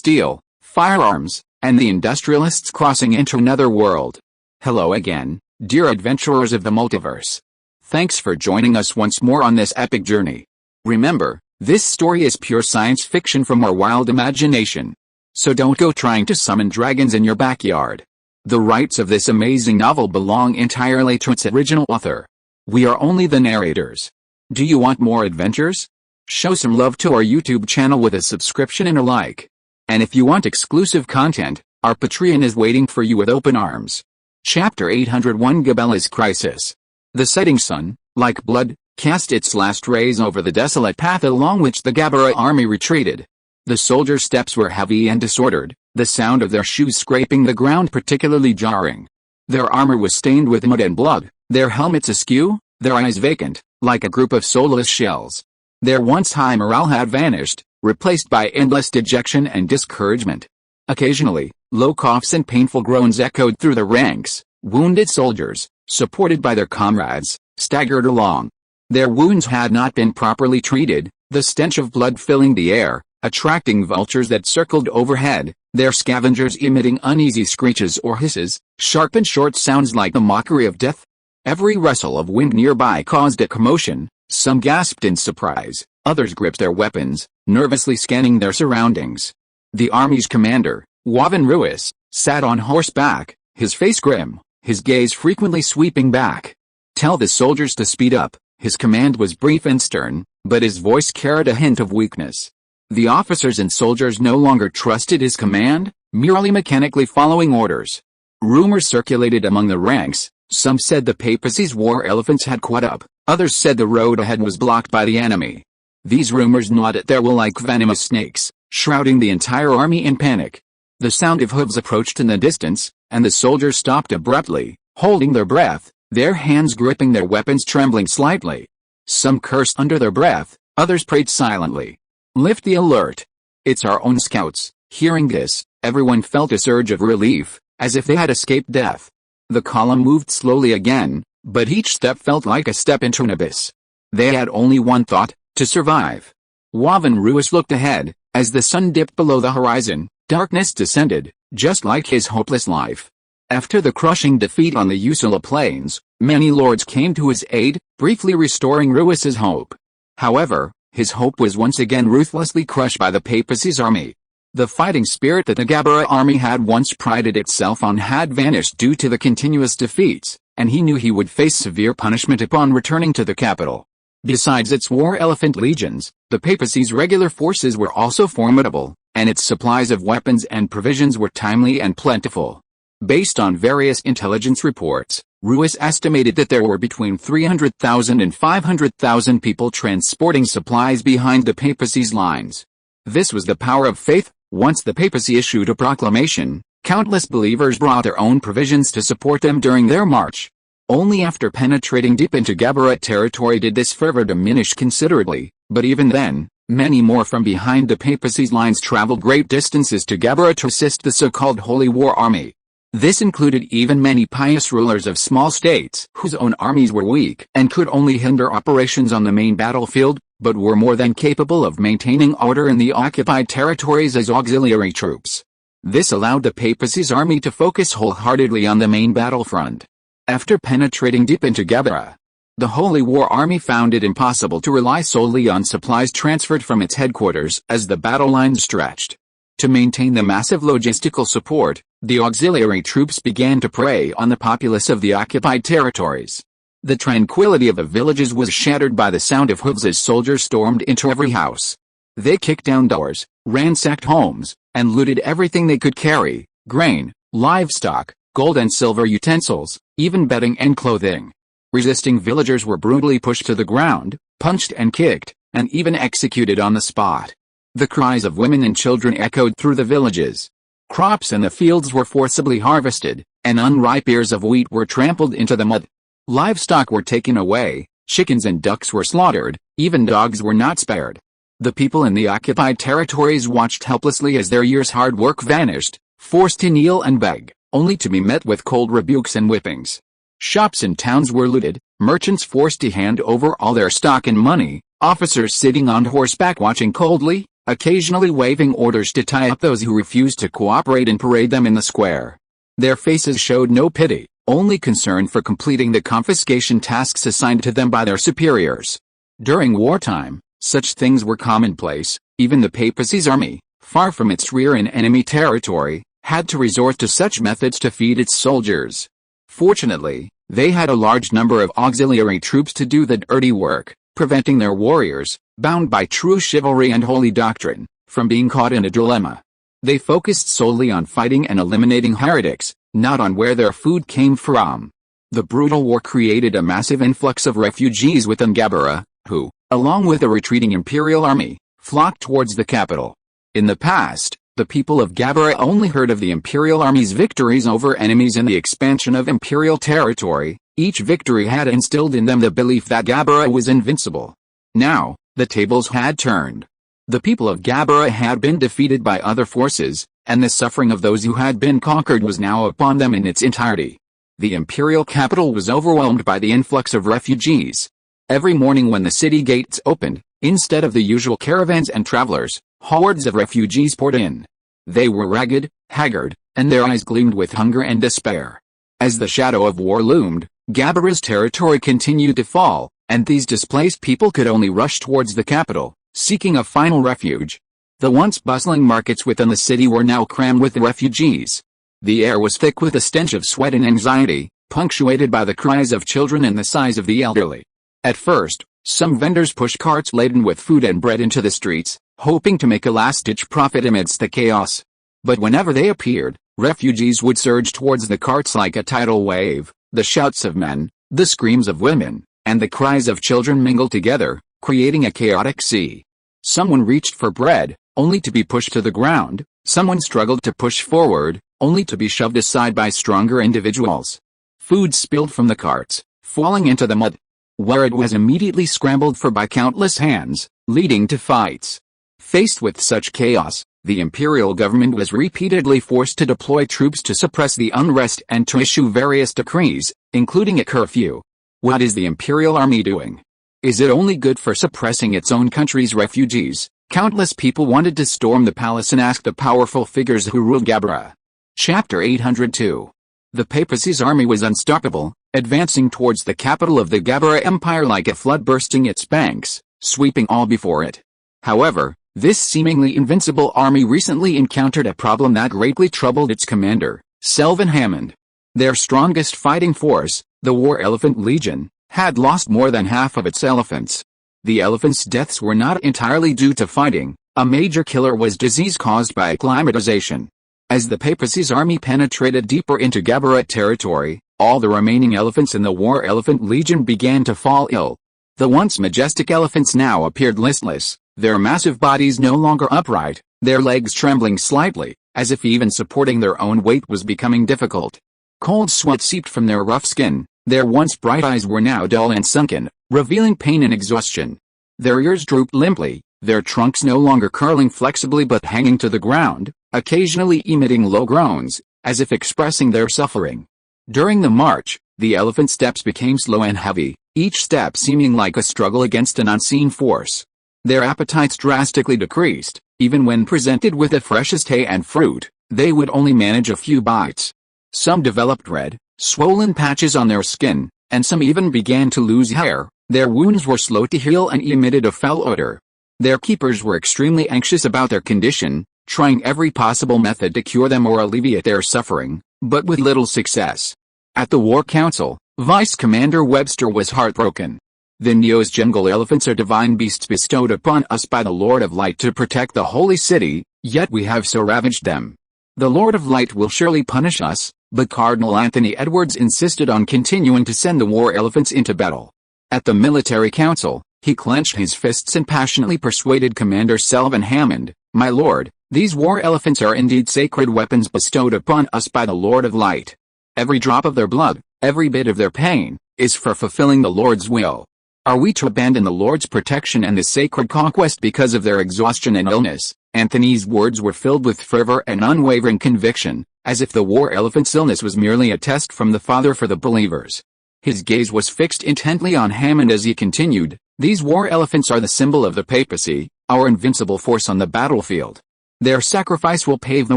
steel, firearms, and the industrialists crossing into another world. Hello again, dear adventurers of the multiverse. Thanks for joining us once more on this epic journey. Remember, this story is pure science fiction from our wild imagination. So don't go trying to summon dragons in your backyard. The rights of this amazing novel belong entirely to its original author. We are only the narrators. Do you want more adventures? Show some love to our YouTube channel with a subscription and a like. And if you want exclusive content, our Patreon is waiting for you with open arms. Chapter 801 Gabella's Crisis. The setting sun, like blood, cast its last rays over the desolate path along which the Gabella army retreated. The soldiers' steps were heavy and disordered, the sound of their shoes scraping the ground particularly jarring. Their armor was stained with mud and blood, their helmets askew, their eyes vacant, like a group of soulless shells. Their once high morale had vanished, replaced by endless dejection and discouragement. Occasionally, low coughs and painful groans echoed through the ranks. Wounded soldiers, supported by their comrades, staggered along. Their wounds had not been properly treated, the stench of blood filling the air, attracting vultures that circled overhead, their scavengers emitting uneasy screeches or hisses, sharp and short sounds like the mockery of death. Every rustle of wind nearby caused a commotion. Some gasped in surprise, others gripped their weapons, nervously scanning their surroundings. The army's commander, Waven Ruiz, sat on horseback, his face grim, his gaze frequently sweeping back. Tell the soldiers to speed up. His command was brief and stern, but his voice carried a hint of weakness. The officers and soldiers no longer trusted his command, merely mechanically following orders. Rumors circulated among the ranks. Some said the papacy's war elephants had caught up, others said the road ahead was blocked by the enemy. These rumors gnawed at their will like venomous snakes, shrouding the entire army in panic. The sound of hooves approached in the distance, and the soldiers stopped abruptly, holding their breath, their hands gripping their weapons trembling slightly. Some cursed under their breath, others prayed silently. Lift the alert. It's our own scouts. Hearing this, everyone felt a surge of relief, as if they had escaped death. The column moved slowly again, but each step felt like a step into an abyss. They had only one thought, to survive. Waven Ruiz looked ahead. As the sun dipped below the horizon, darkness descended, just like his hopeless life. After the crushing defeat on the Usula Plains, many lords came to his aid, briefly restoring Ruiz's hope. However, his hope was once again ruthlessly crushed by the papacy's army. The fighting spirit that the Gabella army had once prided itself on had vanished due to the continuous defeats, and he knew he would face severe punishment upon returning to the capital. Besides its war elephant legions, the papacy's regular forces were also formidable, and its supplies of weapons and provisions were timely and plentiful. Based on various intelligence reports, Ruiz estimated that there were between 300,000 and 500,000 people transporting supplies behind the papacy's lines. This was the power of faith. Once the papacy issued a proclamation, countless believers brought their own provisions to support them during their march. Only after penetrating deep into Gabella territory did this fervor diminish considerably, but even then, many more from behind the papacy's lines traveled great distances to Gabella to assist the so-called Holy War Army. This included even many pious rulers of small states whose own armies were weak and could only hinder operations on the main battlefield, but were more than capable of maintaining order in the occupied territories as auxiliary troops. This allowed the papacy's army to focus wholeheartedly on the main battlefront. After penetrating deep into Gabella, the Holy War Army found it impossible to rely solely on supplies transferred from its headquarters as the battle lines stretched. To maintain the massive logistical support, the auxiliary troops began to prey on the populace of the occupied territories. The tranquility of the villages was shattered by the sound of hooves as soldiers stormed into every house. They kicked down doors, ransacked homes, and looted everything they could carry: grain, livestock, gold and silver utensils, even bedding and clothing. Resisting villagers were brutally pushed to the ground, punched and kicked, and even executed on the spot. The cries of women and children echoed through the villages. Crops in the fields were forcibly harvested, and unripe ears of wheat were trampled into the mud. Livestock were taken away, chickens and ducks were slaughtered, even dogs were not spared. The people in the occupied territories watched helplessly as their year's hard work vanished, forced to kneel and beg, only to be met with cold rebukes and whippings. Shops and towns were looted, merchants forced to hand over all their stock and money, officers sitting on horseback watching coldly, occasionally waving orders to tie up those who refused to cooperate and parade them in the square. Their faces showed no pity, only concern for completing the confiscation tasks assigned to them by their superiors. During wartime, such things were commonplace. Even the papacy's army, far from its rear in enemy territory, had to resort to such methods to feed its soldiers. Fortunately, they had a large number of auxiliary troops to do the dirty work, preventing their warriors, bound by true chivalry and holy doctrine, from being caught in a dilemma. They focused solely on fighting and eliminating heretics, not on where their food came from. The brutal war created a massive influx of refugees within Gabella, who, along with the retreating imperial army, flocked towards the capital. In the past, the people of Gabella only heard of the imperial army's victories over enemies and the expansion of imperial territory. Each victory had instilled in them the belief that Gabella was invincible. Now, the tables had turned. The people of Gabella had been defeated by other forces, and the suffering of those who had been conquered was now upon them in its entirety. The imperial capital was overwhelmed by the influx of refugees. Every morning when the city gates opened, instead of the usual caravans and travelers, hordes of refugees poured in. They were ragged, haggard, and their eyes gleamed with hunger and despair. As the shadow of war loomed, Gabella's territory continued to fall, and these displaced people could only rush towards the capital, seeking a final refuge. The once bustling markets within the city were now crammed with refugees. The air was thick with a stench of sweat and anxiety, punctuated by the cries of children and the sighs of the elderly. At first, some vendors pushed carts laden with food and bread into the streets, hoping to make a last-ditch profit amidst the chaos. But whenever they appeared, refugees would surge towards the carts like a tidal wave. The shouts of men, the screams of women, and the cries of children mingled together, creating a chaotic sea. Someone reached for bread, only to be pushed to the ground. Someone struggled to push forward, only to be shoved aside by stronger individuals. Food spilled from the carts, falling into the mud, where it was immediately scrambled for by countless hands, leading to fights. Faced with such chaos, the imperial government was repeatedly forced to deploy troops to suppress the unrest and to issue various decrees, including a curfew. What is the imperial army doing? Is it only good for suppressing its own country's refugees? Countless people wanted to storm the palace and ask the powerful figures who ruled Gabella. Chapter 802. The papacy's army was unstoppable, advancing towards the capital of the Gabella Empire like a flood bursting its banks, sweeping all before it. However, this seemingly invincible army recently encountered a problem that greatly troubled its commander, Elven Hammond. Their strongest fighting force, the Elven Legion, had lost more than half of its elephants. The elephants' deaths were not entirely due to fighting. A major killer was disease caused by acclimatization. As the papacy's army penetrated deeper into Gabella territory, all the remaining elephants in the Elven Legion began to fall ill. The once majestic elephants now appeared listless, their massive bodies no longer upright, their legs trembling slightly, as if even supporting their own weight was becoming difficult. Cold sweat seeped from their rough skin, their once bright eyes were now dull and sunken, revealing pain and exhaustion. Their ears drooped limply, their trunks no longer curling flexibly but hanging to the ground, occasionally emitting low groans, as if expressing their suffering. During the march, the elephant steps became slow and heavy, each step seeming like a struggle against an unseen force. Their appetites drastically decreased. Even when presented with the freshest hay and fruit, they would only manage a few bites. Some developed red, swollen patches on their skin, and some even began to lose hair. Their wounds were slow to heal and emitted a foul odor. Their keepers were extremely anxious about their condition, trying every possible method to cure them or alleviate their suffering, but with little success. At the War Council, Vice Commander Webster was heartbroken. The Neo's jungle elephants are divine beasts bestowed upon us by the Lord of Light to protect the holy city, yet we have so ravaged them. The Lord of Light will surely punish us, but Cardinal Anthony Edwards insisted on continuing to send the war elephants into battle. At the military council, he clenched his fists and passionately persuaded Commander Elven Hammond, "My lord, these war elephants are indeed sacred weapons bestowed upon us by the Lord of Light. Every drop of their blood, every bit of their pain, is for fulfilling the Lord's will. Are we to abandon the Lord's protection and the sacred conquest because of their exhaustion and illness?" Anthony's words were filled with fervor and unwavering conviction, as if the war elephant's illness was merely a test from the Father for the believers. His gaze was fixed intently on Hammond as he continued, These war elephants are the symbol of the papacy, our invincible force on the battlefield. Their sacrifice will pave the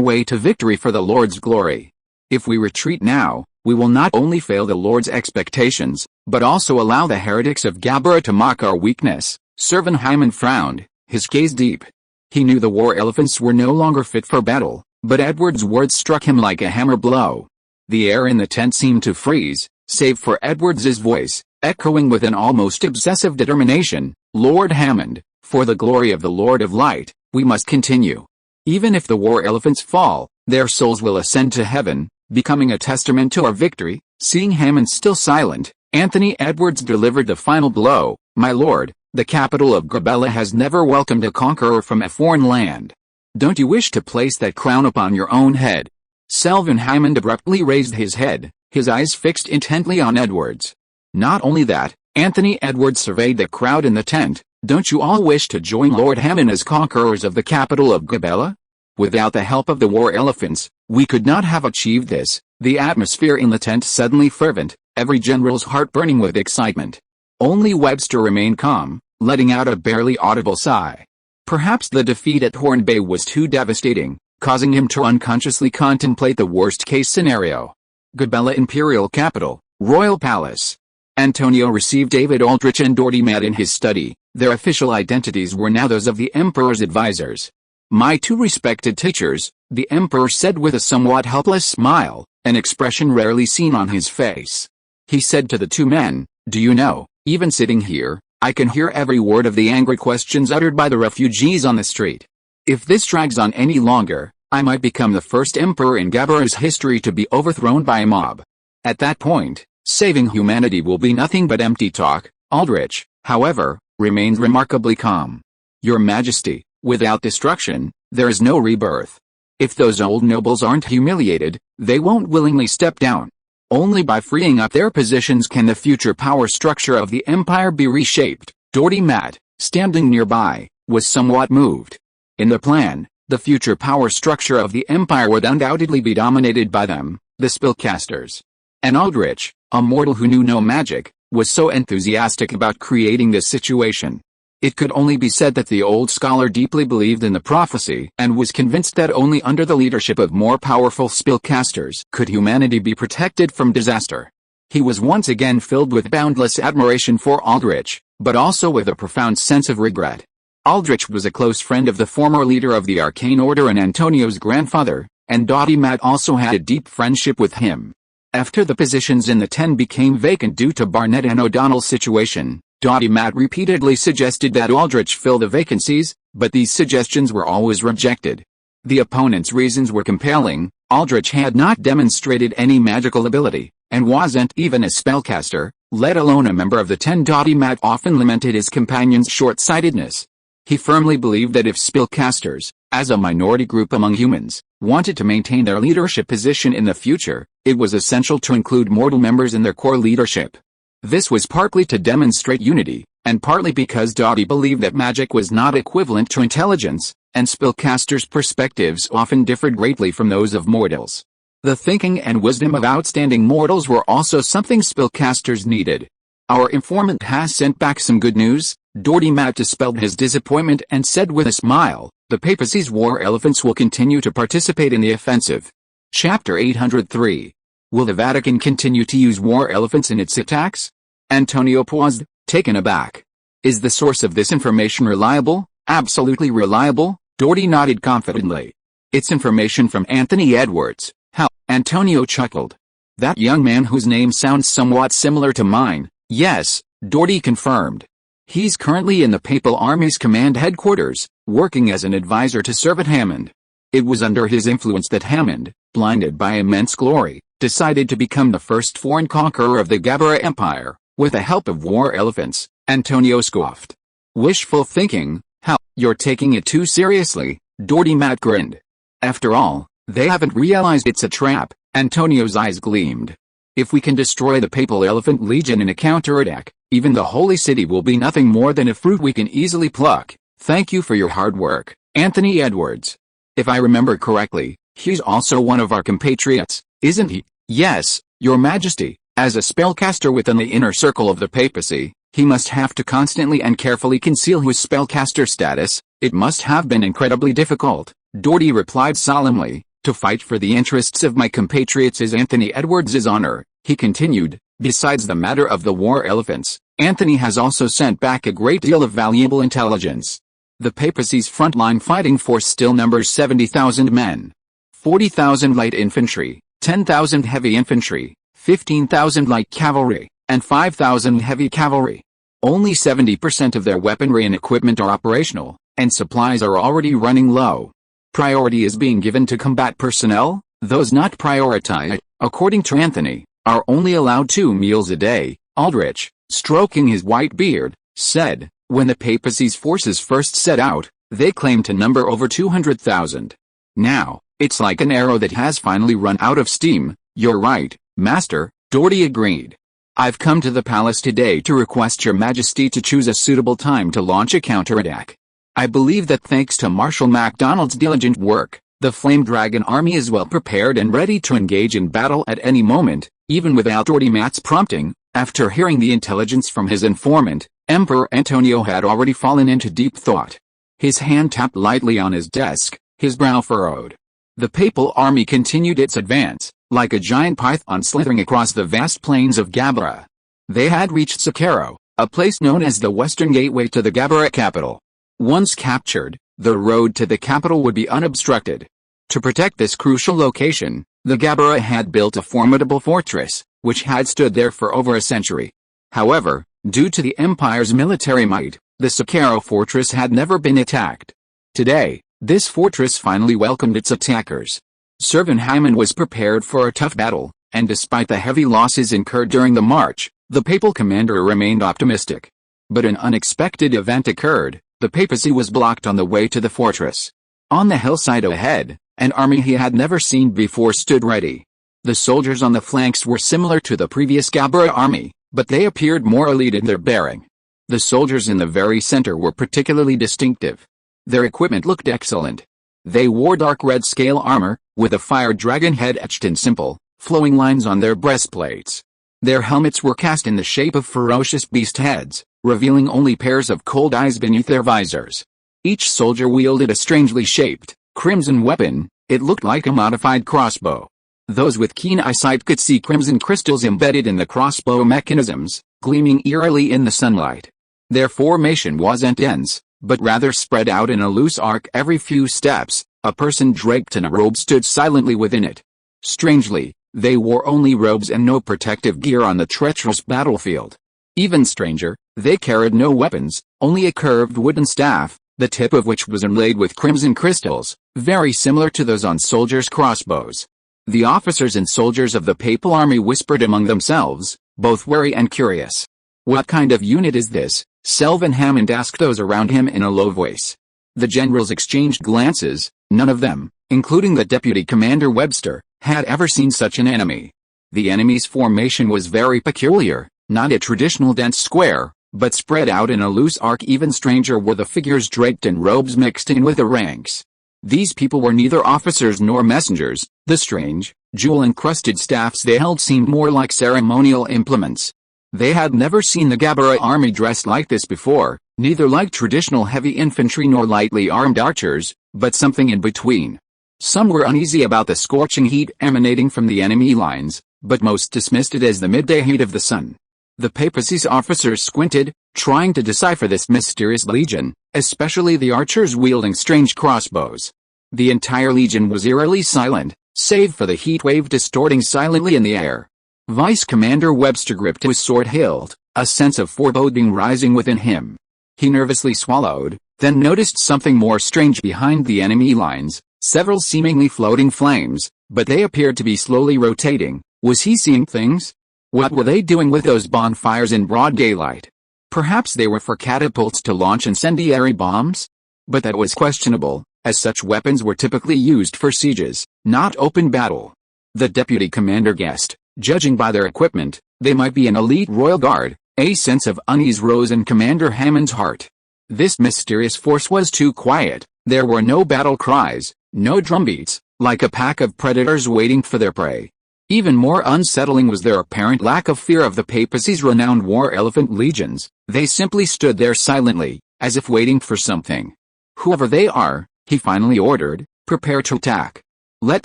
way to victory for the Lord's glory. If we retreat now, we will not only fail the Lord's expectations, but also allow the heretics of Gabella to mock our weakness." Servan Hyman frowned, his gaze deep. He knew the war elephants were no longer fit for battle, but Edward's words struck him like a hammer blow. The air in the tent seemed to freeze, save for Edward's voice, echoing with an almost obsessive determination, "Lord Hammond, for the glory of the Lord of Light, we must continue. Even if the war elephants fall, their souls will ascend to heaven, becoming a testament to our victory." Seeing Hammond still silent, Anthony Edwards delivered the final blow. "My lord, the capital of Gabella has never welcomed a conqueror from a foreign land. Don't you wish to place that crown upon your own head?" Servan Hyman abruptly raised his head, his eyes fixed intently on Edwards. "Not only that," Anthony Edwards surveyed the crowd in the tent, "don't you all wish to join Lord Hammond as conquerors of the capital of Gabella? Without the help of the war elephants, we could not have achieved this." The atmosphere in the tent suddenly fervent, every general's heart burning with excitement. Only Webster remained calm, letting out a barely audible sigh. Perhaps the defeat at Horn Bay was too devastating, causing him to unconsciously contemplate the worst-case scenario. Gabella Imperial Capital, Royal Palace. Antonio received David Aldrich and Doherty Matt in his study. Their official identities were now those of the Emperor's advisors. "My two respected teachers," the Emperor said with a somewhat helpless smile, an expression rarely seen on his face. He said to the two men, "Do you know, even sitting here, I can hear every word of the angry questions uttered by the refugees on the street. If this drags on any longer, I might become the first emperor in Gabella's history to be overthrown by a mob. At that point, saving humanity will be nothing but empty talk." Aldrich, however, remained remarkably calm. "Your Majesty, without destruction, there is no rebirth. If those old nobles aren't humiliated, they won't willingly step down. Only by freeing up their positions can the future power structure of the empire be reshaped." Doherty Matt, standing nearby, was somewhat moved. In the plan, the future power structure of the empire would undoubtedly be dominated by them, the spellcasters. And Aldrich, a mortal who knew no magic, was so enthusiastic about creating this situation. It could only be said that the old scholar deeply believed in the prophecy and was convinced that only under the leadership of more powerful spellcasters could humanity be protected from disaster. He was once again filled with boundless admiration for Aldrich, but also with a profound sense of regret. Aldrich was a close friend of the former leader of the Arcane Order and Antonio's grandfather, and Doherty Matt also had a deep friendship with him. After the positions in the 10 became vacant due to Barnett and O'Donnell's situation, Doherty Matt repeatedly suggested that Aldrich fill the vacancies, but these suggestions were always rejected. The opponent's reasons were compelling. Aldrich had not demonstrated any magical ability, and wasn't even a spellcaster, let alone a member of the 10. Doherty Matt often lamented his companion's short-sightedness. He firmly believed that if spellcasters, as a minority group among humans, wanted to maintain their leadership position in the future, it was essential to include mortal members in their core leadership. This was partly to demonstrate unity, and partly because Doherty believed that magic was not equivalent to intelligence, and spellcasters' perspectives often differed greatly from those of mortals. The thinking and wisdom of outstanding mortals were also something spellcasters needed. "Our informant has sent back some good news." Doherty Matt dispelled his disappointment and said with a smile, "The papacy's war elephants will continue to participate in the offensive." Chapter 803. Will the Vatican continue to use war elephants in its attacks? Antonio paused, taken aback. "Is the source of this information reliable?" "Absolutely reliable," Doherty nodded confidently. "It's information from Anthony Edwards." "How?" Antonio chuckled. "That young man whose name sounds somewhat similar to mine." "Yes," Doherty confirmed. "He's currently in the Papal Army's command headquarters, working as an advisor to Servan Hammond. It was under his influence that Hammond, blinded by immense glory, decided to become the first foreign conqueror of the Gabella Empire, with the help of war elephants." Antonio scoffed. "Wishful thinking. How?" "You're taking it too seriously," Doherty Matt grinned. "After all, they haven't realized it's a trap." Antonio's eyes gleamed. "If we can destroy the Papal Elephant Legion in a counterattack, even the Holy City will be nothing more than a fruit we can easily pluck." "Thank you for your hard work, Anthony Edwards. If I remember correctly, he's also one of our compatriots, isn't he?" "Yes, Your Majesty. As a spellcaster within the inner circle of the papacy, He must have to constantly and carefully conceal his spellcaster status. It must have been incredibly difficult, Doherty replied solemnly. To fight for the interests of my compatriots is Anthony Edwards' honor, he continued. Besides the matter of the war elephants, Anthony has also sent back a great deal of valuable intelligence. The papacy's frontline fighting force still numbers 70,000 men. 40,000 light infantry, 10,000 heavy infantry, 15,000 light cavalry, and 5,000 heavy cavalry. Only 70% of their weaponry and equipment are operational, and supplies are already running low. Priority is being given to combat personnel. Those not prioritized, according to Anthony, are only allowed 2 meals a day, Aldrich, stroking his white beard, said. When the papacy's forces first set out, they claimed to number over 200,000. Now, it's like an arrow that has finally run out of steam. You're right, Master, Doherty agreed. I've come to the palace today to request your majesty to choose a suitable time to launch a counterattack. I believe that thanks to Marshal MacDonald's diligent work, the Flame Dragon army is well prepared and ready to engage in battle at any moment, even without Doherty Matt's prompting. After hearing the intelligence from his informant, Emperor Antonio had already fallen into deep thought. His hand tapped lightly on his desk, his brow furrowed. The papal army continued its advance, like a giant python slithering across the vast plains of Gabella. They had reached Sakaro, a place known as the western gateway to the Gabella capital. Once captured, the road to the capital would be unobstructed. To protect this crucial location, the Gabella had built a formidable fortress, which had stood there for over a century. However, due to the Empire's military might, the Sakaro fortress had never been attacked. Today, this fortress finally welcomed its attackers. Servan Hyman was prepared for a tough battle, and despite the heavy losses incurred during the march, the papal commander remained optimistic. But an unexpected event occurred. The papacy was blocked on the way to the fortress. On the hillside ahead, an army he had never seen before stood ready. The soldiers on the flanks were similar to the previous Gabella army, but they appeared more elite in their bearing. The soldiers in the very center were particularly distinctive. Their equipment looked excellent. They wore dark red scale armor, with a fire dragon head etched in simple, flowing lines on their breastplates. Their helmets were cast in the shape of ferocious beast heads, revealing only pairs of cold eyes beneath their visors. Each soldier wielded a strangely shaped, crimson weapon. It looked like a modified crossbow. Those with keen eyesight could see crimson crystals embedded in the crossbow mechanisms, gleaming eerily in the sunlight. Their formation wasn't dense, but rather spread out in a loose arc every few steps. A person draped in a robe stood silently within it. Strangely, they wore only robes and no protective gear on the treacherous battlefield. Even stranger, they carried no weapons, only a curved wooden staff, the tip of which was inlaid with crimson crystals, very similar to those on soldiers' crossbows. The officers and soldiers of the papal army whispered among themselves, both wary and curious. What kind of unit is this? Selvan Hammond asked those around him in a low voice. The generals exchanged glances. None of them, including the deputy commander Webster, had ever seen such an enemy. The enemy's formation was very peculiar, not a traditional dense square, but spread out in a loose arc. Even stranger were the figures draped in robes mixed in with the ranks. These people were neither officers nor messengers. The strange, jewel-encrusted staffs they held seemed more like ceremonial implements. They had never seen the Gabella army dressed like this before, neither like traditional heavy infantry nor lightly armed archers, but something in between. Some were uneasy about the scorching heat emanating from the enemy lines, but most dismissed it as the midday heat of the sun. The papacy's officers squinted, trying to decipher this mysterious legion, especially the archers wielding strange crossbows. The entire legion was eerily silent, save for the heat wave distorting silently in the air. Vice Commander Webster gripped his sword hilt, a sense of foreboding rising within him. He nervously swallowed, then noticed something more strange behind the enemy lines, several seemingly floating flames, but they appeared to be slowly rotating. Was he seeing things? What were they doing with those bonfires in broad daylight? Perhaps they were for catapults to launch incendiary bombs? But that was questionable, as such weapons were typically used for sieges, not open battle. The deputy commander guessed, judging by their equipment, they might be an elite royal guard. A sense of unease rose in Commander Hammond's heart. This mysterious force was too quiet. There were no battle cries, no drumbeats, like a pack of predators waiting for their prey. Even more unsettling was their apparent lack of fear of the papacy's renowned war elephant legions. They simply stood there silently, as if waiting for something. "Whoever they are," he finally ordered, "prepare to attack. Let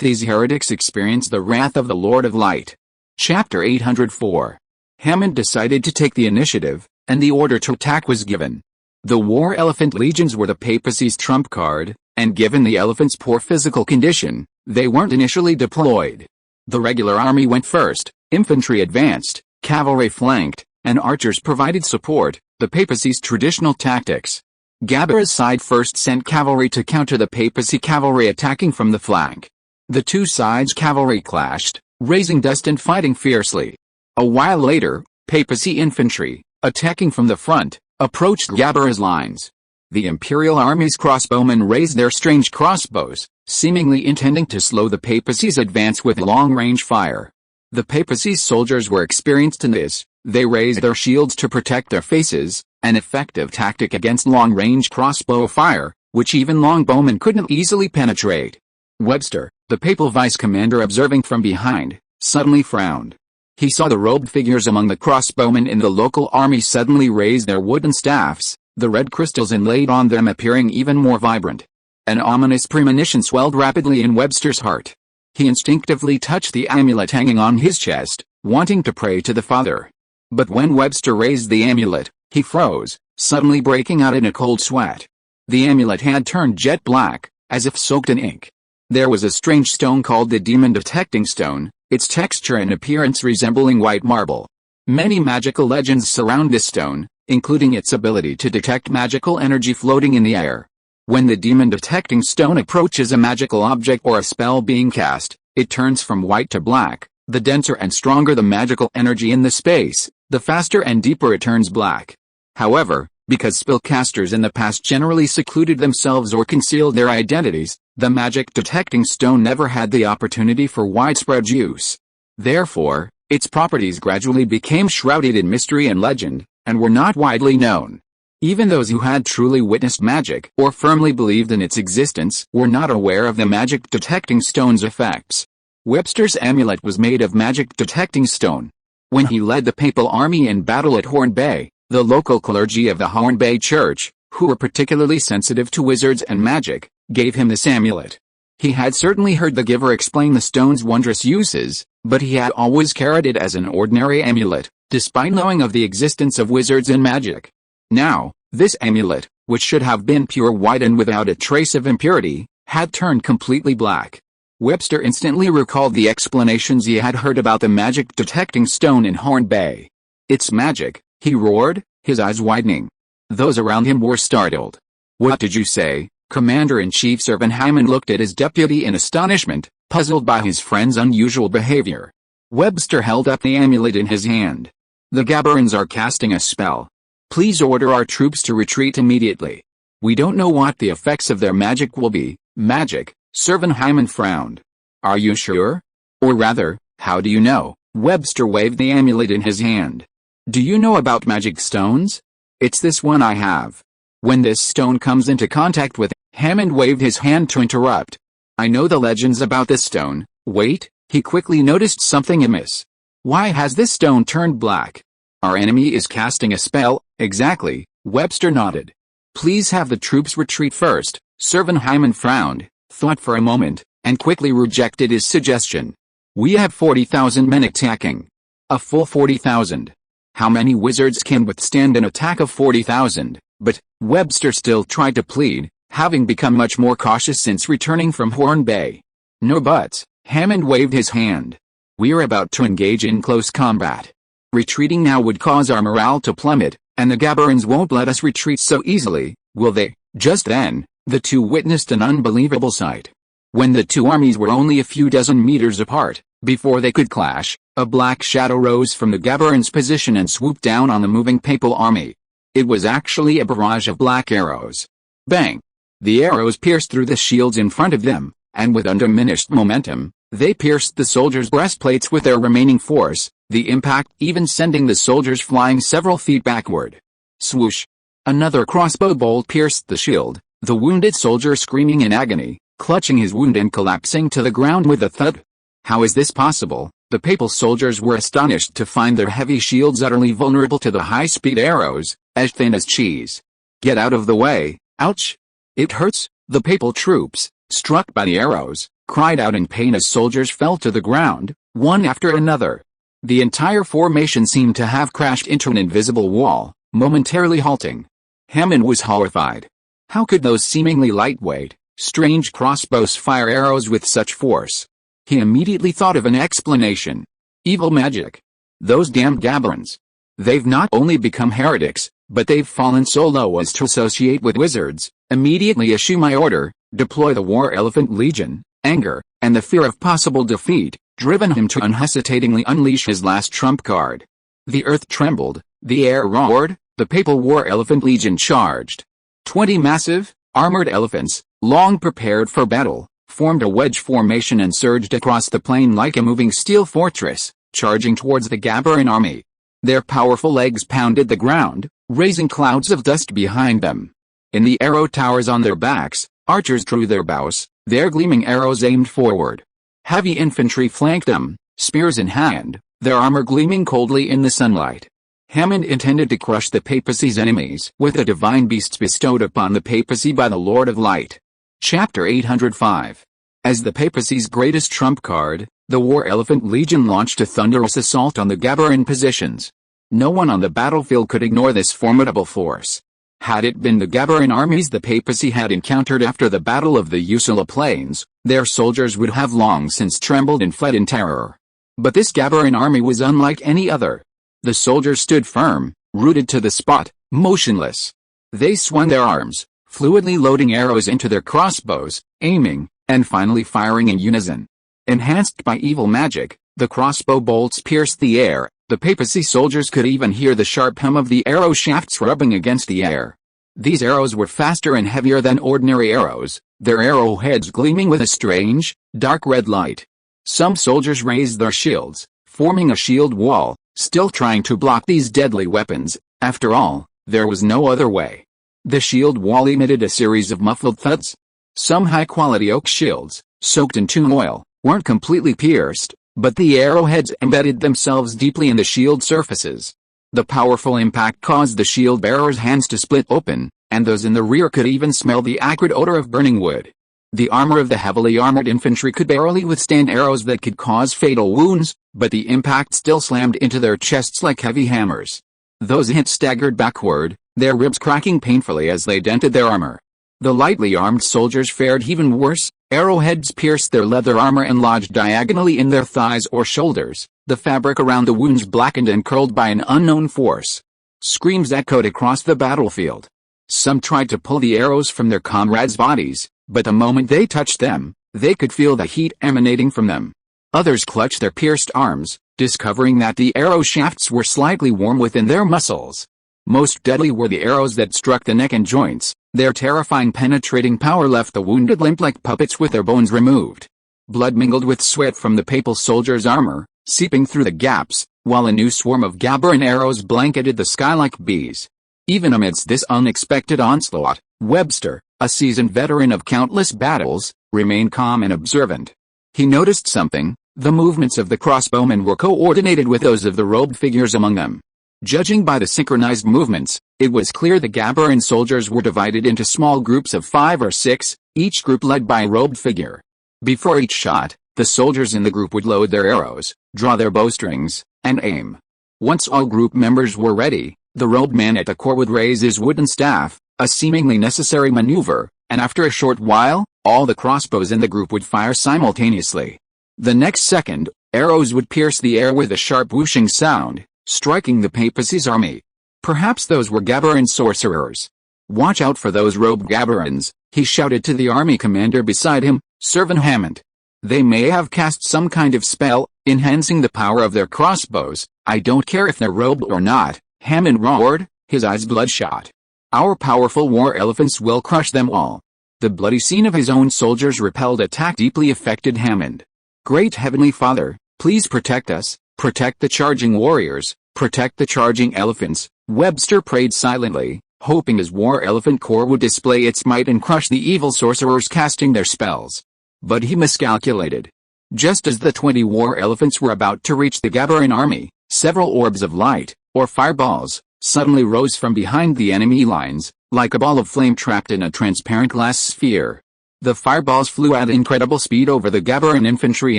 these heretics experience the wrath of the Lord of Light." Chapter 804. Hammond decided to take the initiative, and the order to attack was given. The war elephant legions were the papacy's trump card, and given the elephants' poor physical condition, they weren't initially deployed. The regular army went first, infantry advanced, cavalry flanked, and archers provided support, the papacy's traditional tactics. Gabella's side first sent cavalry to counter the papacy cavalry attacking from the flank. The two sides' cavalry clashed, raising dust and fighting fiercely. A while later, papacy infantry, attacking from the front, approached Gabella's lines. The Imperial Army's crossbowmen raised their strange crossbows, seemingly intending to slow the papacy's advance with long-range fire. The papacy's soldiers were experienced in this. They raised their shields to protect their faces, an effective tactic against long-range crossbow fire, which even longbowmen couldn't easily penetrate. Webster, the papal vice-commander observing from behind, suddenly frowned. He saw the robed figures among the crossbowmen in the local army suddenly raise their wooden staffs, the red crystals inlaid on them appearing even more vibrant. An ominous premonition swelled rapidly in Webster's heart. He instinctively touched the amulet hanging on his chest, wanting to pray to the Father. But when Webster raised the amulet, he froze, suddenly breaking out in a cold sweat. The amulet had turned jet black, as if soaked in ink. There was a strange stone called the demon detecting stone, its texture and appearance resembling white marble. Many magical legends surround this stone, including its ability to detect magical energy floating in the air. When the demon detecting stone approaches a magical object or a spell being cast, it turns from white to black. The denser and stronger the magical energy in the space, the faster and deeper it turns black. However, because spellcasters in the past generally secluded themselves or concealed their identities, the magic detecting stone never had the opportunity for widespread use. Therefore, its properties gradually became shrouded in mystery and legend, and were not widely known. Even those who had truly witnessed magic or firmly believed in its existence were not aware of the magic detecting stone's effects. Webster's amulet was made of magic detecting stone. When he led the papal army in battle at Horn Bay, the local clergy of the Horn Bay Church, who were particularly sensitive to wizards and magic, gave him this amulet. He had certainly heard the giver explain the stone's wondrous uses, but he had always carried it as an ordinary amulet, despite knowing of the existence of wizards and magic. Now, this amulet, which should have been pure white and without a trace of impurity, had turned completely black. Webster instantly recalled the explanations he had heard about the magic detecting stone in Horn Bay. "It's magic," he roared, his eyes widening. Those around him were startled. "What did you say?" Commander-in-Chief Sir Van Hyman looked at his deputy in astonishment, puzzled by his friend's unusual behavior. Webster held up the amulet in his hand. "The Gaberans are casting a spell. Please order our troops to retreat immediately. We don't know what the effects of their magic will be." "Magic?" Sir Van Hyman frowned. "Are you sure? Or rather, how do you know?" Webster waved the amulet in his hand. "Do you know about magic stones? It's this one I have. When this stone comes into contact with..." Hammond waved his hand to interrupt. "I know the legends about this stone." Wait, he quickly noticed something amiss. "Why has this stone turned black? Our enemy is casting a spell." "Exactly," Webster nodded. "Please have the troops retreat first." Sir Van Hyman frowned, thought for a moment, and quickly rejected his suggestion. "We have 40,000 men attacking." "A full 40,000. How many wizards can withstand an attack of 40,000? But," Webster still tried to plead, having become much more cautious since returning from Horn Bay. "No buts," Hammond waved his hand. "We're about to engage in close combat. Retreating now would cause our morale to plummet, and the Gaberans won't let us retreat so easily, will they?" Just then, the two witnessed an unbelievable sight. When the two armies were only a few dozen meters apart, before they could clash, a black shadow rose from the Gaberans' position and swooped down on the moving papal army. It was actually a barrage of black arrows. Bang! The arrows pierced through the shields in front of them, and with undiminished momentum, they pierced the soldiers' breastplates with their remaining force, the impact even sending the soldiers flying several feet backward. Swoosh! Another crossbow bolt pierced the shield, the wounded soldier screaming in agony, clutching his wound and collapsing to the ground with a thud. "How is this possible?" The papal soldiers were astonished to find their heavy shields utterly vulnerable to the high-speed arrows, as thin as cheese. "Get out of the way, ouch! It hurts!" The papal troops, struck by the arrows, cried out in pain as soldiers fell to the ground, one after another. The entire formation seemed to have crashed into an invisible wall, momentarily halting. Hammond was horrified. How could those seemingly lightweight, strange crossbows fire arrows with such force? He immediately thought of an explanation. Evil magic. Those damned Gaberons. They've not only become heretics, but they've fallen so low as to associate with wizards. Immediately issue my order, deploy the War Elephant Legion. Anger, and the fear of possible defeat, driven him to unhesitatingly unleash his last trump card. The earth trembled, the air roared, the papal War Elephant Legion charged. 20 massive, armored elephants, long prepared for battle, formed a wedge formation and surged across the plain like a moving steel fortress, charging towards the Gaberon army. Their powerful legs pounded the ground, raising clouds of dust behind them. In the arrow towers on their backs, archers drew their bows, their gleaming arrows aimed forward. Heavy infantry flanked them, spears in hand, their armor gleaming coldly in the sunlight. Hammond intended to crush the papacy's enemies with the divine beasts bestowed upon the papacy by the Lord of Light. Chapter 805. As the papacy's greatest trump card, the War Elephant Legion launched a thunderous assault on the Gaberon positions. No one on the battlefield could ignore this formidable force. Had it been the Gaberon armies the papacy had encountered after the Battle of the Usula Plains, their soldiers would have long since trembled and fled in terror. But this Gaberon army was unlike any other. The soldiers stood firm, rooted to the spot, motionless. They swung their arms, fluidly loading arrows into their crossbows, aiming, and finally firing in unison. Enhanced by evil magic, the crossbow bolts pierced the air. The papacy soldiers could even hear the sharp hum of the arrow shafts rubbing against the air. These arrows were faster and heavier than ordinary arrows, their arrowheads gleaming with a strange, dark red light. Some soldiers raised their shields, forming a shield wall, still trying to block these deadly weapons. After all, there was no other way. The shield wall emitted a series of muffled thuds. Some high-quality oak shields, soaked in tomb oil, weren't completely pierced, but the arrowheads embedded themselves deeply in the shield surfaces. The powerful impact caused the shield bearers' hands to split open, and those in the rear could even smell the acrid odor of burning wood. The armor of the heavily armored infantry could barely withstand arrows that could cause fatal wounds, but the impact still slammed into their chests like heavy hammers. Those hit staggered backward, their ribs cracking painfully as they dented their armor. The lightly armed soldiers fared even worse. Arrowheads pierced their leather armor and lodged diagonally in their thighs or shoulders, the fabric around the wounds blackened and curled by an unknown force. Screams echoed across the battlefield. Some tried to pull the arrows from their comrades' bodies, but the moment they touched them, they could feel the heat emanating from them. Others clutched their pierced arms, discovering that the arrow shafts were slightly warm within their muscles. Most deadly were the arrows that struck the neck and joints. Their terrifying penetrating power left the wounded limp like puppets with their bones removed. Blood mingled with sweat from the papal soldiers' armor, seeping through the gaps, while a new swarm of Gaberon arrows blanketed the sky like bees. Even amidst this unexpected onslaught, Webster, a seasoned veteran of countless battles, remained calm and observant. He noticed something. The movements of the crossbowmen were coordinated with those of the robed figures among them. Judging by the synchronized movements, it was clear the Gaberon soldiers were divided into small groups of 5 or 6, each group led by a robed figure. Before each shot, the soldiers in the group would load their arrows, draw their bowstrings, and aim. Once all group members were ready, the robed man at the core would raise his wooden staff, a seemingly necessary maneuver, and after a short while, all the crossbows in the group would fire simultaneously. The next second, arrows would pierce the air with a sharp whooshing sound, striking the papacy's army. Perhaps those were Gaberon sorcerers. "Watch out for those robed Gaberons," he shouted to the army commander beside him, Servan Hammond. "They may have cast some kind of spell, enhancing the power of their crossbows. I don't care if they're robed or not," Hammond roared, his eyes bloodshot. "Our powerful war elephants will crush them all." The bloody scene of his own soldiers' repelled attack deeply affected Hammond. "Great Heavenly Father, please protect us, protect the charging warriors, protect the charging elephants," Webster prayed silently, hoping his war elephant corps would display its might and crush the evil sorcerers casting their spells. But he miscalculated. Just as the 20 war elephants were about to reach the Gabaran army, several orbs of light, or fireballs, suddenly rose from behind the enemy lines, like a ball of flame trapped in a transparent glass sphere. The fireballs flew at incredible speed over the Gabaran infantry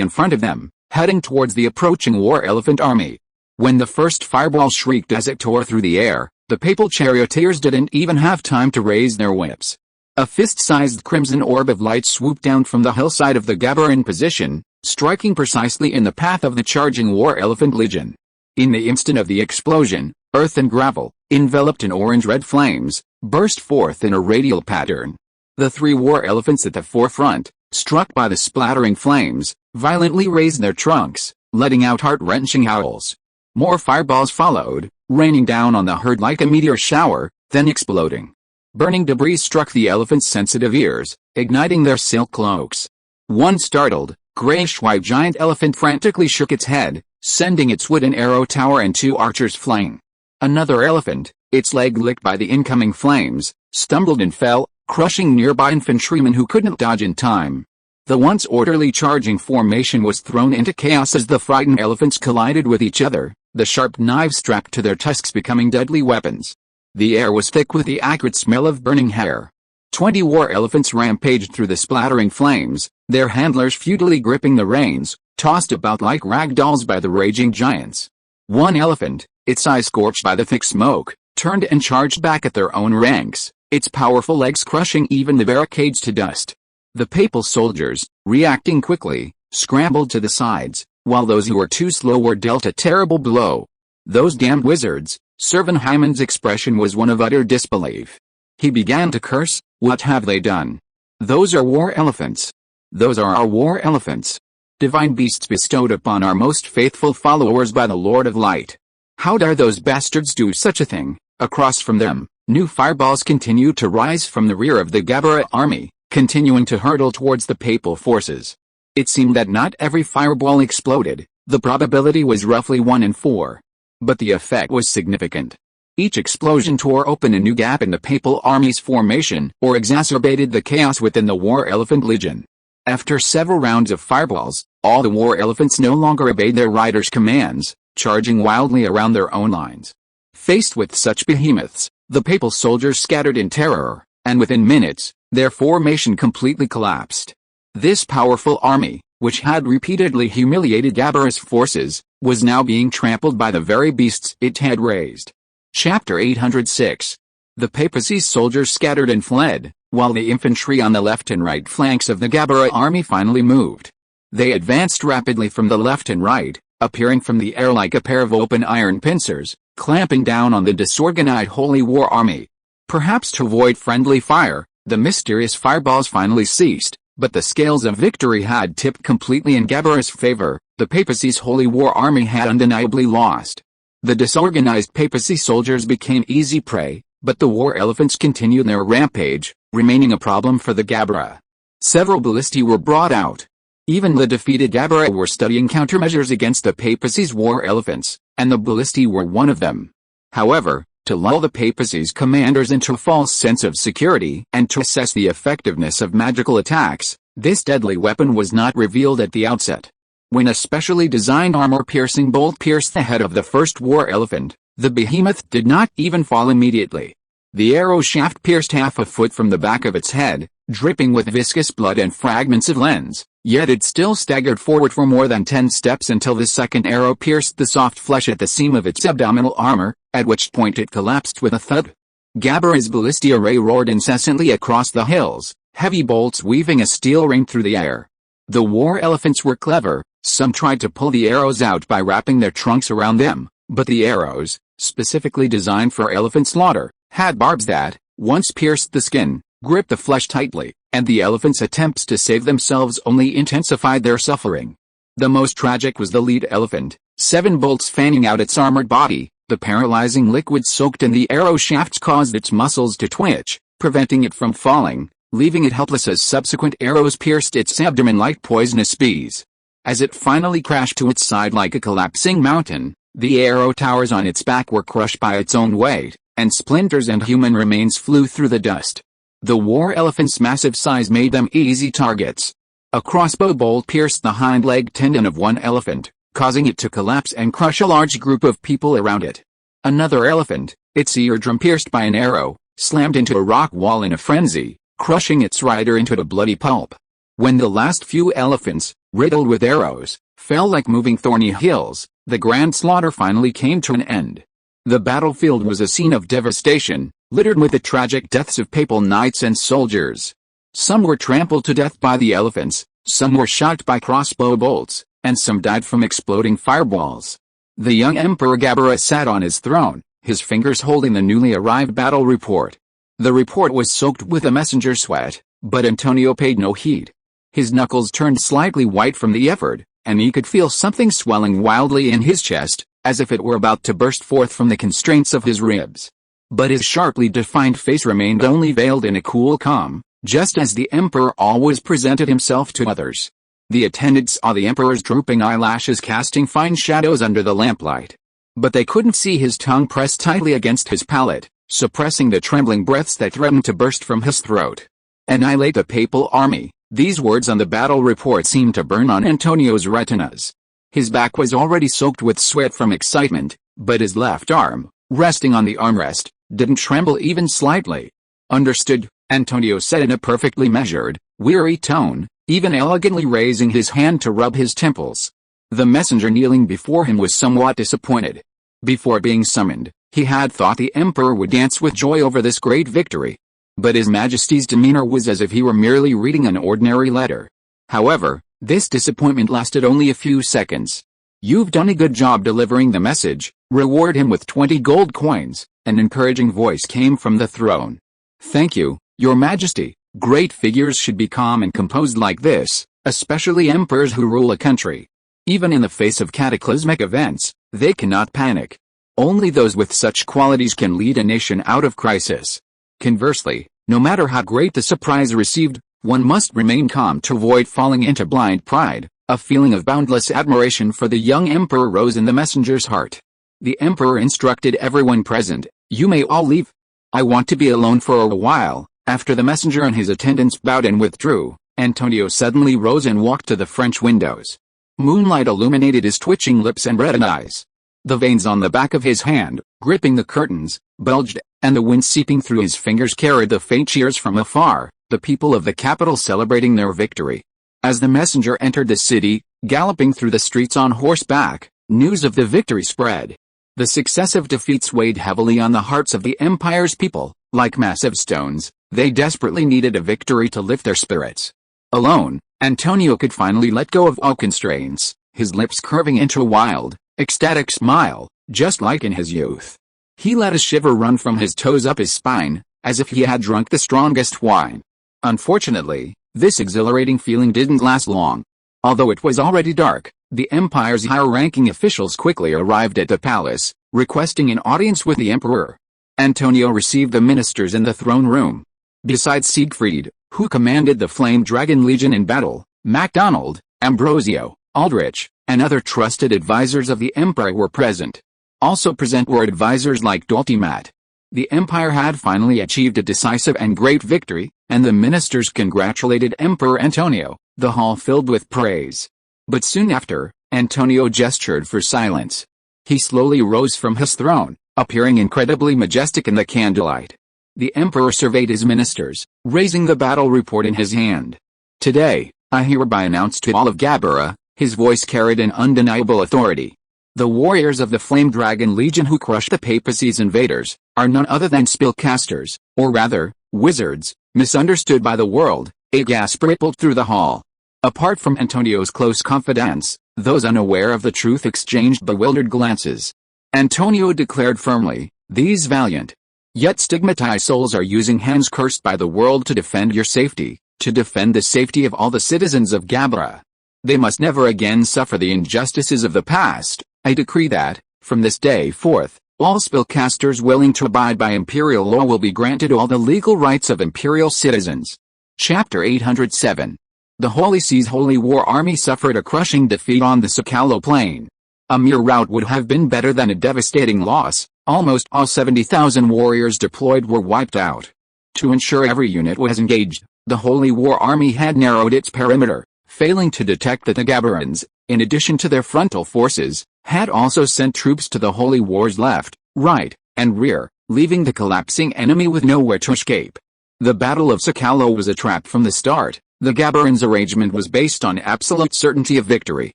in front of them, heading towards the approaching war elephant army. When the first fireball shrieked as it tore through the air, the papal charioteers didn't even have time to raise their whips. A fist-sized crimson orb of light swooped down from the hillside of the Gabaran position, striking precisely in the path of the charging war elephant legion. In the instant of the explosion, earth and gravel, enveloped in orange-red flames, burst forth in a radial pattern. The 3 war elephants at the forefront, struck by the splattering flames, violently raised their trunks, letting out heart-wrenching howls. More fireballs followed, raining down on the herd like a meteor shower, then exploding. Burning debris struck the elephants' sensitive ears, igniting their silk cloaks. One startled, grayish-white giant elephant frantically shook its head, sending its wooden arrow tower and 2 archers flying. Another elephant, its leg licked by the incoming flames, stumbled and fell, crushing nearby infantrymen who couldn't dodge in time. The once orderly charging formation was thrown into chaos as the frightened elephants collided with each other, the sharp knives strapped to their tusks becoming deadly weapons. The air was thick with the acrid smell of burning hair. 20 war elephants rampaged through the splattering flames, their handlers futilely gripping the reins, tossed about like rag dolls by the raging giants. One elephant, its eyes scorched by the thick smoke, turned and charged back at their own ranks, its powerful legs crushing even the barricades to dust. The papal soldiers, reacting quickly, scrambled to the sides, while those who were too slow were dealt a terrible blow. Those damned wizards! Servan Hyman's expression was one of utter disbelief. He began to curse. What have they done? Those are war elephants. Those are our war elephants. Divine beasts bestowed upon our most faithful followers by the Lord of Light. How dare those bastards do such a thing? Across from them, new fireballs continued to rise from the rear of the Gabara army, continuing to hurtle towards the papal forces. It seemed that not every fireball exploded. The probability was roughly 1 in 4. But the effect was significant. Each explosion tore open a new gap in the papal army's formation or exacerbated the chaos within the war elephant legion. After several rounds of fireballs, all the war elephants no longer obeyed their riders' commands, charging wildly around their own lines. Faced with such behemoths, the papal soldiers scattered in terror, and within minutes, their formation completely collapsed. This powerful army, which had repeatedly humiliated Gabara's forces, was now being trampled by the very beasts it had raised. Chapter 806. The papacy's soldiers scattered and fled, while the infantry on the left and right flanks of the Gabara army finally moved. They advanced rapidly from the left and right, appearing from the air like a pair of open iron pincers, clamping down on the disorganized Holy War army. Perhaps to avoid friendly fire, the mysterious fireballs finally ceased, but the scales of victory had tipped completely in Gabara's favor. The papacy's Holy War army had undeniably lost. The disorganized papacy soldiers became easy prey, but the war elephants continued their rampage, remaining a problem for the Gabara. Several ballistae were brought out. Even the defeated Gabara were studying countermeasures against the papacy's war elephants, and the ballistae were one of them. However, to lull the papacy's commanders into a false sense of security and to assess the effectiveness of magical attacks, this deadly weapon was not revealed at the outset. When a specially designed armor-piercing bolt pierced the head of the first war elephant, the behemoth did not even fall immediately. The arrow shaft pierced half a foot from the back of its head, dripping with viscous blood and fragments of lens, yet it still staggered forward for more than 10 steps until the second arrow pierced the soft flesh at the seam of its abdominal armor, at which point it collapsed with a thud. Gabara's ballistic array roared incessantly across the hills, heavy bolts weaving a steel ring through the air. The war elephants were clever. Some tried to pull the arrows out by wrapping their trunks around them, but the arrows, specifically designed for elephant slaughter, had barbs that, once pierced the skin, gripped the flesh tightly, and the elephants' attempts to save themselves only intensified their suffering. The most tragic was the lead elephant, 7 bolts fanning out its armored body. The paralyzing liquid soaked in the arrow shafts caused its muscles to twitch, preventing it from falling, leaving it helpless as subsequent arrows pierced its abdomen like poisonous bees. As it finally crashed to its side like a collapsing mountain, the arrow towers on its back were crushed by its own weight, and splinters and human remains flew through the dust. The war elephant's massive size made them easy targets. A crossbow bolt pierced the hind leg tendon of one elephant, causing it to collapse and crush a large group of people around it. Another elephant, its eardrum pierced by an arrow, slammed into a rock wall in a frenzy, crushing its rider into a bloody pulp. When the last few elephants, riddled with arrows, fell like moving thorny hills, the grand slaughter finally came to an end. The battlefield was a scene of devastation, littered with the tragic deaths of papal knights and soldiers. Some were trampled to death by the elephants, some were shot by crossbow bolts, and some died from exploding fireballs. The young Emperor Gabella sat on his throne, his fingers holding the newly arrived battle report. The report was soaked with a messenger's sweat, but Antonio paid no heed. His knuckles turned slightly white from the effort, and he could feel something swelling wildly in his chest, as if it were about to burst forth from the constraints of his ribs. But his sharply defined face remained only veiled in a cool calm, just as the emperor always presented himself to others. The attendants saw the emperor's drooping eyelashes casting fine shadows under the lamplight. But they couldn't see his tongue pressed tightly against his palate, suppressing the trembling breaths that threatened to burst from his throat. Annihilate the papal army. These words on the battle report seemed to burn on Antonio's retinas. His back was already soaked with sweat from excitement, but his left arm, resting on the armrest, didn't tremble even slightly. Understood, Antonio said in a perfectly measured, weary tone, even elegantly raising his hand to rub his temples. The messenger kneeling before him was somewhat disappointed. Before being summoned, he had thought the emperor would dance with joy over this great victory. But His Majesty's demeanor was as if he were merely reading an ordinary letter. However, this disappointment lasted only a few seconds. "You've done a good job delivering the message, reward him with 20 gold coins," an encouraging voice came from the throne. "Thank you, Your Majesty. Great figures should be calm and composed like this, especially emperors who rule a country. Even in the face of cataclysmic events, they cannot panic. Only those with such qualities can lead a nation out of crisis. Conversely, no matter how great the surprise received, one must remain calm to avoid falling into blind pride." A feeling of boundless admiration for the young emperor rose in the messenger's heart. The emperor instructed everyone present, "You may all leave. I want to be alone for a while." After the messenger and his attendants bowed and withdrew, Antonio suddenly rose and walked to the French windows. Moonlight illuminated his twitching lips and red eyes. The veins on the back of his hand, gripping the curtains, bulged, and the wind seeping through his fingers carried the faint cheers from afar, the people of the capital celebrating their victory. As the messenger entered the city, galloping through the streets on horseback, news of the victory spread. The successive defeats weighed heavily on the hearts of the empire's people. Like massive stones, they desperately needed a victory to lift their spirits. Alone, Antonio could finally let go of all constraints, his lips curving into a wild, ecstatic smile, just like in his youth. He let a shiver run from his toes up his spine, as if he had drunk the strongest wine. Unfortunately, this exhilarating feeling didn't last long. Although it was already dark, the empire's higher-ranking officials quickly arrived at the palace, requesting an audience with the emperor. Antonio received the ministers in the throne room. Besides Siegfried, who commanded the Flame Dragon Legion in battle, MacDonald, Ambrosio, Aldrich, and other trusted advisors of the empire were present. Also present were advisors like Doltimat. The empire had finally achieved a decisive and great victory, and the ministers congratulated Emperor Antonio, the hall filled with praise. But soon after, Antonio gestured for silence. He slowly rose from his throne, appearing incredibly majestic in the candlelight. The emperor surveyed his ministers, raising the battle report in his hand. "Today, I hereby announce to all of Gabella," his voice carried an undeniable authority. "The warriors of the Flame Dragon Legion who crushed the papacy's invaders, are none other than spellcasters, or rather, wizards, misunderstood by the world." A gasp rippled through the hall. Apart from Antonio's close confidants, those unaware of the truth exchanged bewildered glances. Antonio declared firmly, "These valiant, yet stigmatized souls are using hands cursed by the world to defend your safety, to defend the safety of all the citizens of Gabella. They must never again suffer the injustices of the past. I decree that, from this day forth, all spellcasters willing to abide by imperial law will be granted all the legal rights of imperial citizens." Chapter 807. The Holy See's Holy War Army suffered a crushing defeat on the Sacalo Plain. A mere rout would have been better than a devastating loss. Almost all 70,000 warriors deployed were wiped out. To ensure every unit was engaged, the Holy War Army had narrowed its perimeter, failing to detect that the Gabarans, in addition to their frontal forces, had also sent troops to the Holy War's left, right, and rear, leaving the collapsing enemy with nowhere to escape. The Battle of Sakalo was a trap from the start. The Gabarans' arrangement was based on absolute certainty of victory.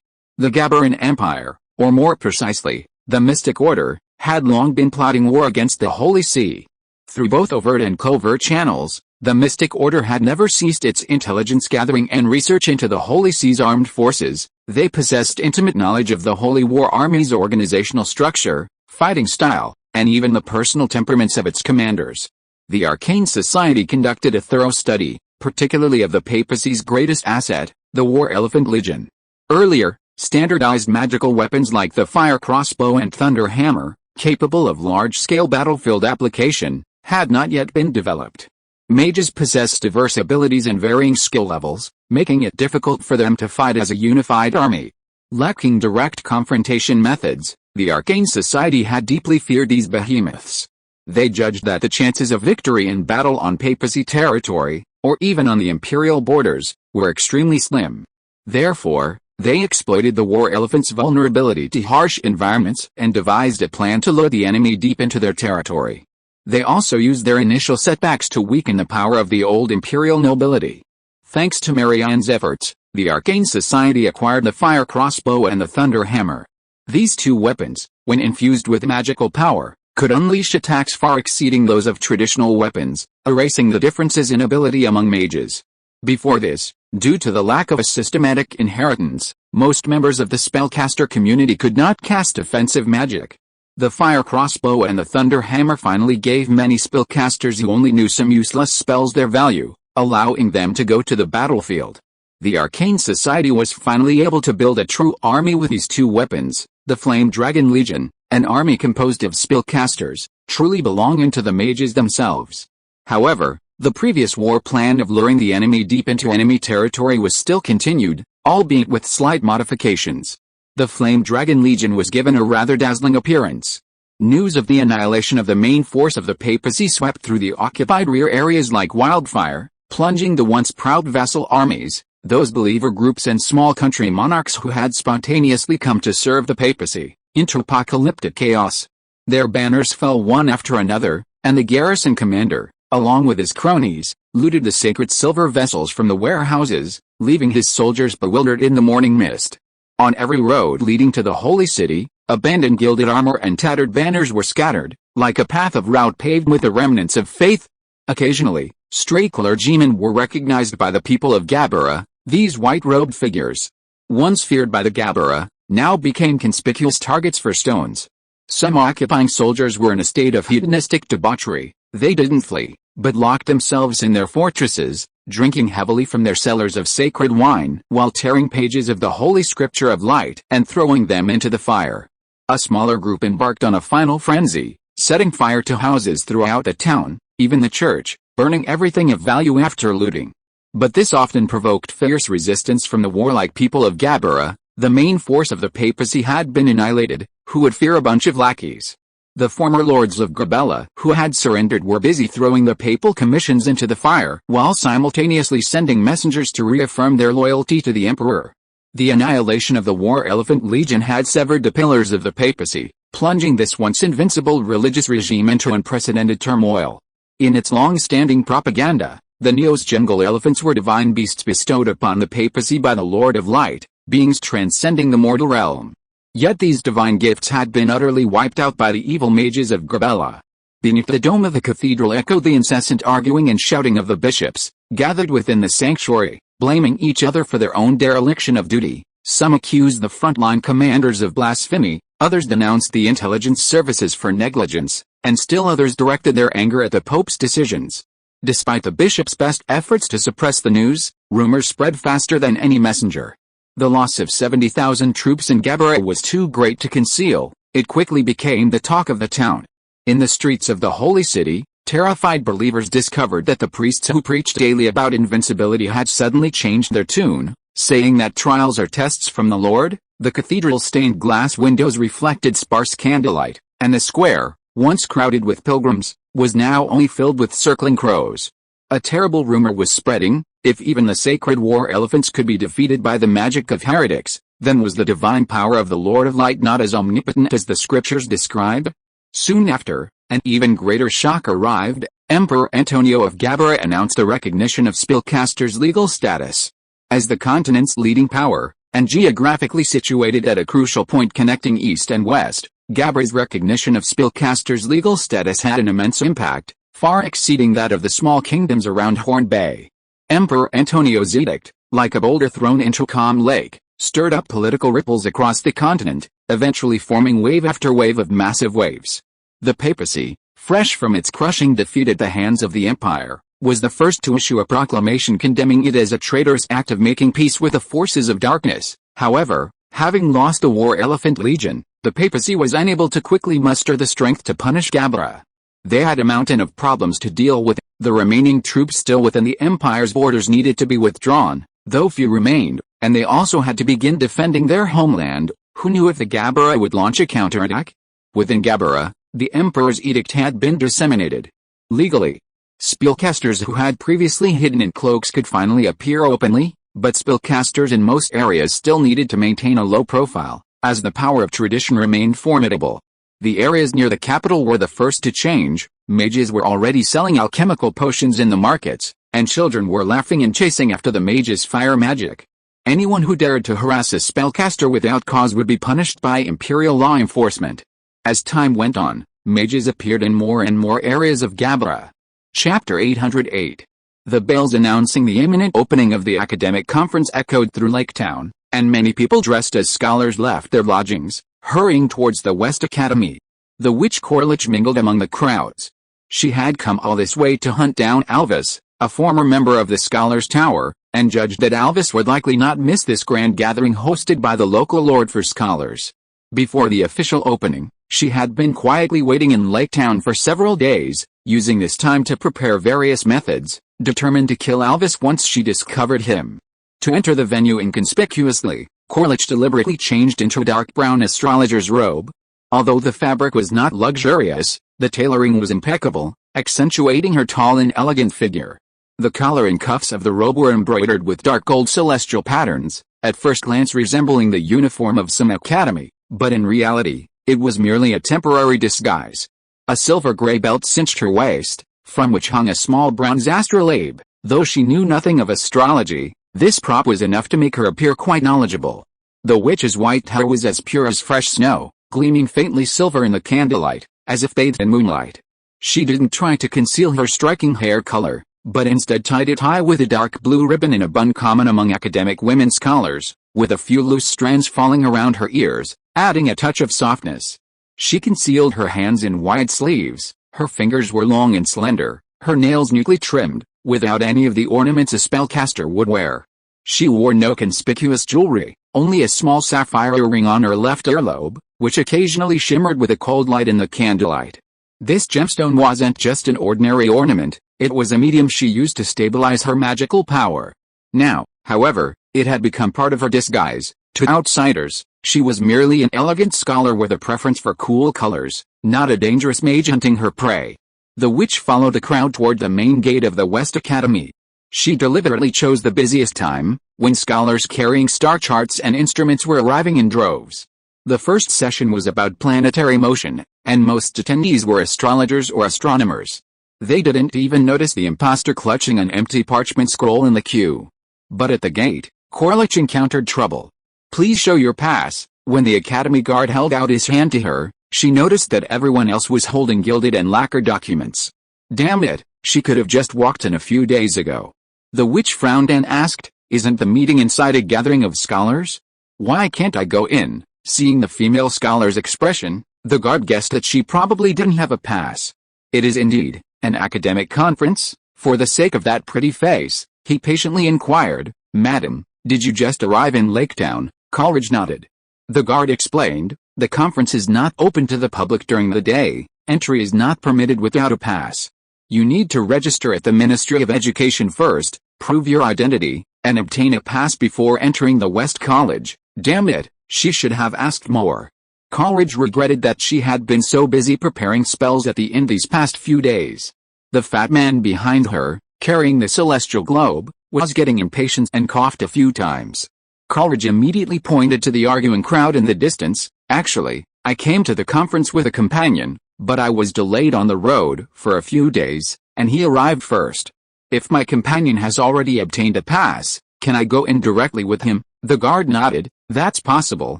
The Gabella Empire, or more precisely, the Mystic Order, had long been plotting war against the Holy See. Through both overt and covert channels, the Mystic Order had never ceased its intelligence gathering and research into the Holy See's armed forces. They possessed intimate knowledge of the Holy War Army's organizational structure, fighting style, and even the personal temperaments of its commanders. The Arcane Society conducted a thorough study, particularly of the papacy's greatest asset, the Elven Legion. Earlier, standardized magical weapons like the fire crossbow and thunder hammer, capable of large-scale battlefield application, had not yet been developed. Mages possessed diverse abilities and varying skill levels, making it difficult for them to fight as a unified army. Lacking direct confrontation methods, the Arcane Society had deeply feared these behemoths. They judged that the chances of victory in battle on papacy territory, or even on the imperial borders, were extremely slim. Therefore, they exploited the war elephant's vulnerability to harsh environments and devised a plan to lure the enemy deep into their territory. They also used their initial setbacks to weaken the power of the old imperial nobility. Thanks to Marianne's efforts, the Arcane Society acquired the fire crossbow and the thunder hammer. These two weapons, when infused with magical power, could unleash attacks far exceeding those of traditional weapons, erasing the differences in ability among mages. Before this, due to the lack of a systematic inheritance, most members of the spellcaster community could not cast offensive magic. The fire crossbow and the thunder hammer finally gave many spellcasters who only knew some useless spells their value, allowing them to go to the battlefield. The Arcane Society was finally able to build a true army with these two weapons, the Flame Dragon Legion, an army composed of spellcasters, truly belonging to the mages themselves. However, the previous war plan of luring the enemy deep into enemy territory was still continued, albeit with slight modifications. The Flame Dragon Legion was given a rather dazzling appearance. News of the annihilation of the main force of the papacy swept through the occupied rear areas like wildfire, plunging the once proud vassal armies, those believer groups and small country monarchs who had spontaneously come to serve the papacy, into apocalyptic chaos. Their banners fell one after another, and the garrison commander, along with his cronies, looted the sacred silver vessels from the warehouses, leaving his soldiers bewildered in the morning mist. On every road leading to the holy city, abandoned gilded armor and tattered banners were scattered, like a path of route paved with the remnants of faith. Occasionally, stray clergymen were recognized by the people of Gabella. These white-robed figures, once feared by the Gabella, now became conspicuous targets for stones. Some occupying soldiers were in a state of hedonistic debauchery. They didn't flee, but locked themselves in their fortresses, drinking heavily from their cellars of sacred wine while tearing pages of the Holy Scripture of Light and throwing them into the fire. A smaller group embarked on a final frenzy, setting fire to houses throughout the town, even the church, burning everything of value after looting. But this often provoked fierce resistance from the warlike people of Gabella. The main force of the papacy had been annihilated. Who would fear a bunch of lackeys? The former lords of Gabella who had surrendered were busy throwing the papal commissions into the fire while simultaneously sending messengers to reaffirm their loyalty to the emperor. The annihilation of the War Elephant Legion had severed the pillars of the papacy, plunging this once invincible religious regime into unprecedented turmoil. In its long-standing propaganda, the Neo-Jungle elephants were divine beasts bestowed upon the papacy by the Lord of Light, beings transcending the mortal realm. Yet these divine gifts had been utterly wiped out by the evil mages of Gabella. Beneath the dome of the cathedral echoed the incessant arguing and shouting of the bishops, gathered within the sanctuary, blaming each other for their own dereliction of duty. Some accused the frontline commanders of blasphemy, others denounced the intelligence services for negligence, and still others directed their anger at the Pope's decisions. Despite the bishop's best efforts to suppress the news, rumors spread faster than any messenger. The loss of 70,000 troops in Gabella was too great to conceal. It quickly became the talk of the town. In the streets of the holy city, terrified believers discovered that the priests who preached daily about invincibility had suddenly changed their tune, saying that trials are tests from the Lord. The cathedral's stained glass windows reflected sparse candlelight, and the square, once crowded with pilgrims, was now only filled with circling crows. A terrible rumor was spreading. If even the sacred war elephants could be defeated by the magic of heretics, then was the divine power of the Lord of Light not as omnipotent as the scriptures describe? Soon after, an even greater shock arrived. Emperor Antonio of Gabella announced the recognition of spellcasters' legal status. As the continent's leading power, and geographically situated at a crucial point connecting East and West, Gabella's recognition of spellcasters' legal status had an immense impact, far exceeding that of the small kingdoms around Horn Bay. Emperor Antonio's edict, like a boulder thrown into a calm lake, stirred up political ripples across the continent, eventually forming wave after wave of massive waves. The papacy, fresh from its crushing defeat at the hands of the empire, was the first to issue a proclamation condemning it as a traitorous act of making peace with the forces of darkness. However, having lost the war elephant legion, the papacy was unable to quickly muster the strength to punish Gabella. They had a mountain of problems to deal with. The remaining troops still within the empire's borders needed to be withdrawn, though few remained, and they also had to begin defending their homeland. Who knew if the Gabella would launch a counterattack? Within Gabella, the emperor's edict had been disseminated. Legally, spellcasters who had previously hidden in cloaks could finally appear openly, but spellcasters in most areas still needed to maintain a low profile, as the power of tradition remained formidable. The areas near the capital were the first to change. Mages were already selling alchemical potions in the markets, and children were laughing and chasing after the mages' fire magic. Anyone who dared to harass a spellcaster without cause would be punished by imperial law enforcement. As time went on, mages appeared in more and more areas of Gabella. Chapter 808. The bells announcing the imminent opening of the academic conference echoed through Lake Town, and many people dressed as scholars left their lodgings, hurrying towards the West Academy. The witch Corlich mingled among the crowds. She had come all this way to hunt down Alvis, a former member of the Scholars' Tower, and judged that Alvis would likely not miss this grand gathering hosted by the local Lord for Scholars. Before the official opening, she had been quietly waiting in Lake Town for several days, using this time to prepare various methods, determined to kill Alvis once she discovered him. To enter the venue inconspicuously, Corlich deliberately changed into a dark brown astrologer's robe. Although the fabric was not luxurious, the tailoring was impeccable, accentuating her tall and elegant figure. The collar and cuffs of the robe were embroidered with dark gold celestial patterns, at first glance resembling the uniform of some academy, but in reality, it was merely a temporary disguise. A silver-gray belt cinched her waist, from which hung a small bronze astrolabe. Though she knew nothing of astrology, this prop was enough to make her appear quite knowledgeable. The witch's white hair was as pure as fresh snow, gleaming faintly silver in the candlelight, as if bathed in moonlight. She didn't try to conceal her striking hair color, but instead tied it high with a dark blue ribbon in a bun common among academic women scholars, with a few loose strands falling around her ears, adding a touch of softness. She concealed her hands in wide sleeves, her fingers were long and slender, her nails neatly trimmed, without any of the ornaments a spellcaster would wear. She wore no conspicuous jewelry, only a small sapphire ring on her left earlobe, which occasionally shimmered with a cold light in the candlelight. This gemstone wasn't just an ordinary ornament, it was a medium she used to stabilize her magical power. Now, however, it had become part of her disguise. To outsiders, she was merely an elegant scholar with a preference for cool colors, not a dangerous mage hunting her prey. The witch followed the crowd toward the main gate of the West Academy. She deliberately chose the busiest time, when scholars carrying star charts and instruments were arriving in droves. The first session was about planetary motion, and most attendees were astrologers or astronomers. They didn't even notice the imposter clutching an empty parchment scroll in the queue. But at the gate, Corlich encountered trouble. "Please show your pass." When the academy guard held out his hand to her, she noticed that everyone else was holding gilded and lacquered documents. Damn it, she could have just walked in a few days ago. The witch frowned and asked, "Isn't the meeting inside a gathering of scholars? Why can't I go in?" Seeing the female scholar's expression, the guard guessed that she probably didn't have a pass. "It is indeed an academic conference." For the sake of that pretty face, he patiently inquired, "Madam, did you just arrive in Lake Town?" Coleridge nodded. The guard explained, "The conference is not open to the public during the day. Entry is not permitted without a pass. You need to register at the Ministry of Education first, prove your identity, and obtain a pass before entering the West College." Damn it, she should have asked more. Coleridge regretted that she had been so busy preparing spells at the inn these past few days. The fat man behind her, carrying the celestial globe, was getting impatient and coughed a few times. Coleridge immediately pointed to the arguing crowd in the distance. Actually, I came to the conference with a companion, but I was delayed on the road for a few days, and he arrived first. If my companion has already obtained a pass, can I go in directly with him? The guard nodded. That's possible.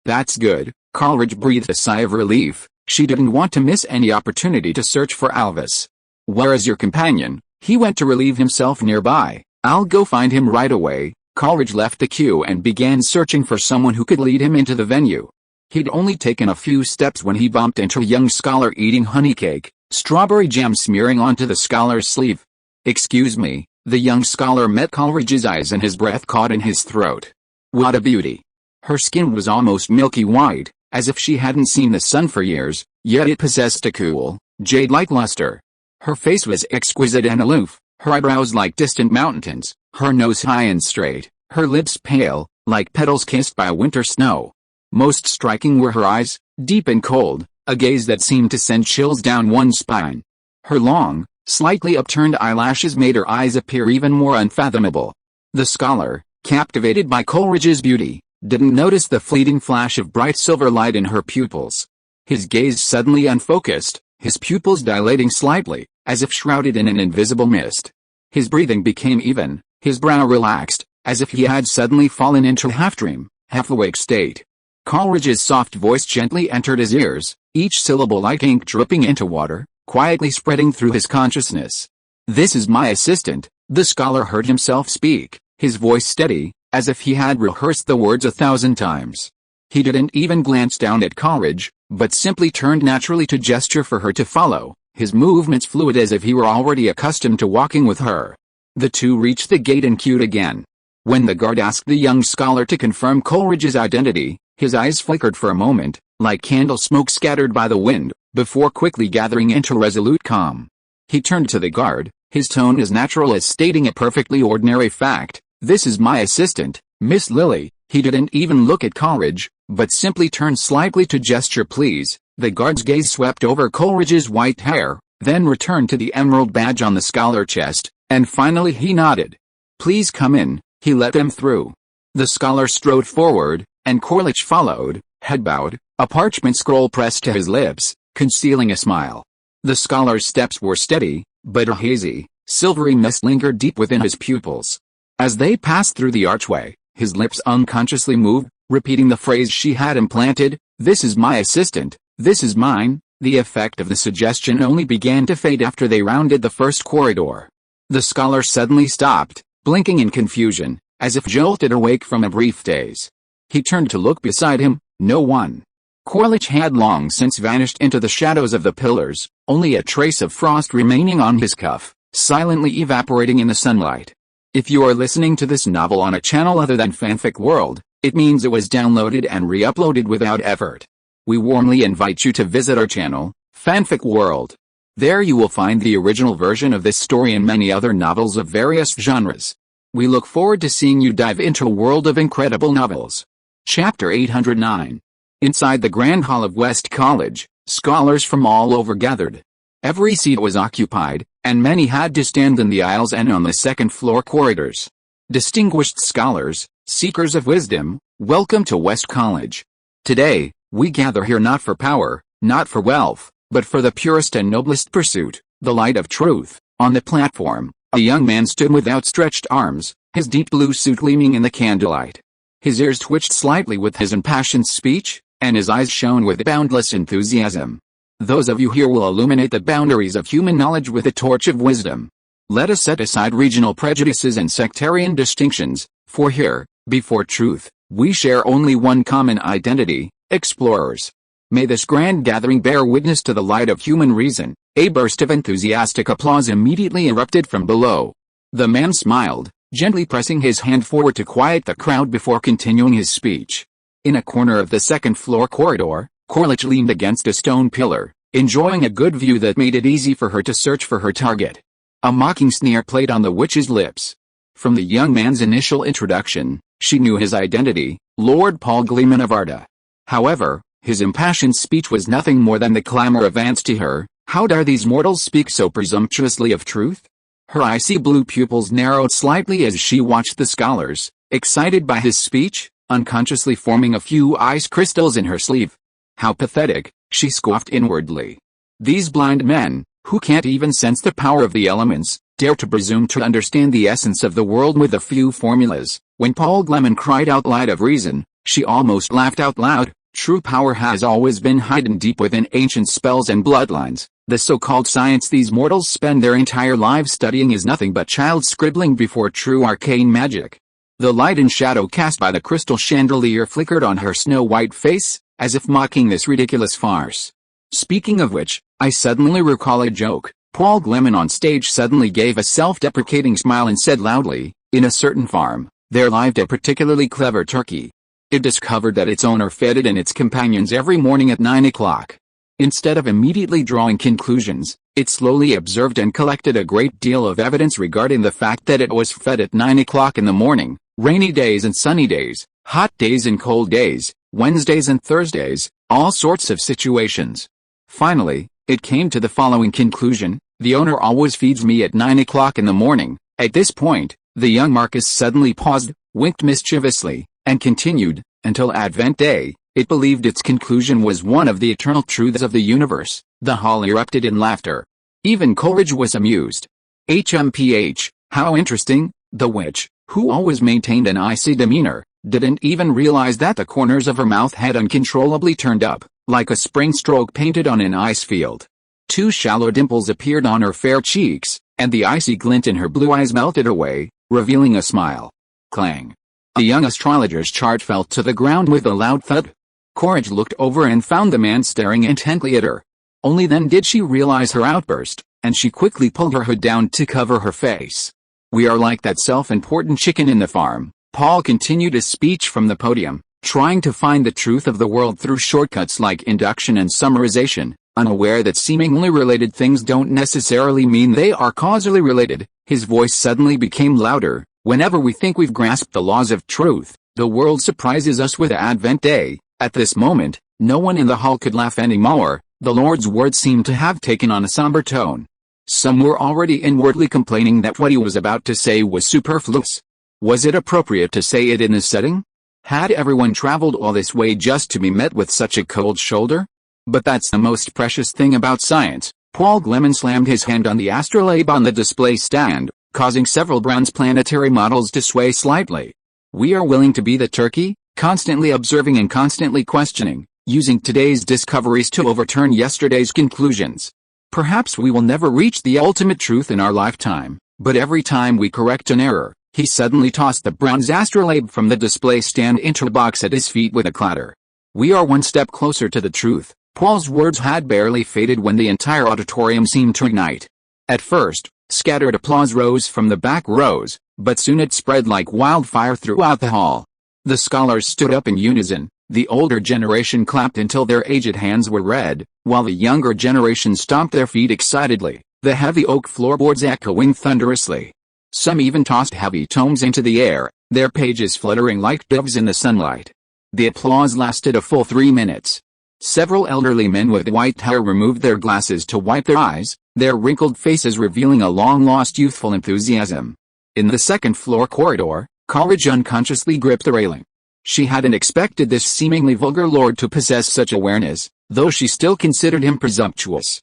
That's good. Coleridge breathed a sigh of relief. She didn't want to miss any opportunity to search for Alvis. Where is your companion? He went to relieve himself nearby. I'll go find him right away. Coleridge left the queue and began searching for someone who could lead him into the venue. He'd only taken a few steps when he bumped into a young scholar eating honey cake, strawberry jam smearing onto the scholar's sleeve. Excuse me. The young scholar met Coleridge's eyes and his breath caught in his throat. What a beauty. Her skin was almost milky white, as if she hadn't seen the sun for years, yet it possessed a cool, jade-like luster. Her face was exquisite and aloof, her eyebrows like distant mountains, her nose high and straight, her lips pale, like petals kissed by winter snow. Most striking were her eyes, deep and cold, a gaze that seemed to send chills down one's spine. Her long, slightly upturned eyelashes made her eyes appear even more unfathomable. The scholar, captivated by Coleridge's beauty, didn't notice the fleeting flash of bright silver light in her pupils. His gaze suddenly unfocused, his pupils dilating slightly, as if shrouded in an invisible mist. His breathing became even, his brow relaxed, as if he had suddenly fallen into a half-dream, half-awake state. Coleridge's soft voice gently entered his ears, each syllable like ink dripping into water, quietly spreading through his consciousness. This is my assistant, the scholar heard himself speak, his voice steady, as if he had rehearsed the words 1,000 times. He didn't even glance down at Coleridge, but simply turned naturally to gesture for her to follow, his movements fluid as if he were already accustomed to walking with her. The two reached the gate and queued again. When the guard asked the young scholar to confirm Coleridge's identity, his eyes flickered for a moment, like candle smoke scattered by the wind, before quickly gathering into resolute calm. He turned to the guard, his tone as natural as stating a perfectly ordinary fact. This is my assistant, Miss Lily. He didn't even look at Coleridge, but simply turned slightly to gesture please. The guard's gaze swept over Coleridge's white hair, then returned to the emerald badge on the scholar chest, and finally he nodded. Please come in. He let them through. The scholar strode forward, and Coleridge followed, head bowed, a parchment scroll pressed to his lips, concealing a smile. The scholar's steps were steady, but a hazy, silvery mist lingered deep within his pupils. As they passed through the archway, his lips unconsciously moved, repeating the phrase she had implanted, this is my assistant, this is mine. The effect of the suggestion only began to fade after they rounded the first corridor. The scholar suddenly stopped, blinking in confusion, as if jolted awake from a brief daze. He turned to look beside him, no one. Coleridge had long since vanished into the shadows of the pillars, only a trace of frost remaining on his cuff, silently evaporating in the sunlight. If you are listening to this novel on a channel other than Fanfic World, it means it was downloaded and re-uploaded without effort. We warmly invite you to visit our channel, Fanfic World. There you will find the original version of this story and many other novels of various genres. We look forward to seeing you dive into a world of incredible novels. Chapter 809. Inside the Grand Hall of West College, scholars from all over gathered. Every seat was occupied, and many had to stand in the aisles and on the second-floor corridors. Distinguished scholars, seekers of wisdom, welcome to West College. Today, we gather here not for power, not for wealth, but for the purest and noblest pursuit, the light of truth. On the platform, a young man stood with outstretched arms, his deep blue suit gleaming in the candlelight. His ears twitched slightly with his impassioned speech, and his eyes shone with boundless enthusiasm. Those of you here will illuminate the boundaries of human knowledge with a torch of wisdom. Let us set aside regional prejudices and sectarian distinctions, for here, before truth, we share only one common identity, explorers. May this grand gathering bear witness to the light of human reason. A burst of enthusiastic applause immediately erupted from below. The man smiled, gently pressing his hand forward to quiet the crowd before continuing his speech. In a corner of the second-floor corridor, Coleridge leaned against a stone pillar, enjoying a good view that made it easy for her to search for her target. A mocking sneer played on the witch's lips. From the young man's initial introduction, she knew his identity, Lord Paul Gleman of Arda. However, his impassioned speech was nothing more than the clamor of ants to her. How dare these mortals speak so presumptuously of truth? Her icy blue pupils narrowed slightly as she watched the scholars, excited by his speech, unconsciously forming a few ice crystals in her sleeve. How pathetic, she scoffed inwardly. These blind men, who can't even sense the power of the elements, dare to presume to understand the essence of the world with a few formulas. When Paul Gleman cried out light of reason, she almost laughed out loud. True power has always been hidden deep within ancient spells and bloodlines. The so-called science these mortals spend their entire lives studying is nothing but child scribbling before true arcane magic. The light and shadow cast by the crystal chandelier flickered on her snow-white face, as if mocking this ridiculous farce. Speaking of which, I suddenly recall a joke. Paul Gleman on stage suddenly gave a self-deprecating smile and said loudly, "In a certain farm, there lived a particularly clever turkey. It discovered that its owner fed it and its companions every morning at 9 o'clock. Instead of immediately drawing conclusions, it slowly observed and collected a great deal of evidence regarding the fact that it was fed at 9 o'clock in the morning, rainy days and sunny days, hot days and cold days, Wednesdays and Thursdays, all sorts of situations. Finally, it came to the following conclusion: the owner always feeds me at 9 o'clock in the morning." At this point, the young Marcus suddenly paused, winked mischievously, and continued, "Until Advent Day, it believed its conclusion was one of the eternal truths of the universe." The hall erupted in laughter. Even Coleridge was amused. HMPH, how interesting. The witch, who always maintained an icy demeanor, didn't even realize that the corners of her mouth had uncontrollably turned up, like a spring stroke painted on an ice field. Two shallow dimples appeared on her fair cheeks, and the icy glint in her blue eyes melted away, revealing a smile. Clang. The young astrologer's chart fell to the ground with a loud thud. Coleridge looked over and found the man staring intently at her. Only then did she realize her outburst, and she quickly pulled her hood down to cover her face. "We are like that self-important chicken in the farm." Paul continued his speech from the podium, trying to find the truth of the world through shortcuts like induction and summarization, unaware that seemingly related things don't necessarily mean they are causally related. His voice suddenly became louder. "Whenever we think we've grasped the laws of truth, the world surprises us with Advent Day." At this moment, no one in the hall could laugh anymore. The Lord's words seemed to have taken on a somber tone. Some were already inwardly complaining that what he was about to say was superfluous. Was it appropriate to say it in this setting? Had everyone traveled all this way just to be met with such a cold shoulder? But that's the most precious thing about science. Paul Gleman slammed his hand on the astrolabe on the display stand, causing several bronze planetary models to sway slightly. "We are willing to be the turkey, constantly observing and constantly questioning, using today's discoveries to overturn yesterday's conclusions. Perhaps we will never reach the ultimate truth in our lifetime, but every time we correct an error." He suddenly tossed the bronze astrolabe from the display stand into a box at his feet with a clatter. "We are one step closer to the truth." Paul's words had barely faded when the entire auditorium seemed to ignite. At first, scattered applause rose from the back rows, but soon it spread like wildfire throughout the hall. The scholars stood up in unison. The older generation clapped until their aged hands were red, while the younger generation stomped their feet excitedly, the heavy oak floorboards echoing thunderously. Some even tossed heavy tomes into the air, their pages fluttering like doves in the sunlight. The applause lasted a full 3 minutes. Several elderly men with white hair removed their glasses to wipe their eyes, their wrinkled faces revealing a long-lost youthful enthusiasm. In the second-floor corridor, Coleridge unconsciously gripped the railing. She hadn't expected this seemingly vulgar lord to possess such awareness, though she still considered him presumptuous.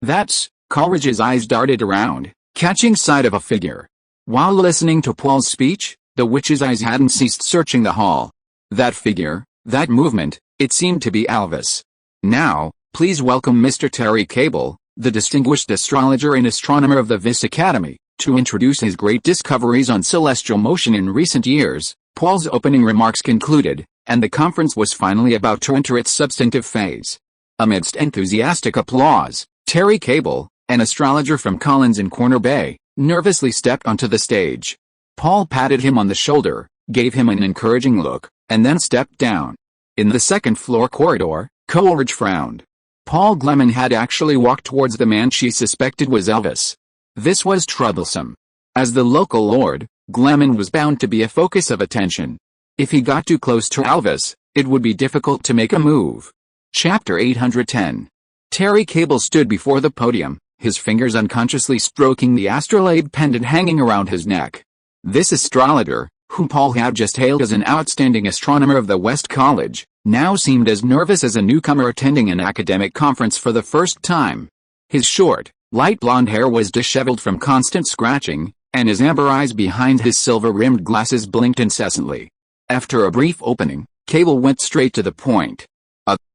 That's... Coleridge's eyes darted around, catching sight of a figure. While listening to Paul's speech, the witch's eyes hadn't ceased searching the hall. That figure, that movement, it seemed to be Alvis. "Now, please welcome Mr. Terry Cable, the distinguished astrologer and astronomer of the Vis Academy, to introduce his great discoveries on celestial motion in recent years." Paul's opening remarks concluded, and the conference was finally about to enter its substantive phase. Amidst enthusiastic applause, Terry Cable, an astrologer from Collins in Corner Bay, nervously stepped onto the stage. Paul patted him on the shoulder, gave him an encouraging look, and then stepped down. In the second-floor corridor, Coleridge frowned. Paul Gleman had actually walked towards the man she suspected was Elvis. This was troublesome. As the local lord, Gleman was bound to be a focus of attention. If he got too close to Elvis, it would be difficult to make a move. Chapter 810. Terry Cable stood before the podium, his fingers unconsciously stroking the astrolabe pendant hanging around his neck. This astrologer, whom Paul had just hailed as an outstanding astronomer of the West College, now seemed as nervous as a newcomer attending an academic conference for the first time. His short, light blonde hair was disheveled from constant scratching, and his amber eyes behind his silver-rimmed glasses blinked incessantly. After a brief opening, Cable went straight to the point.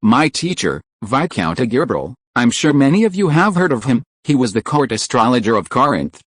My teacher, Viscount Gabriel, I'm sure many of you have heard of him. He was the court astrologer of Corinth.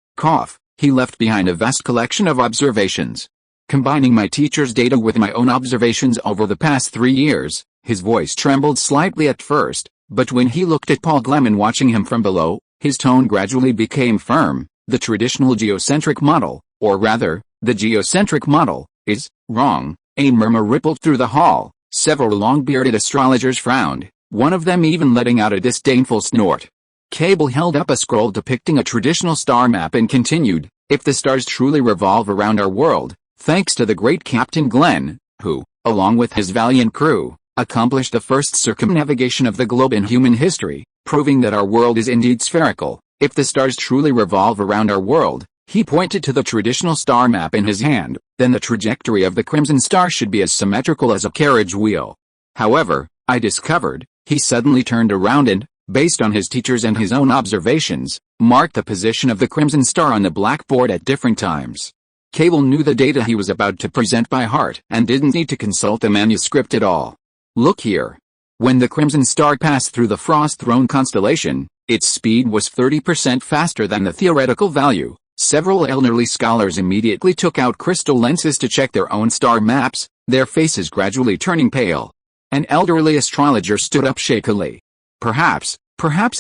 He left behind a vast collection of observations. Combining my teacher's data with my own observations over the past 3 years, his voice trembled slightly at first, but when he looked at Paul Gleman watching him from below, his tone gradually became firm. The traditional geocentric model, or rather, the geocentric model, is wrong. A murmur rippled through the hall. Several long-bearded astrologers frowned, one of them even letting out a disdainful snort. Cable held up a scroll depicting a traditional star map and continued, if the stars truly revolve around our world, thanks to the great Captain Glenn, who, along with his valiant crew, accomplished the first circumnavigation of the globe in human history, proving that our world is indeed spherical. If the stars truly revolve around our world, he pointed to the traditional star map in his hand, then the trajectory of the crimson star should be as symmetrical as a carriage wheel. However, I discovered, he suddenly turned around and, based on his teachers and his own observations, marked the position of the crimson star on the blackboard at different times. Cable knew the data he was about to present by heart and didn't need to consult the manuscript at all. Look here. When the crimson star passed through the Frost Throne constellation, its speed was 30% faster than the theoretical value. Several elderly scholars immediately took out crystal lenses to check their own star maps, their faces gradually turning pale. An elderly astrologer stood up shakily. Perhaps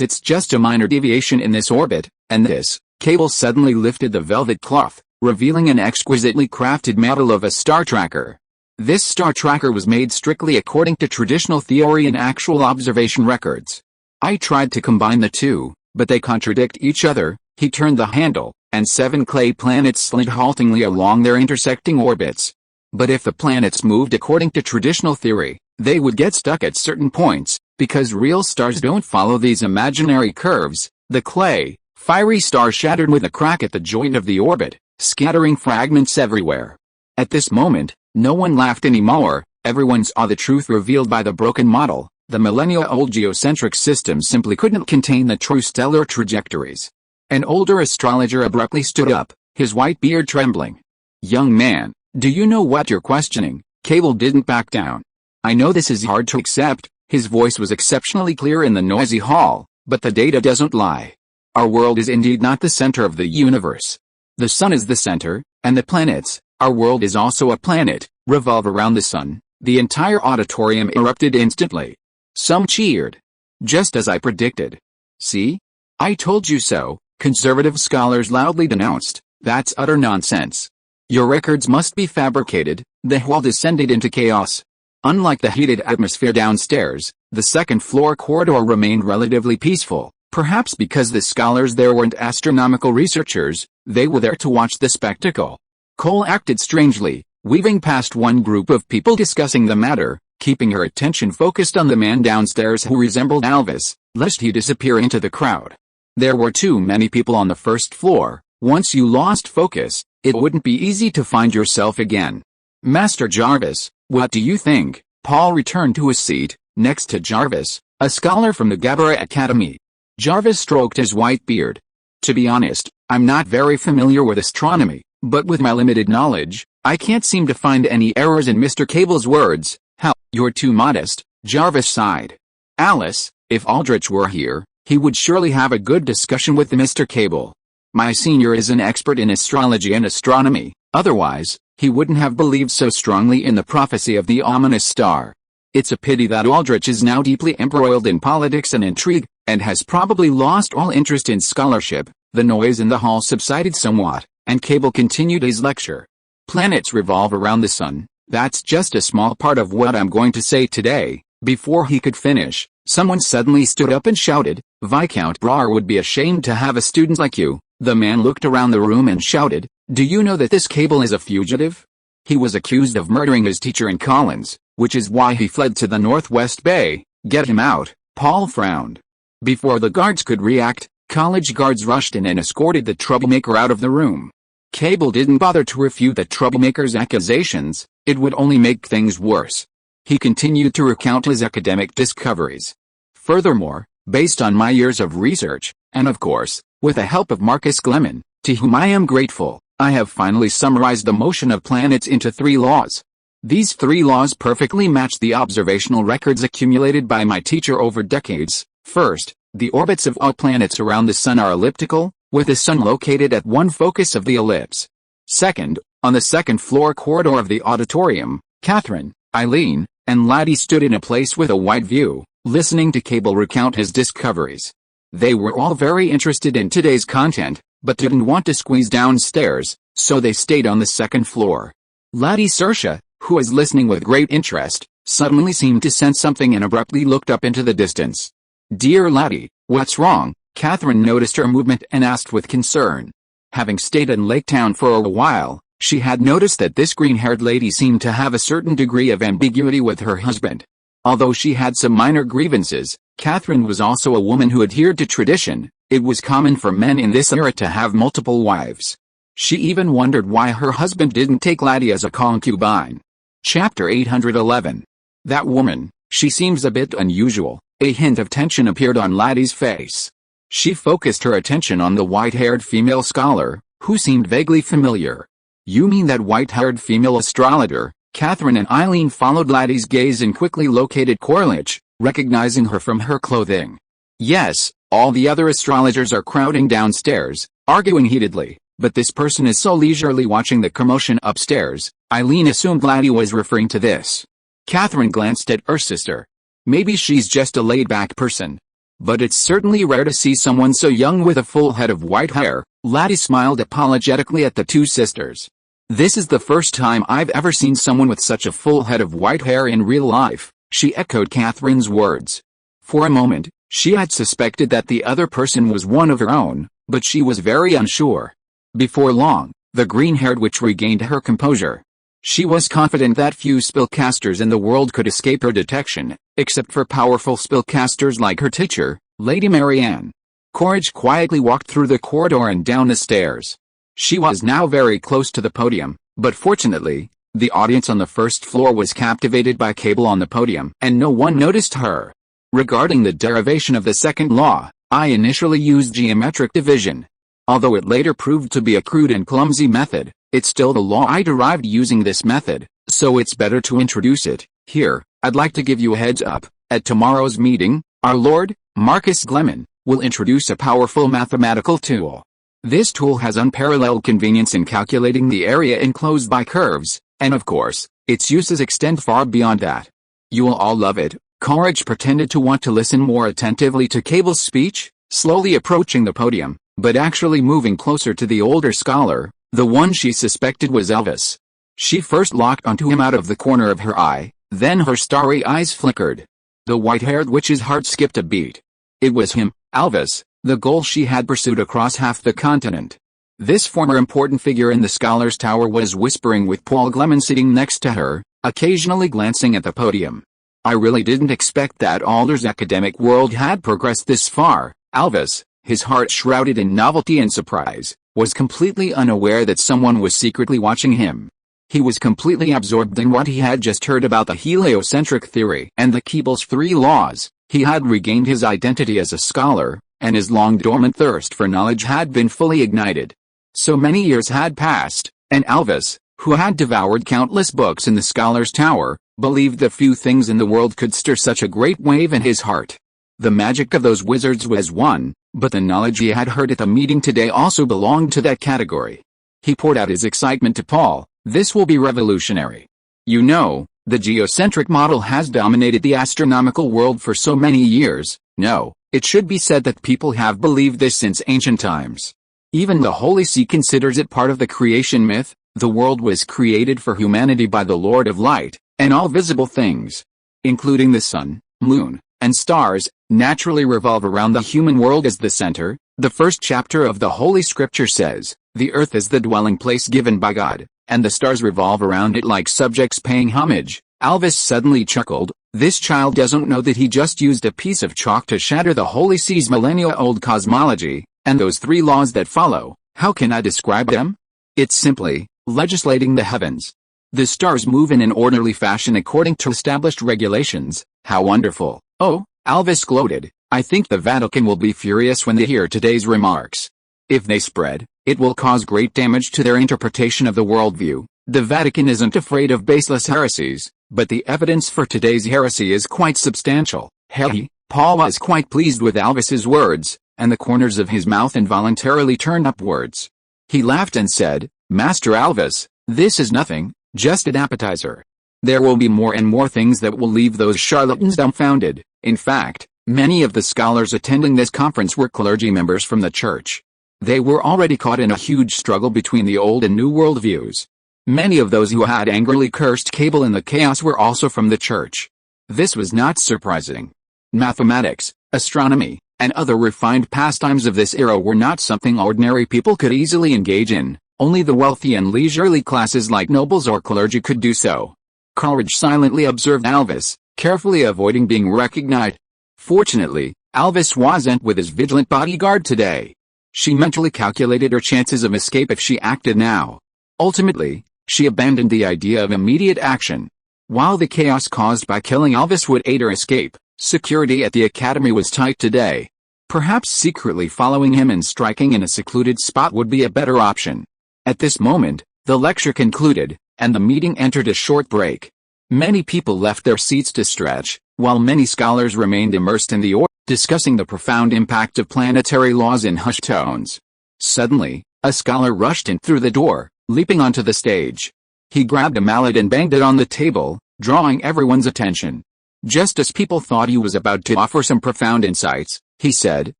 it's just a minor deviation in this orbit, and this. Cable suddenly lifted the velvet cloth, revealing an exquisitely crafted model of a star tracker. This star tracker was made strictly according to traditional theory and actual observation records. I tried to combine the two, but they contradict each other. He turned the handle, and 7 clay planets slid haltingly along their intersecting orbits. But if the planets moved according to traditional theory, they would get stuck at certain points, because real stars don't follow these imaginary curves. The clay, fiery star shattered with a crack at the joint of the orbit, scattering fragments everywhere. At this moment, no one laughed anymore. Everyone saw the truth revealed by the broken model. The millennia-old geocentric system simply couldn't contain the true stellar trajectories. An older astrologer abruptly stood up, his white beard trembling. Young man, do you know what you're questioning? Cable didn't back down. I know this is hard to accept. His voice was exceptionally clear in the noisy hall, but the data doesn't lie. Our world is indeed not the center of the universe. The sun is the center, and the planets, our world is also a planet, revolve around the sun. The entire auditorium erupted instantly. Some cheered. Just as I predicted. See? I told you so, conservative scholars loudly denounced. That's utter nonsense. Your records must be fabricated. The hall descended into chaos. Unlike the heated atmosphere downstairs, the second-floor corridor remained relatively peaceful, perhaps because the scholars there weren't astronomical researchers, they were there to watch the spectacle. Cole acted strangely, weaving past one group of people discussing the matter, keeping her attention focused on the man downstairs who resembled Alvis, lest he disappear into the crowd. There were too many people on the first floor. Once you lost focus, it wouldn't be easy to find yourself again. Master Jarvis, what do you think? Paul returned to his seat, next to Jarvis, a scholar from the Gabella Academy. Jarvis stroked his white beard. To be honest, I'm not very familiar with astronomy, but with my limited knowledge, I can't seem to find any errors in Mr. Cable's words. How, you're too modest, Jarvis sighed. Alice, if Aldrich were here, he would surely have a good discussion with Mr. Cable. My senior is an expert in astrology and astronomy, otherwise, he wouldn't have believed so strongly in the prophecy of the ominous star. It's a pity that Aldrich is now deeply embroiled in politics and intrigue, and has probably lost all interest in scholarship. The noise in the hall subsided somewhat, and Cable continued his lecture. Planets revolve around the sun. That's just a small part of what I'm going to say today. Before he could finish, someone suddenly stood up and shouted, Viscount Brar would be ashamed to have a student like you. The man looked around the room and shouted, do you know that this Cable is a fugitive? He was accused of murdering his teacher in Collins, which is why he fled to the Northwest Bay. Get him out. Paul frowned. Before the guards could react, College guards rushed in and escorted the troublemaker out of the room. Cable didn't bother to refute the troublemaker's accusations, it would only make things worse. He continued to recount his academic discoveries. Furthermore, based on my years of research, and of course, with the help of Marcus Gleman, to whom I am grateful, I have finally summarized the motion of planets into 3 laws. These 3 laws perfectly match the observational records accumulated by my teacher over decades. First, the orbits of all planets around the Sun are elliptical, with the Sun located at one focus of the ellipse. Second, on the second floor corridor of the auditorium, Catherine, Eileen, and Laddie stood in a place with a wide view, listening to Cable recount his discoveries. They were all very interested in today's content, but didn't want to squeeze downstairs, so they stayed on the second floor. Laddie Saoirse, who was listening with great interest, suddenly seemed to sense something and abruptly looked up into the distance. "Dear Laddie, what's wrong?" Catherine noticed her movement and asked with concern. Having stayed in Lake Town for a while, she had noticed that this green-haired lady seemed to have a certain degree of ambiguity with her husband. Although she had some minor grievances, Catherine was also a woman who adhered to tradition. It was common for men in this era to have multiple wives. She even wondered why her husband didn't take Laddie as a concubine. Chapter 811. That woman, she seems a bit unusual. A hint of tension appeared on Laddie's face. She focused her attention on the white-haired female scholar, who seemed vaguely familiar. "You mean that white-haired female astrologer?" Catherine and Eileen followed Laddie's gaze and quickly located Corlich, recognizing her from her clothing. "Yes, all the other astrologers are crowding downstairs, arguing heatedly, but this person is so leisurely watching the commotion upstairs." Eileen assumed Laddie was referring to this. Catherine glanced at her sister. "Maybe she's just a laid-back person. But it's certainly rare to see someone so young with a full head of white hair." Laddie smiled apologetically at the two sisters. "This is the first time I've ever seen someone with such a full head of white hair in real life," she echoed Catherine's words. For a moment, she had suspected that the other person was one of her own, but she was very unsure. Before long, the green-haired witch regained her composure. She was confident that few spellcasters in the world could escape her detection, except for powerful spellcasters like her teacher, Lady Marianne. Corlich quietly walked through the corridor and down the stairs. She was now very close to the podium, but fortunately, the audience on the first floor was captivated by Cable on the podium, and no one noticed her. Regarding the derivation of the second law, I initially used geometric division. Although it later proved to be a crude and clumsy method, it's still the law I derived using this method, so it's better to introduce it here. I'd like to give you a heads up. At tomorrow's meeting, our Lord, Marcus Gleman, will introduce a powerful mathematical tool. This tool has unparalleled convenience in calculating the area enclosed by curves, and of course, its uses extend far beyond that. You will all love it." Corlich pretended to want to listen more attentively to Cable's speech, slowly approaching the podium, but actually moving closer to the older scholar, the one she suspected was Elvis. She first locked onto him out of the corner of her eye, then her starry eyes flickered. The white-haired witch's heart skipped a beat. It was him, Elvis, the goal she had pursued across half the continent. This former important figure in the Scholar's Tower was whispering with Paul Gleman sitting next to her, occasionally glancing at the podium. "I really didn't expect that Alder's academic world had progressed this far." Elvis, his heart shrouded in novelty and surprise, was completely unaware that someone was secretly watching him. He was completely absorbed in what he had just heard about the heliocentric theory and the Cable's 3 laws. He had regained his identity as a scholar, and his long-dormant thirst for knowledge had been fully ignited. So many years had passed, and Elvis, who had devoured countless books in the Scholar's Tower, believed that few things in the world could stir such a great wave in his heart. The magic of those wizards was one, but the knowledge he had heard at the meeting today also belonged to that category. He poured out his excitement to Paul. "This will be revolutionary. You know, the geocentric model has dominated the astronomical world for so many years. No, it should be said that people have believed this since ancient times. Even the Holy See considers it part of the creation myth. The world was created for humanity by the Lord of Light, and all visible things, including the sun, moon, and stars, naturally revolve around the human world as the center." The first chapter of the Holy Scripture says, "The earth is the dwelling place given by God, and the stars revolve around it like subjects paying homage." Elvis suddenly chuckled. This child doesn't know that he just used a piece of chalk to shatter the Holy See's millennia-old cosmology, and those 3 laws that follow. How can I describe them? It's simply legislating the heavens. The stars move in an orderly fashion according to established regulations. How wonderful. Oh, Alvis gloated. I think the Vatican will be furious when they hear today's remarks. If they spread, it will cause great damage to their interpretation of the worldview. The Vatican isn't afraid of baseless heresies, but the evidence for today's heresy is quite substantial. Hey, Paul was quite pleased with Alvis's words, and the corners of his mouth involuntarily turned upwards. He laughed and said, Master Alvis, this is nothing, just an appetizer. There will be more and more things that will leave those charlatans dumbfounded. In fact, many of the scholars attending this conference were clergy members from the church. They were already caught in a huge struggle between the old and new worldviews. Many of those who had angrily cursed Cable in the chaos were also from the church. This was not surprising. Mathematics, astronomy, and other refined pastimes of this era were not something ordinary people could easily engage in. Only the wealthy and leisurely classes like nobles or clergy could do so. Coleridge silently observed Alvis, carefully avoiding being recognized. Fortunately, Alvis wasn't with his vigilant bodyguard today. She mentally calculated her chances of escape if she acted now. Ultimately, she abandoned the idea of immediate action. While the chaos caused by killing Alvis would aid her escape, security at the academy was tight today. Perhaps secretly following him and striking in a secluded spot would be a better option. At this moment, the lecture concluded, and the meeting entered a short break. Many people left their seats to stretch, while many scholars remained immersed in the discussing the profound impact of planetary laws in hushed tones. Suddenly, a scholar rushed in through the door, leaping onto the stage. He grabbed a mallet and banged it on the table, drawing everyone's attention. Just as people thought he was about to offer some profound insights, he said,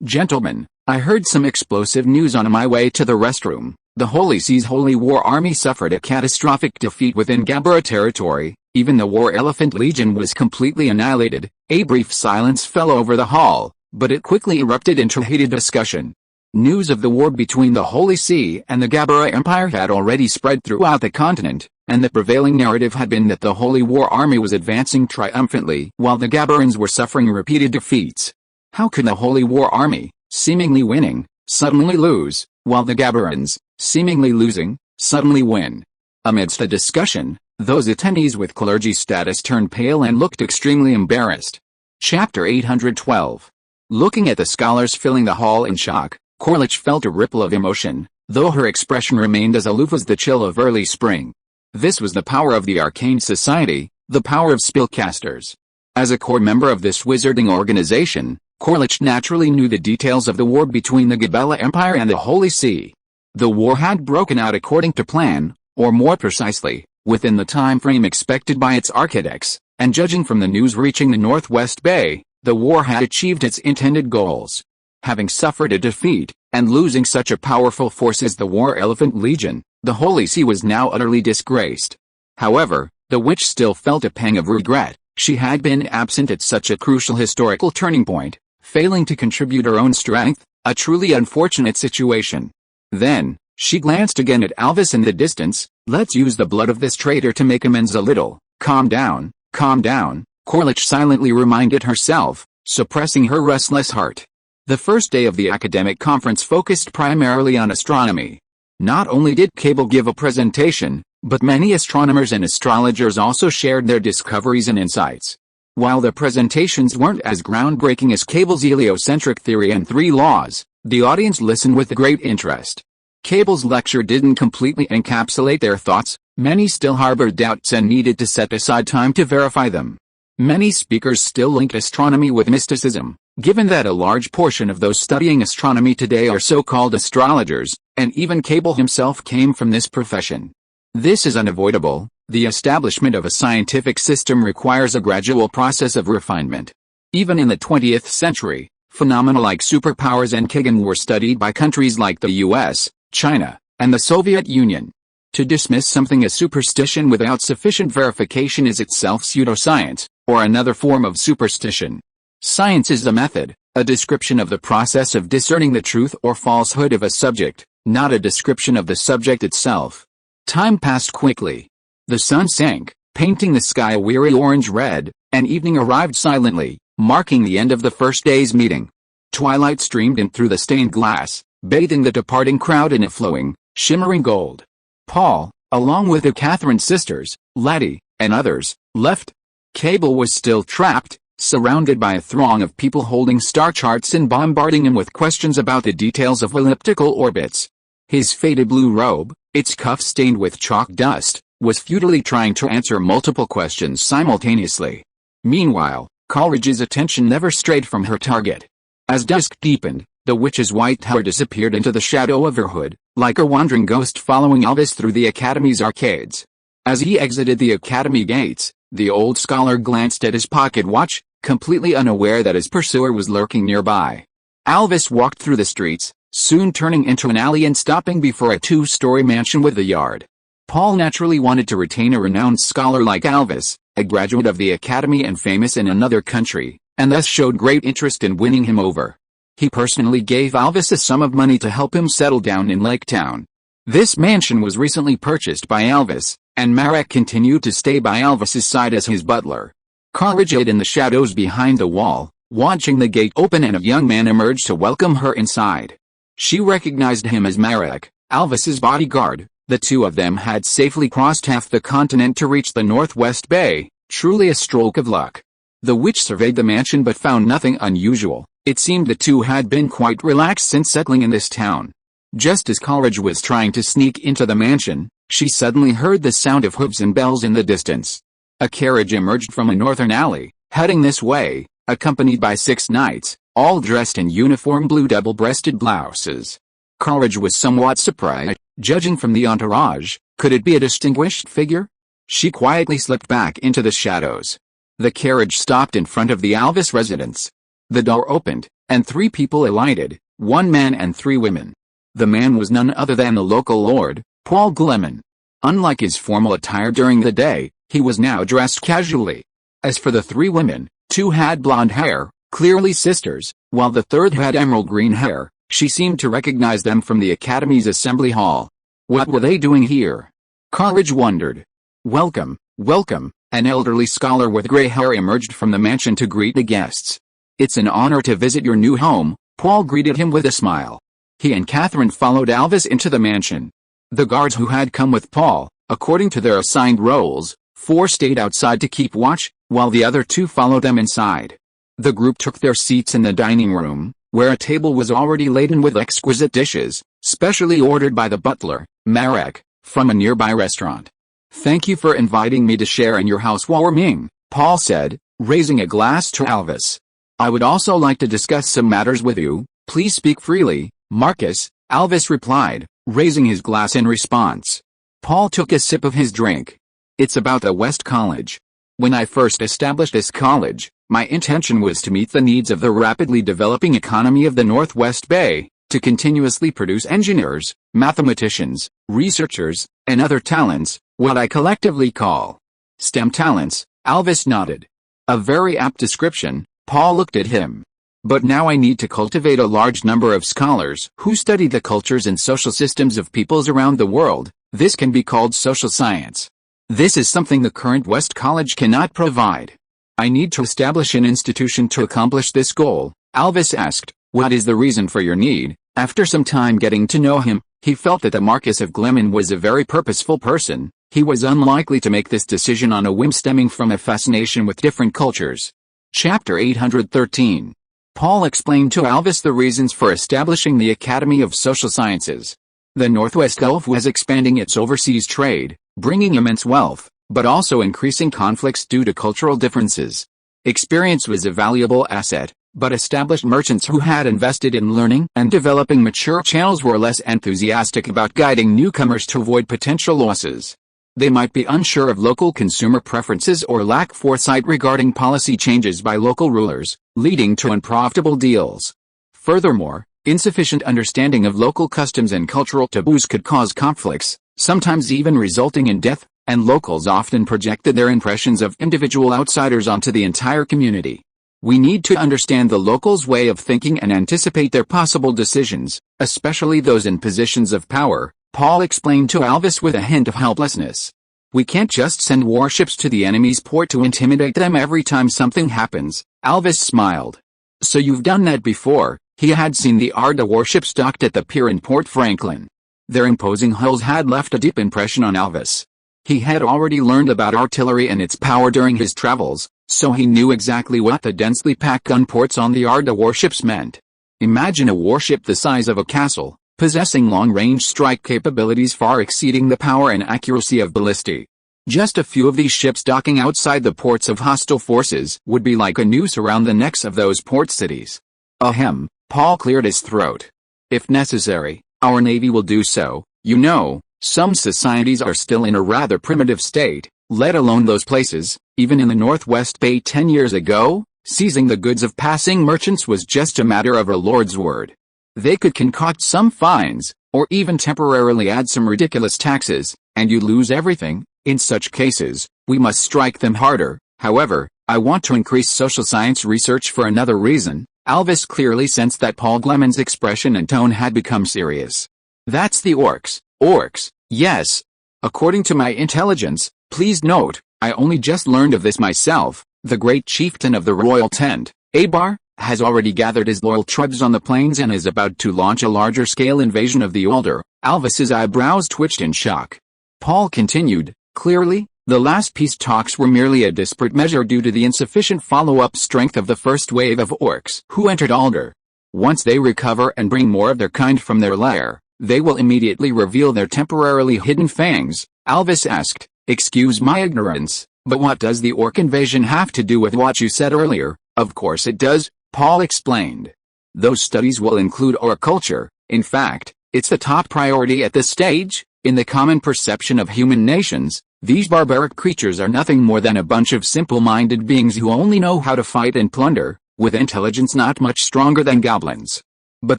Gentlemen, I heard some explosive news on my way to the restroom. The Holy See's Holy War Army suffered a catastrophic defeat within Gabella territory. Even the War Elephant Legion was completely annihilated. A brief silence fell over the hall, but it quickly erupted into heated discussion. News of the war between the Holy See and the Gabella Empire had already spread throughout the continent, and the prevailing narrative had been that the Holy War Army was advancing triumphantly while the Gabarans were suffering repeated defeats. How could the Holy War Army, seemingly winning, suddenly lose, while the Gabarans, seemingly losing, suddenly win? Amidst the discussion, those attendees with clergy status turned pale and looked extremely embarrassed. Chapter 812. Looking at the scholars filling the hall in shock, Coleridge felt a ripple of emotion, though her expression remained as aloof as the chill of early spring. This was the power of the Arcane Society, the power of spellcasters. As a core member of this wizarding organization, Coleridge naturally knew the details of the war between the Gabella Empire and the Holy See. The war had broken out according to plan, or more precisely, within the time frame expected by its architects, and judging from the news reaching the Northwest Bay, the war had achieved its intended goals. Having suffered a defeat, and losing such a powerful force as the War Elephant Legion, the Holy See was now utterly disgraced. However, the witch still felt a pang of regret. She had been absent at such a crucial historical turning point, failing to contribute her own strength, a truly unfortunate situation. Then, she glanced again at Alvis in the distance. Let's use the blood of this traitor to make amends a little. Calm down, Coleridge silently reminded herself, suppressing her restless heart. The first day of the academic conference focused primarily on astronomy. Not only did Cable give a presentation, but many astronomers and astrologers also shared their discoveries and insights. While the presentations weren't as groundbreaking as Cable's heliocentric theory and 3 laws, the audience listened with great interest. Cable's lecture didn't completely encapsulate their thoughts. Many still harbored doubts and needed to set aside time to verify them. Many speakers still linked astronomy with mysticism, given that a large portion of those studying astronomy today are so-called astrologers, and even Cable himself came from this profession. This is unavoidable. The establishment of a scientific system requires a gradual process of refinement. Even in the 20th century, phenomena like superpowers and Kagan were studied by countries like the US, China, and the Soviet Union. To dismiss something as superstition without sufficient verification is itself pseudoscience, or another form of superstition. Science is a method, a description of the process of discerning the truth or falsehood of a subject, not a description of the subject itself. Time passed quickly. The sun sank, painting the sky a weary orange-red, And evening arrived silently, marking the end of the first day's meeting. Twilight streamed in through the stained glass, bathing the departing crowd in a flowing, shimmering gold. Paul, along with the Catherine sisters, Laddie, and others, left. Cable was still trapped, surrounded by a throng of people holding star charts and bombarding him with questions about the details of elliptical orbits. His faded blue robe, its cuff stained with chalk dust, was futilely trying to answer multiple questions simultaneously. Meanwhile, Coleridge's attention never strayed from her target. As dusk deepened, the witch's white hair disappeared into the shadow of her hood, like a wandering ghost following Elvis through the Academy's arcades. As he exited the Academy gates, the old scholar glanced at his pocket watch, completely unaware that his pursuer was lurking nearby. Alvis walked through the streets, soon turning into an alley and stopping before a two-story mansion with a yard. Paul naturally wanted to retain a renowned scholar like Alvis, a graduate of the Academy and famous in another country, and thus showed great interest in winning him over. He personally gave Alvis a sum of money to help him settle down in Lake Town. This mansion was recently purchased by Alvis, and Marek continued to stay by Alvis's side as his butler. Coleridge hid in the shadows behind the wall, watching the gate open and a young man emerge to welcome her inside. She recognized him as Marek, Alvis's bodyguard. The two of them had safely crossed half the continent to reach the Northwest Bay, truly a stroke of luck. The witch surveyed the mansion but found nothing unusual. It seemed the two had been quite relaxed since settling in this town. Just as Coleridge was trying to sneak into the mansion, she suddenly heard the sound of hooves and bells in the distance. A carriage emerged from a northern alley, heading this way, accompanied by 6 knights, all dressed in uniform blue double-breasted blouses. Coleridge was somewhat surprised. Judging from the entourage, could it be a distinguished figure? She quietly slipped back into the shadows. The carriage stopped in front of the Alvis residence. The door opened, and 3 people alighted, 1 man and 3 women. The man was none other than the local lord, Paul Gleman. Unlike his formal attire during the day, he was now dressed casually. As for the 3 women, 2 had blonde hair, clearly sisters, while the third had emerald green hair. She seemed to recognize them from the Academy's assembly hall. What were they doing here? Coleridge wondered. Welcome, welcome, an elderly scholar with gray hair emerged from the mansion to greet the guests. It's an honor to visit your new home, Paul greeted him with a smile. He and Catherine followed Alvis into the mansion. The guards who had come with Paul, according to their assigned roles, 4 stayed outside to keep watch, while the other 2 followed them inside. The group took their seats in the dining room, where a table was already laden with exquisite dishes, specially ordered by the butler, Marek, from a nearby restaurant. Thank you for inviting me to share in your housewarming, Paul said, raising a glass to Alvis. I would also like to discuss some matters with you. Please speak freely, Marcus, Alvis replied, raising his glass in response. Paul took a sip of his drink. It's about the West College. When I first established this college, my intention was to meet the needs of the rapidly developing economy of the Northwest Bay, to continuously produce engineers, mathematicians, researchers, and other talents, what I collectively call STEM talents. Alvis nodded. A very apt description. Paul looked at him. But now I need to cultivate a large number of scholars who study the cultures and social systems of peoples around the world. This can be called social science. This is something the current West College cannot provide. I need to establish an institution to accomplish this goal. Alvis asked, what is the reason for your need? After some time getting to know him, he felt that the Marquis of Gleman was a very purposeful person. He was unlikely to make this decision on a whim stemming from a fascination with different cultures. Chapter 813. Paul explained to Alvis the reasons for establishing the Academy of Social Sciences. The Northwest Gulf was expanding its overseas trade, bringing immense wealth, but also increasing conflicts due to cultural differences. Experience was a valuable asset, but established merchants who had invested in learning and developing mature channels were less enthusiastic about guiding newcomers to avoid potential losses. They might be unsure of local consumer preferences or lack foresight regarding policy changes by local rulers, leading to unprofitable deals. Furthermore, insufficient understanding of local customs and cultural taboos could cause conflicts, sometimes even resulting in death, and locals often projected their impressions of individual outsiders onto the entire community. We need to understand the locals' way of thinking and anticipate their possible decisions, especially those in positions of power, Paul explained to Alvis with a hint of helplessness. We can't just send warships to the enemy's port to intimidate them every time something happens. Alvis smiled. So you've done that before. He had seen the Arda warships docked at the pier in Port Franklin. Their imposing hulls had left a deep impression on Alvis. He had already learned about artillery and its power during his travels, so he knew exactly what the densely packed gun ports on the Arda warships meant. Imagine a warship the size of a castle, possessing long-range strike capabilities far exceeding the power and accuracy of ballistae. Just a few of these ships docking outside the ports of hostile forces would be like a noose around the necks of those port cities. Ahem, Paul cleared his throat. If necessary, our Navy will do so. You know, some societies are still in a rather primitive state, let alone those places. Even in the Northwest Bay 10 years ago, seizing the goods of passing merchants was just a matter of a lord's word. They could concoct some fines, or even temporarily add some ridiculous taxes, and you lose everything. In such cases, we must strike them harder. However, I want to increase social science research for another reason. Alvis clearly sensed that Paul Gleman's expression and tone had become serious. That's the orcs. Orcs, yes. According to my intelligence, please note, I only just learned of this myself. The great chieftain of the royal tent, Abar, has already gathered his loyal tribes on the plains and is about to launch a larger-scale invasion of the older. Alvis's eyebrows twitched in shock. Paul continued, clearly, the last peace talks were merely a desperate measure due to the insufficient follow-up strength of the first wave of orcs who entered Alder. Once they recover and bring more of their kind from their lair, they will immediately reveal their temporarily hidden fangs. Alvis asked, excuse my ignorance, but what does the orc invasion have to do with what you said earlier? Of course it does, Paul explained. Those studies will include orc culture. In fact, it's the top priority at this stage. In the common perception of human nations, these barbaric creatures are nothing more than a bunch of simple-minded beings who only know how to fight and plunder, with intelligence not much stronger than goblins. But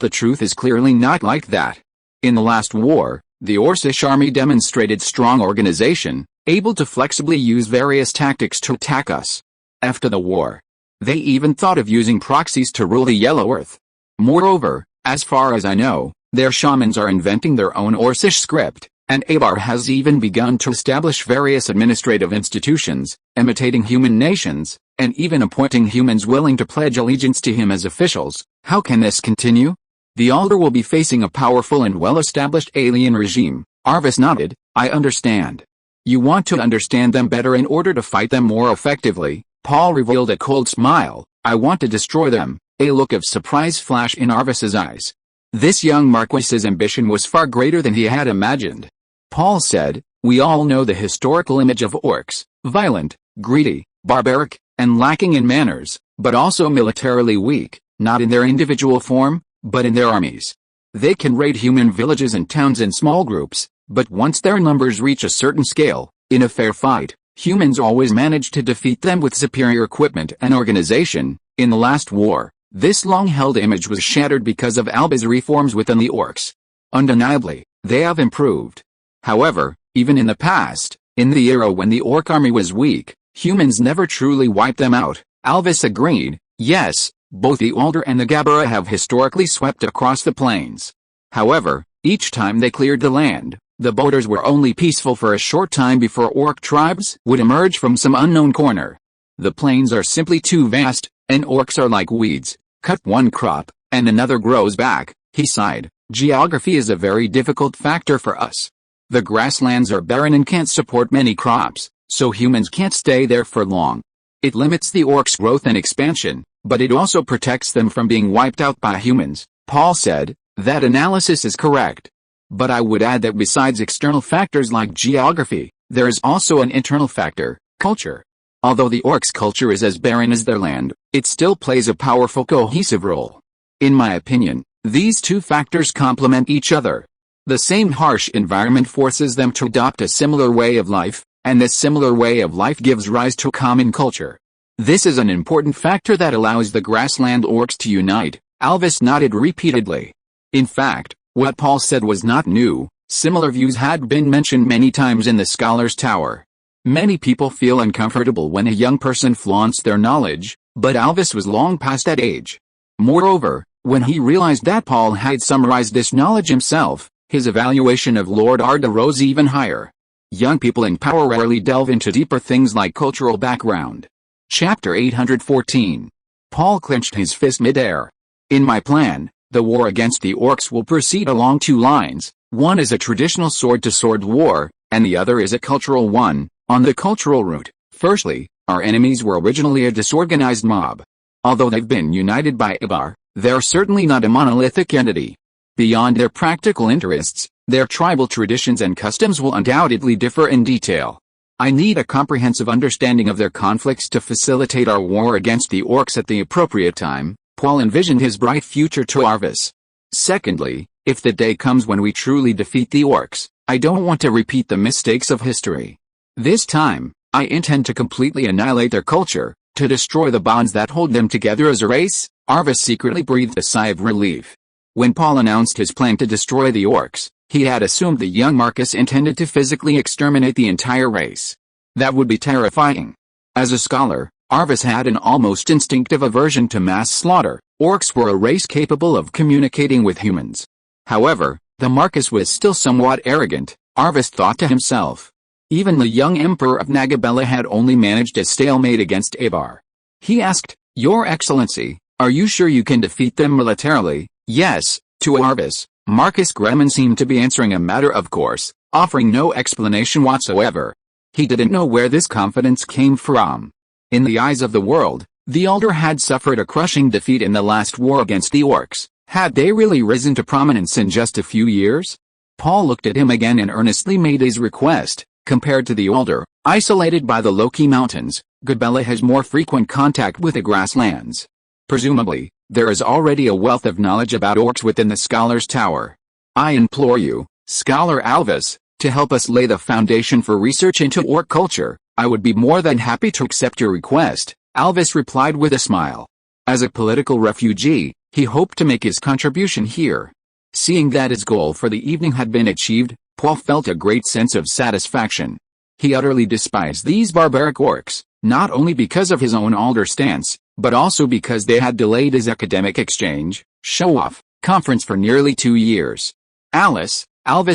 the truth is clearly not like that. In the last war, the Orcish army demonstrated strong organization, able to flexibly use various tactics to attack us. After the war, they even thought of using proxies to rule the Yellow Earth. Moreover, as far as I know, their shamans are inventing their own Orcish script, and Abar has even begun to establish various administrative institutions, imitating human nations, and even appointing humans willing to pledge allegiance to him as officials. How can this continue? The Alder will be facing a powerful and well-established alien regime. Arvis nodded. I understand. You want to understand them better in order to fight them more effectively. Paul revealed a cold smile. I want to destroy them. A look of surprise flashed in Arvis's eyes. This young Marquis's ambition was far greater than he had imagined. Paul said, we all know the historical image of orcs, violent, greedy, barbaric, and lacking in manners, but also militarily weak, not in their individual form, but in their armies. They can raid human villages and towns in small groups, but once their numbers reach a certain scale, in a fair fight, humans always manage to defeat them with superior equipment and organization. In the last war, this long-held image was shattered because of Alba's reforms within the orcs. Undeniably, they have improved. However, even in the past, in the era when the orc army was weak, humans never truly wiped them out. Alvis agreed. Yes, both the Alder and the Gabella have historically swept across the plains. However, each time they cleared the land, the borders were only peaceful for a short time before orc tribes would emerge from some unknown corner. The plains are simply too vast, and orcs are like weeds. Cut one crop, and another grows back. He sighed. Geography is a very difficult factor for us. The grasslands are barren and can't support many crops, so humans can't stay there for long. It limits the orcs' growth and expansion, but it also protects them from being wiped out by humans. Paul said, that analysis is correct. But I would add that besides external factors like geography, there is also an internal factor, culture. Although the orcs' culture is as barren as their land, it still plays a powerful cohesive role. In my opinion, these two factors complement each other. The same harsh environment forces them to adopt a similar way of life, and this similar way of life gives rise to a common culture. This is an important factor that allows the grassland orcs to unite. Alvis nodded repeatedly. In fact, what Paul said was not new. Similar views had been mentioned many times in the Scholar's Tower. Many people feel uncomfortable when a young person flaunts their knowledge, but Alvis was long past that age. Moreover, when he realized that Paul had summarized this knowledge himself, his evaluation of Lord Arda rose even higher. Young people in power rarely delve into deeper things like cultural background. Chapter 814. Paul clenched his fist mid-air. In my plan, the war against the orcs will proceed along two lines. One is a traditional sword-to-sword war, and the other is a cultural one. On the cultural route, firstly, our enemies were originally a disorganized mob. Although they've been united by Ibar, they're certainly not a monolithic entity. Beyond their practical interests, their tribal traditions and customs will undoubtedly differ in detail. I need a comprehensive understanding of their conflicts to facilitate our war against the orcs at the appropriate time. Paul envisioned his bright future to Arvis. Secondly, if the day comes when we truly defeat the orcs, I don't want to repeat the mistakes of history. This time, I intend to completely annihilate their culture, to destroy the bonds that hold them together as a race. Arvis secretly breathed a sigh of relief. When Paul announced his plan to destroy the orcs, he had assumed the young Marcus intended to physically exterminate the entire race. That would be terrifying. As a scholar, Arvis had an almost instinctive aversion to mass slaughter. Orcs were a race capable of communicating with humans. However, the Marcus was still somewhat arrogant, Arvis thought to himself. Even the young Emperor of Nagabella had only managed a stalemate against Avar. He asked, "Your Excellency, are you sure you can defeat them militarily?" "Yes," to Arvis, Marcus Gleman seemed to be answering a matter of course, offering no explanation whatsoever. He didn't know where this confidence came from. In the eyes of the world, the Elder had suffered a crushing defeat in the last war against the orcs. Had they really risen to prominence in just a few years? Paul looked at him again and earnestly made his request. Compared to the Elder, isolated by the Loki Mountains, Gabella has more frequent contact with the grasslands. Presumably, there is already a wealth of knowledge about orcs within the Scholar's Tower. I implore you, Scholar Alvis, to help us lay the foundation for research into orc culture. I would be more than happy to accept your request, Alvis replied with a smile. As a political refugee, he hoped to make his contribution here. Seeing that his goal for the evening had been achieved, Paul felt a great sense of satisfaction. He utterly despised these barbaric orcs, not only because of his own Elder stance, but also because they had delayed his academic exchange, show-off, conference for nearly 2 years. Alvis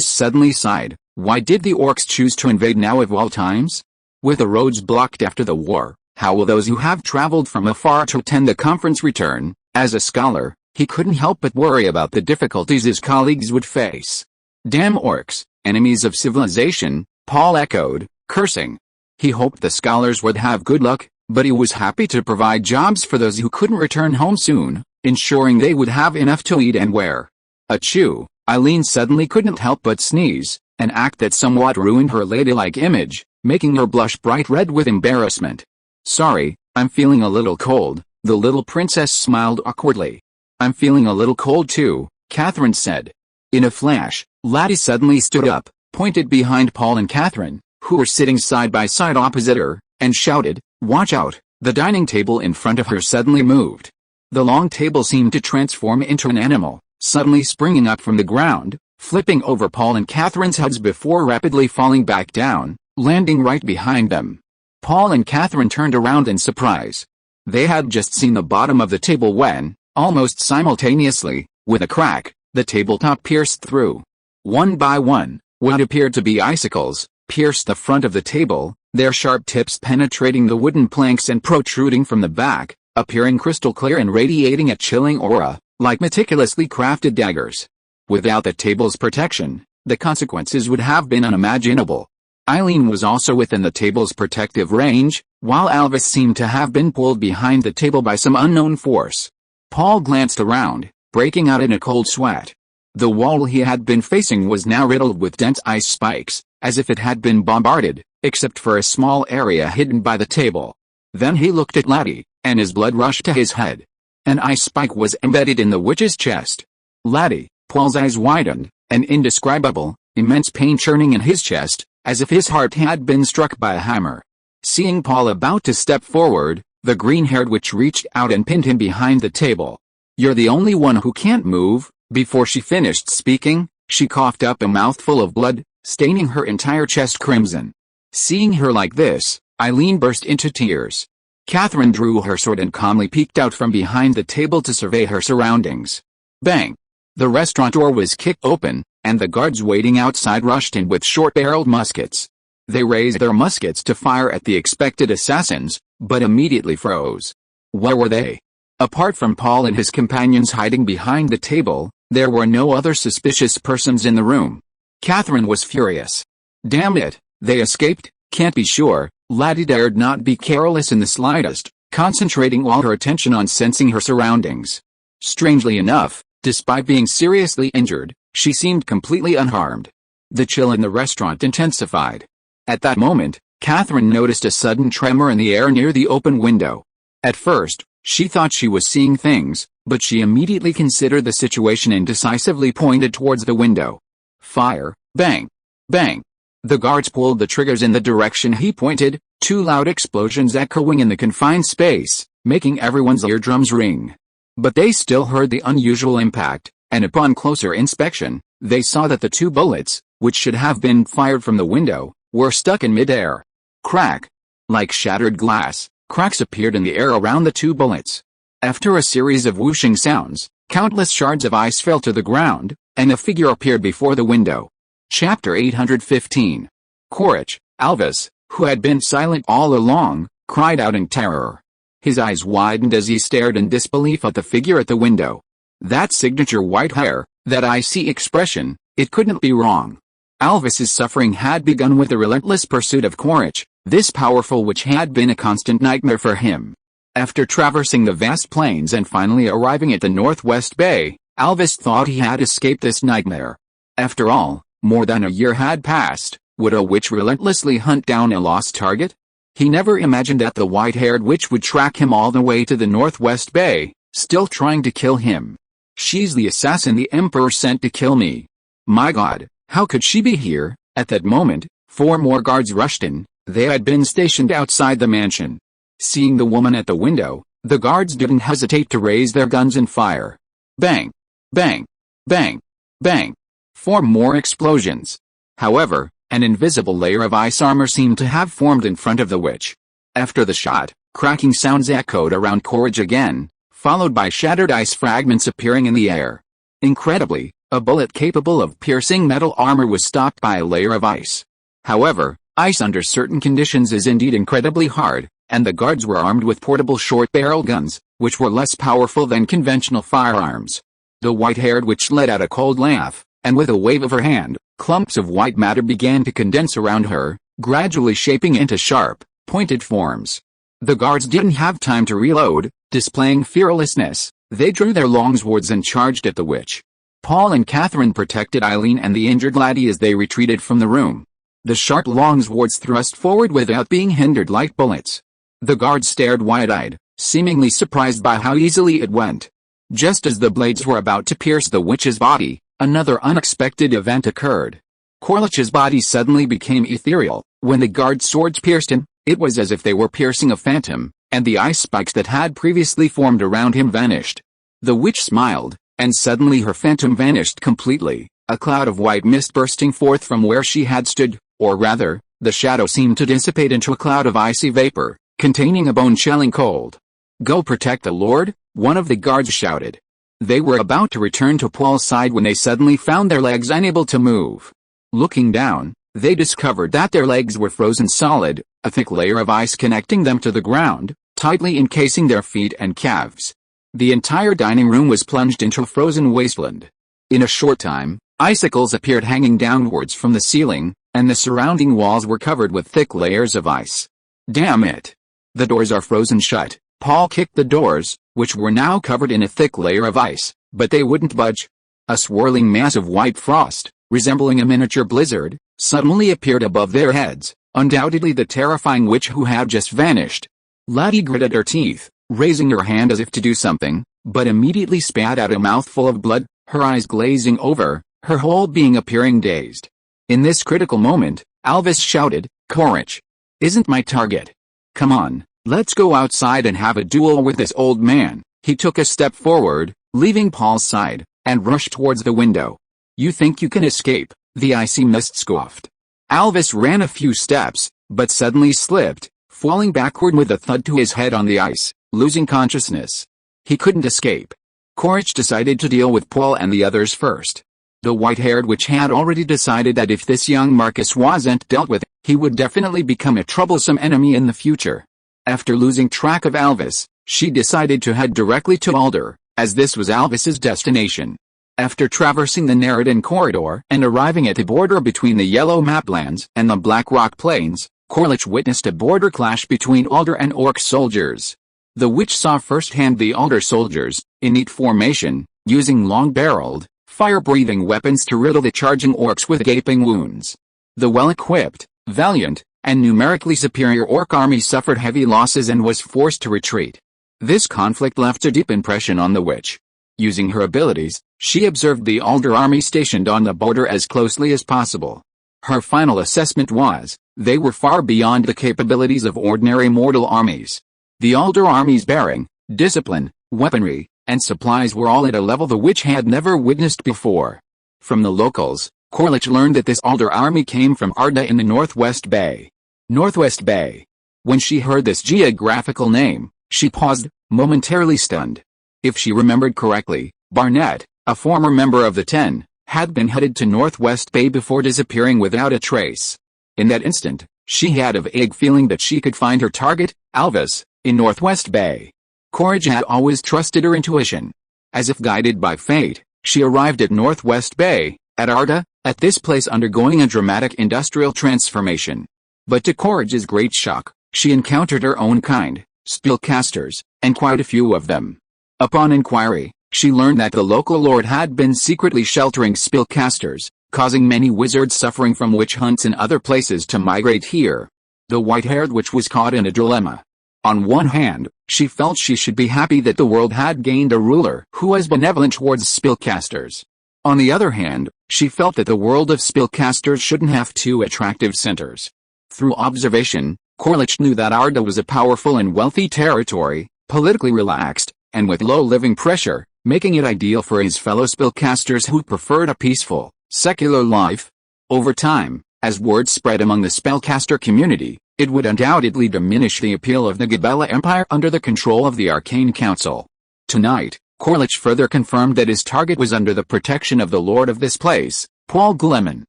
suddenly sighed. Why did the orcs choose to invade now of all times? With the roads blocked after the war, how will those who have traveled from afar to attend the conference return? As a scholar, he couldn't help but worry about the difficulties his colleagues would face. Damn orcs, enemies of civilization, Paul echoed, cursing. He hoped the scholars would have good luck, but he was happy to provide jobs for those who couldn't return home soon, ensuring they would have enough to eat and wear. Achoo, Eileen suddenly couldn't help but sneeze, an act that somewhat ruined her ladylike image, making her blush bright red with embarrassment. Sorry, I'm feeling a little cold, the little princess smiled awkwardly. I'm feeling a little cold too, Catherine said. In a flash, Laddie suddenly stood up, pointed behind Paul and Catherine, who were sitting side by side opposite her, and shouted, "Watch out!" The dining table in front of her suddenly moved. The long table seemed to transform into an animal, suddenly springing up from the ground, flipping over Paul and Catherine's heads before rapidly falling back down, landing right behind them. Paul and Catherine turned around in surprise. They had just seen the bottom of the table when, almost simultaneously, with a crack, the tabletop pierced through. One by one, what appeared to be icicles, pierced the front of the table, their sharp tips penetrating the wooden planks and protruding from the back, appearing crystal clear and radiating a chilling aura, like meticulously crafted daggers. Without the table's protection, the consequences would have been unimaginable. Eileen was also within the table's protective range, while Alvis seemed to have been pulled behind the table by some unknown force. Paul glanced around, breaking out in a cold sweat. The wall he had been facing was now riddled with dense ice spikes, as if it had been bombarded, except for a small area hidden by the table. Then he looked at Laddie, and his blood rushed to his head. An ice spike was embedded in the witch's chest. Laddie, Paul's eyes widened, an indescribable, immense pain churning in his chest, as if his heart had been struck by a hammer. Seeing Paul about to step forward, the green-haired witch reached out and pinned him behind the table. "You're the only one who can't move." Before she finished speaking, she coughed up a mouthful of blood, staining her entire chest crimson. Seeing her like this, Eileen burst into tears. Catherine drew her sword and calmly peeked out from behind the table to survey her surroundings. Bang! The restaurant door was kicked open, and the guards waiting outside rushed in with short-barreled muskets. They raised their muskets to fire at the expected assassins, but immediately froze. Where were they? Apart from Paul and his companions hiding behind the table, there were no other suspicious persons in the room. Catherine was furious. Damn it, they escaped? Can't be sure. Laddie dared not be careless in the slightest, concentrating all her attention on sensing her surroundings. Strangely enough, despite being seriously injured, she seemed completely unharmed. The chill in the restaurant intensified. At that moment, Catherine noticed a sudden tremor in the air near the open window. At first, she thought she was seeing things, but she immediately considered the situation and decisively pointed towards the window. Fire, bang, bang. The guards pulled the triggers in the direction he pointed, two loud explosions echoing in the confined space, making everyone's eardrums ring. But they still heard the unusual impact, and upon closer inspection, they saw that the two bullets, which should have been fired from the window, were stuck in midair. Crack! Like shattered glass, cracks appeared in the air around the two bullets. After a series of whooshing sounds, countless shards of ice fell to the ground, and a figure appeared before the window. Chapter 815. Orcish, Alvis, who had been silent all along, cried out in terror. His eyes widened as he stared in disbelief at the figure at the window. That signature white hair, that icy expression, it couldn't be wrong. Alvis's suffering had begun with the relentless pursuit of Orcish, this powerful witch had been a constant nightmare for him. After traversing the vast plains and finally arriving at the Northwest Bay, Alvis thought he had escaped this nightmare. After all, more than a year had passed. Would a witch relentlessly hunt down a lost target? He never imagined that the white-haired witch would track him all the way to the Northwest Bay, still trying to kill him. She's the assassin the Emperor sent to kill me. My God, how could she be here? At that moment, 4 more guards rushed in. They had been stationed outside the mansion. Seeing the woman at the window, the guards didn't hesitate to raise their guns and fire. Bang! Bang! Bang! Bang! 4 more explosions. However, an invisible layer of ice armor seemed to have formed in front of the witch. After the shot, cracking sounds echoed around Orcish again, followed by shattered ice fragments appearing in the air. Incredibly, a bullet capable of piercing metal armor was stopped by a layer of ice. However, ice under certain conditions is indeed incredibly hard, and the guards were armed with portable short-barrel guns, which were less powerful than conventional firearms. The white-haired witch let out a cold laugh, and with a wave of her hand, clumps of white matter began to condense around her, gradually shaping into sharp, pointed forms. The guards didn't have time to reload. Displaying fearlessness, they drew their longswords and charged at the witch. Paul and Catherine protected Eileen and the injured laddie as they retreated from the room. The sharp longswords thrust forward without being hindered like bullets. The guards stared wide-eyed, seemingly surprised by how easily it went. Just as the blades were about to pierce the witch's body, another unexpected event occurred. Orcish's body suddenly became ethereal. When the guard's swords pierced him, it was as if they were piercing a phantom, and the ice spikes that had previously formed around him vanished. The witch smiled, and suddenly her phantom vanished completely, a cloud of white mist bursting forth from where she had stood, or rather, the shadow seemed to dissipate into a cloud of icy vapor, containing a bone-chilling cold. "Go protect the Lord," one of the guards shouted. They were about to return to Paul's side when they suddenly found their legs unable to move. Looking down, they discovered that their legs were frozen solid, a thick layer of ice connecting them to the ground, tightly encasing their feet and calves. The entire dining room was plunged into a frozen wasteland. In a short time, icicles appeared hanging downwards from the ceiling, and the surrounding walls were covered with thick layers of ice. Damn it! The doors are frozen shut. Paul kicked the doors, which were now covered in a thick layer of ice, but they wouldn't budge. A swirling mass of white frost, resembling a miniature blizzard, suddenly appeared above their heads, undoubtedly the terrifying witch who had just vanished. Laddie gritted her teeth, raising her hand as if to do something, but immediately spat out a mouthful of blood, her eyes glazing over, her whole being appearing dazed. In this critical moment, Alvis shouted, "Orcish isn't my target. Come on, let's go outside and have a duel with this old man." He took a step forward, leaving Paul's side, and rushed towards the window. "You think you can escape?" the icy mist scoffed. Alvis ran a few steps, but suddenly slipped, falling backward with a thud to his head on the ice, losing consciousness. He couldn't escape. Orcish decided to deal with Paul and the others first. The white-haired witch had already decided that if this young Marcus wasn't dealt with, he would definitely become a troublesome enemy in the future. After losing track of Alvis, she decided to head directly to Alder, as this was Alvis's destination. After traversing the Neredan corridor and arriving at the border between the Yellow Maplands and the Black Rock Plains, Corlich witnessed a border clash between Alder and Orc soldiers. The witch saw firsthand the Alder soldiers, in neat formation, using long-barreled, fire-breathing weapons to riddle the charging Orcs with gaping wounds. The well-equipped, valiant, and numerically superior Orc army suffered heavy losses and was forced to retreat. This conflict left a deep impression on the witch. Using her abilities, she observed the Alder army stationed on the border as closely as possible. Her final assessment was, they were far beyond the capabilities of ordinary mortal armies. The Alder army's bearing, discipline, weaponry, and supplies were all at a level the witch had never witnessed before. From the locals, Corlich learned that this Alder army came from Arda in the Northwest Bay. Northwest Bay. When she heard this geographical name, she paused, momentarily stunned. If she remembered correctly, Barnett, a former member of the Ten, had been headed to Northwest Bay before disappearing without a trace. In that instant, she had a vague feeling that she could find her target, Alvis, in Northwest Bay. Corlich had always trusted her intuition. As if guided by fate, she arrived at Northwest Bay, at Arda, at this place undergoing a dramatic industrial transformation. But to Corlich's great shock, she encountered her own kind, spellcasters, and quite a few of them. Upon inquiry, she learned that the local lord had been secretly sheltering spellcasters, causing many wizards suffering from witch hunts in other places to migrate here. The white-haired witch was caught in a dilemma. On one hand, she felt she should be happy that the world had gained a ruler who was benevolent towards spellcasters. On the other hand, she felt that the world of spellcasters shouldn't have two attractive centers. Through observation, Corlich knew that Arda was a powerful and wealthy territory, politically relaxed, and with low living pressure, making it ideal for his fellow spellcasters who preferred a peaceful, secular life. Over time, as word spread among the spellcaster community, it would undoubtedly diminish the appeal of the Gabella Empire under the control of the Arcane Council. Tonight, Corlich further confirmed that his target was under the protection of the lord of this place, Paul Gleman.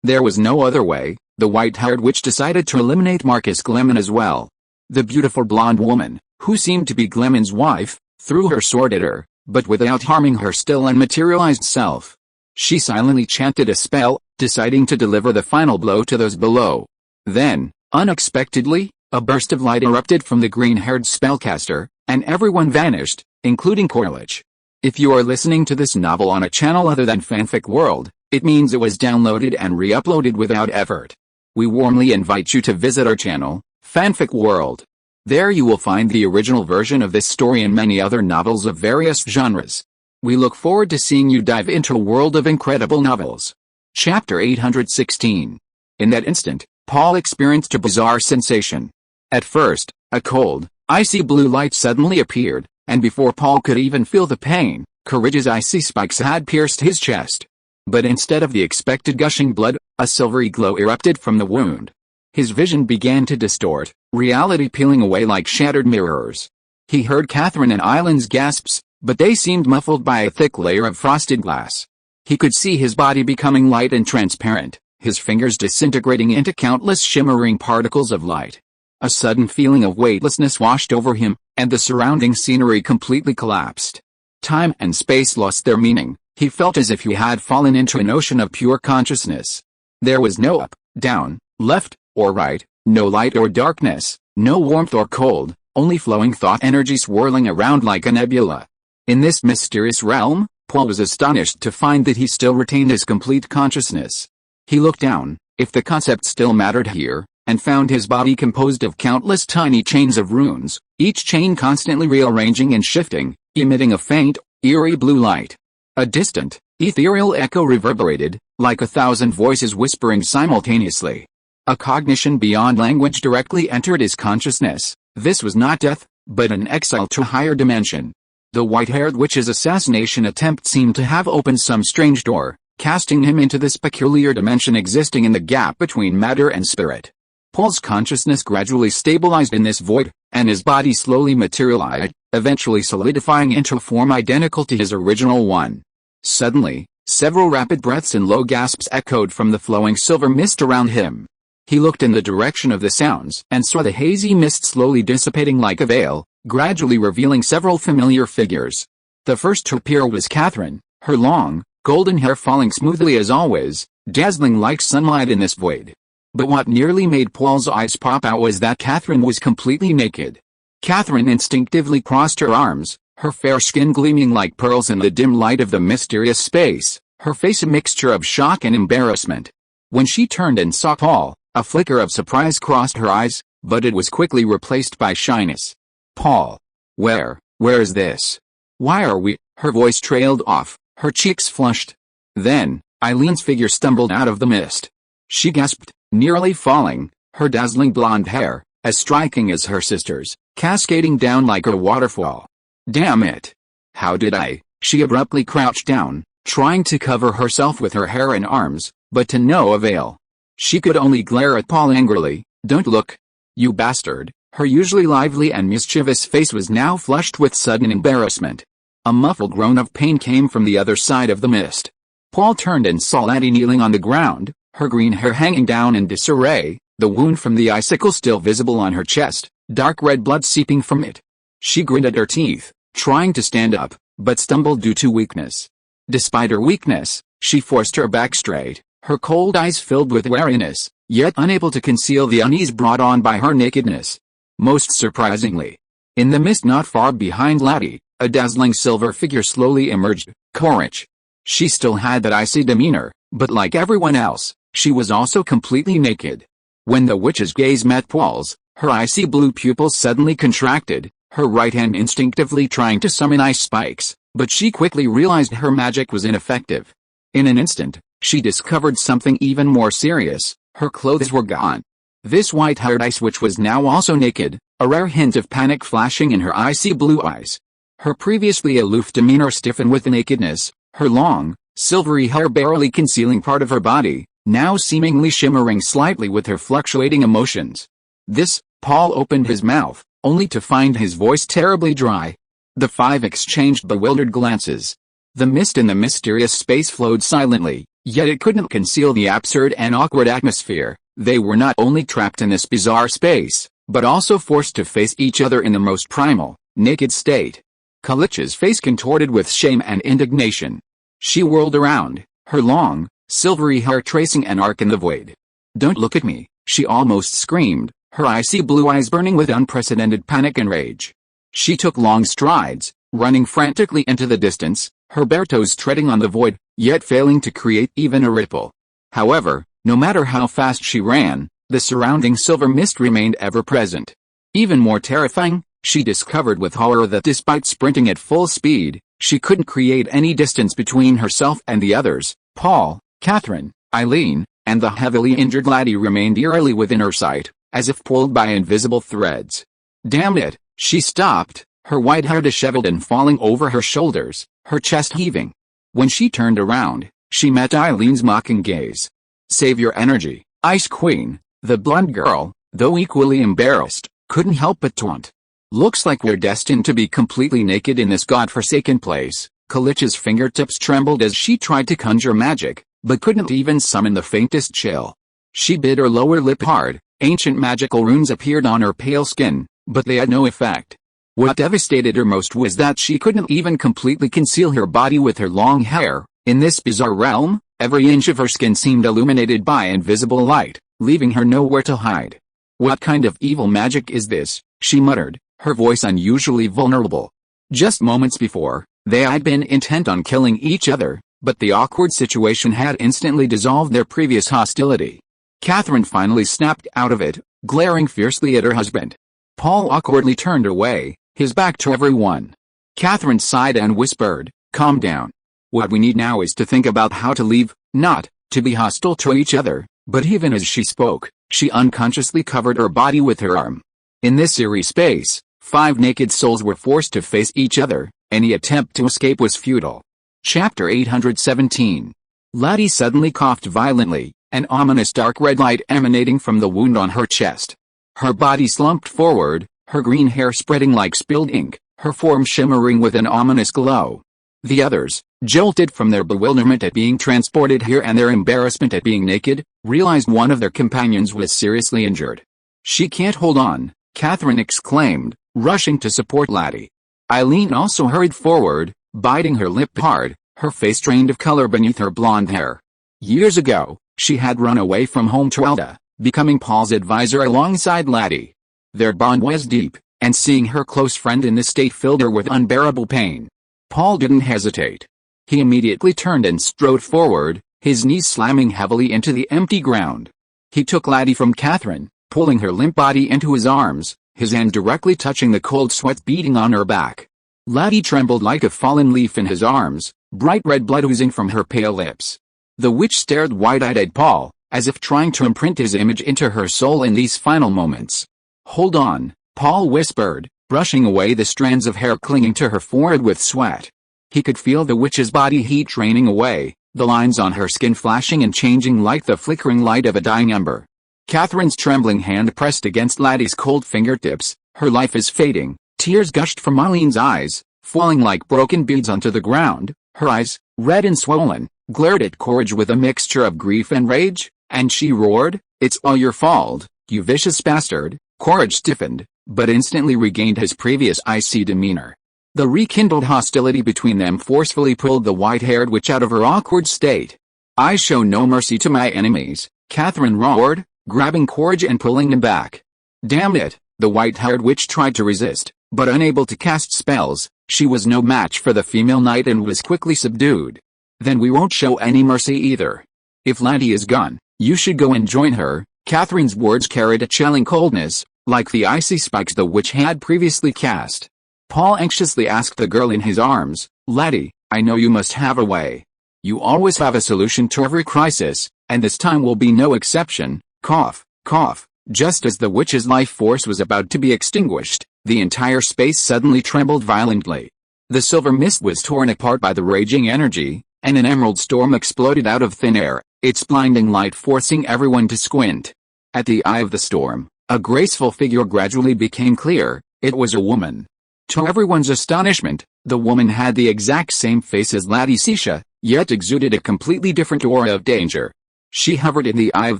There was no other way. The white-haired witch decided to eliminate Marcus Gleman as well. The beautiful blonde woman, who seemed to be Gleman's wife, threw her sword at her, but without harming her still unmaterialized self. She silently chanted a spell, deciding to deliver the final blow to those below. Then, unexpectedly, a burst of light erupted from the green-haired spellcaster, and everyone vanished, including Corlich. If you are listening to this novel on a channel other than Fanfic World, it means it was downloaded and re-uploaded without effort. We warmly invite you to visit our channel, Fanfic World. There you will find the original version of this story and many other novels of various genres. We look forward to seeing you dive into a world of incredible novels. Chapter 816. In that instant, Paul experienced a bizarre sensation. At first, a cold, icy blue light suddenly appeared, and before Paul could even feel the pain, Corlich's icy spikes had pierced his chest. But instead of the expected gushing blood, a silvery glow erupted from the wound. His vision began to distort, reality peeling away like shattered mirrors. He heard Catherine and Island's gasps, but they seemed muffled by a thick layer of frosted glass. He could see his body becoming light and transparent, his fingers disintegrating into countless shimmering particles of light. A sudden feeling of weightlessness washed over him, and the surrounding scenery completely collapsed. Time and space lost their meaning. He felt as if he had fallen into an ocean of pure consciousness. There was no up, down, left, or right, no light or darkness, no warmth or cold, only flowing thought energy swirling around like a nebula. In this mysterious realm, Paul was astonished to find that he still retained his complete consciousness. He looked down, if the concept still mattered here, and found his body composed of countless tiny chains of runes, each chain constantly rearranging and shifting, emitting a faint, eerie blue light. A distant, ethereal echo reverberated, like 1,000 voices whispering simultaneously. A cognition beyond language directly entered his consciousness. This was not death, but an exile to a higher dimension. The white-haired witch's assassination attempt seemed to have opened some strange door, casting him into this peculiar dimension existing in the gap between matter and spirit. Paul's consciousness gradually stabilized in this void, and his body slowly materialized, eventually solidifying into a form identical to his original one. Suddenly, Several rapid breaths and low gasps echoed from the flowing silver mist around him. He looked in the direction of the sounds and saw the hazy mist slowly dissipating like a veil, gradually revealing several familiar figures. The first to appear was Catherine, her long, golden hair falling smoothly as always, dazzling like sunlight in this void. But what nearly made Paul's eyes pop out was that Catherine was completely naked. Catherine instinctively crossed her arms, her fair skin gleaming like pearls in the dim light of the mysterious space, her face a mixture of shock and embarrassment. When she turned and saw Paul, a flicker of surprise crossed her eyes, but it was quickly replaced by shyness. Paul. Where is this? Why are we? Her voice trailed off, her cheeks flushed. Then, Eileen's figure stumbled out of the mist. She gasped, nearly falling, her dazzling blonde hair, as striking as her sister's, cascading down like a waterfall. Damn it! How did I? She abruptly crouched down, trying to cover herself with her hair and arms, but to no avail. She could only glare at Paul angrily. Don't look! You bastard! Her usually lively and mischievous face was now flushed with sudden embarrassment. A muffled groan of pain came from the other side of the mist. Paul turned and saw Laddie kneeling on the ground, her green hair hanging down in disarray, the wound from the icicle still visible on her chest, dark red blood seeping from it. She gritted her teeth, trying to stand up, but stumbled due to weakness. Despite her weakness, she forced her back straight, her cold eyes filled with wariness, yet unable to conceal the unease brought on by her nakedness. Most surprisingly, in the mist not far behind Laddie, a dazzling silver figure slowly emerged, Orcish. She still had that icy demeanor, but like everyone else, she was also completely naked. When the witch's gaze met Paul's, her icy blue pupils suddenly contracted, her right hand instinctively trying to summon ice spikes, but she quickly realized her magic was ineffective. In an instant, she discovered something even more serious: her clothes were gone. This white-haired ice witch was now also naked, a rare hint of panic flashing in her icy blue eyes. Her previously aloof demeanor stiffened with nakedness, her long, silvery hair barely concealing part of her body, now seemingly shimmering slightly with her fluctuating emotions. This, Paul opened his mouth, only to find his voice terribly dry. The five exchanged bewildered glances. The mist in the mysterious space flowed silently, yet it couldn't conceal the absurd and awkward atmosphere. They were not only trapped in this bizarre space, but also forced to face each other in the most primal, naked state. Kalich's face contorted with shame and indignation. She whirled around, her long, silvery hair tracing an arc in the void. "Don't look at me," she almost screamed, her icy blue eyes burning with unprecedented panic and rage. She took long strides, running frantically into the distance, her bare toes treading on the void, yet failing to create even a ripple. However, no matter how fast she ran, the surrounding silver mist remained ever present. Even more terrifying, she discovered with horror that despite sprinting at full speed, she couldn't create any distance between herself and the others. Paul, Catherine, Eileen, and the heavily injured Laddie remained eerily within her sight, as if pulled by invisible threads. Damn it, she stopped, her white hair disheveled and falling over her shoulders, her chest heaving. When she turned around, she met Eileen's mocking gaze. "Save your energy, Ice Queen." The blonde girl, though equally embarrassed, couldn't help but taunt. "Looks like we're destined to be completely naked in this godforsaken place." Kalich's fingertips trembled as she tried to conjure magic, but couldn't even summon the faintest chill. She bit her lower lip hard, ancient magical runes appeared on her pale skin, but they had no effect. What devastated her most was that she couldn't even completely conceal her body with her long hair. In this bizarre realm, every inch of her skin seemed illuminated by invisible light, leaving her nowhere to hide. "What kind of evil magic is this?" she muttered, her voice unusually vulnerable. Just moments before, they had been intent on killing each other, but the awkward situation had instantly dissolved their previous hostility. Catherine finally snapped out of it, glaring fiercely at her husband. Paul awkwardly turned away, his back to everyone. Catherine sighed and whispered, "Calm down. What we need now is to think about how to leave, not to be hostile to each other." But even as she spoke, she unconsciously covered her body with her arm. In this eerie space, five naked souls were forced to face each other. Any attempt to escape was futile. Chapter 817. Laddie suddenly coughed violently, an ominous dark red light emanating from the wound on her chest. Her body slumped forward, her green hair spreading like spilled ink, her form shimmering with an ominous glow. The others, jolted from their bewilderment at being transported here and their embarrassment at being naked, realized one of their companions was seriously injured. "She can't hold on," Catherine exclaimed, rushing to support Laddie. Eileen also hurried forward, biting her lip hard, her face drained of color beneath her blonde hair. Years ago, she had run away from home to Elda, becoming Paul's advisor alongside Laddie. Their bond was deep, and seeing her close friend in this state filled her with unbearable pain. Paul didn't hesitate. He immediately turned and strode forward, his knees slamming heavily into the empty ground. He took Laddie from Catherine, pulling her limp body into his arms, his hand directly touching the cold sweat beating on her back. Laddie trembled like a fallen leaf in his arms, bright red blood oozing from her pale lips. The witch stared wide-eyed at Paul, as if trying to imprint his image into her soul in these final moments. "Hold on," Paul whispered, brushing away the strands of hair clinging to her forehead with sweat. He could feel the witch's body heat draining away, the lines on her skin flashing and changing like the flickering light of a dying ember. Catherine's trembling hand pressed against Laddie's cold fingertips. "Her life is fading." Tears gushed from Eileen's eyes, falling like broken beads onto the ground. Her eyes, red and swollen, glared at Courage with a mixture of grief and rage, and she roared, "It's all your fault, you vicious bastard." Courage stiffened, but instantly regained his previous icy demeanor. The rekindled hostility between them forcefully pulled the white-haired witch out of her awkward state. "I show no mercy to my enemies," Catherine roared, grabbing Courage and pulling him back. "Damn it," the white-haired witch tried to resist, but unable to cast spells, she was no match for the female knight and was quickly subdued. "Then we won't show any mercy either. If Laddie is gone, you should go and join her." Catherine's words carried a chilling coldness, like the icy spikes the witch had previously cast. Paul anxiously asked the girl in his arms, "Laddie, I know you must have a way. You always have a solution to every crisis, and this time will be no exception." Cough, cough. Just as the witch's life force was about to be extinguished, the entire space suddenly trembled violently. The silver mist was torn apart by the raging energy, and an emerald storm exploded out of thin air, its blinding light forcing everyone to squint. At the eye of the storm, a graceful figure gradually became clear. It was a woman. To everyone's astonishment, the woman had the exact same face as Laddie Sisha, yet exuded a completely different aura of danger. She hovered in the eye of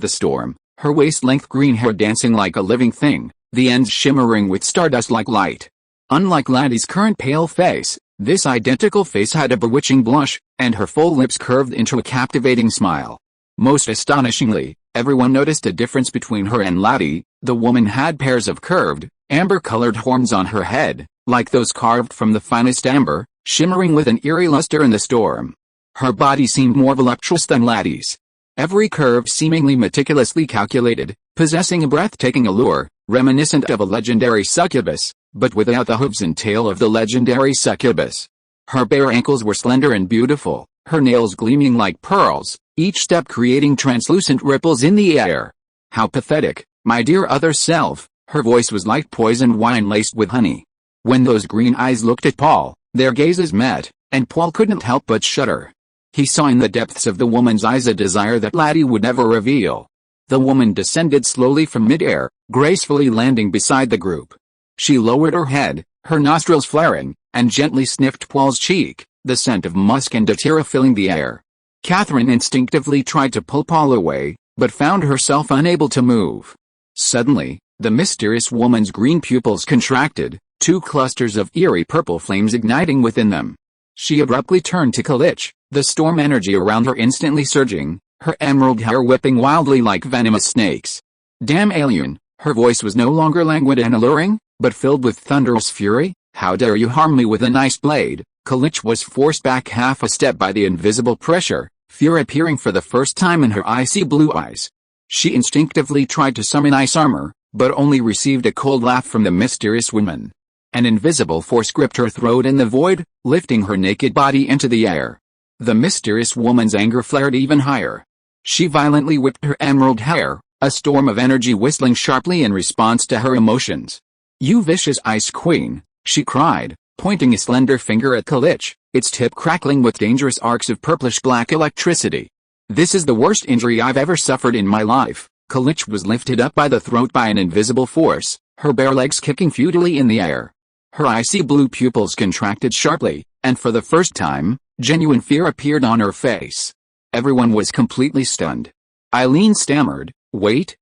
the storm, her waist-length green hair dancing like a living thing, the ends shimmering with stardust-like light. Unlike Laddie's current pale face, this identical face had a bewitching blush, and her full lips curved into a captivating smile. Most astonishingly, everyone noticed a difference between her and Laddie. The woman had pairs of curved, amber-colored horns on her head, like those carved from the finest amber, shimmering with an eerie luster in the storm. Her body seemed more voluptuous than Laddie's. Every curve seemingly meticulously calculated, possessing a breathtaking allure, reminiscent of a legendary succubus, but without the hooves and tail of the legendary succubus. Her bare ankles were slender and beautiful, her nails gleaming like pearls, each step creating translucent ripples in the air. "How pathetic, my dear other self," her voice was like poisoned wine laced with honey. When those green eyes looked at Paul, their gazes met, and Paul couldn't help but shudder. He saw in the depths of the woman's eyes a desire that Laddie would never reveal. The woman descended slowly from mid-air, gracefully landing beside the group. She lowered her head, her nostrils flaring, and gently sniffed Paul's cheek, the scent of musk and datura filling the air. Catherine instinctively tried to pull Paul away, but found herself unable to move. Suddenly, the mysterious woman's green pupils contracted, two clusters of eerie purple flames igniting within them. She abruptly turned to Kalich, the storm energy around her instantly surging, her emerald hair whipping wildly like venomous snakes. "Damn alien," her voice was no longer languid and alluring, but filled with thunderous fury. "How dare you harm me with a nice blade?" Kalich was forced back half a step by the invisible pressure, fear appearing for the first time in her icy blue eyes. She instinctively tried to summon ice armor, but only received a cold laugh from the mysterious woman. An invisible force gripped her throat in the void, lifting her naked body into the air. The mysterious woman's anger flared even higher. She violently whipped her emerald hair, a storm of energy whistling sharply in response to her emotions. "You vicious ice queen," she cried, pointing a slender finger at Kalich, its tip crackling with dangerous arcs of purplish-black electricity. "This is the worst injury I've ever suffered in my life." Kalich was lifted up by the throat by an invisible force, her bare legs kicking futilely in the air. Her icy blue pupils contracted sharply, and for the first time, genuine fear appeared on her face. Everyone was completely stunned. Eileen stammered, wait,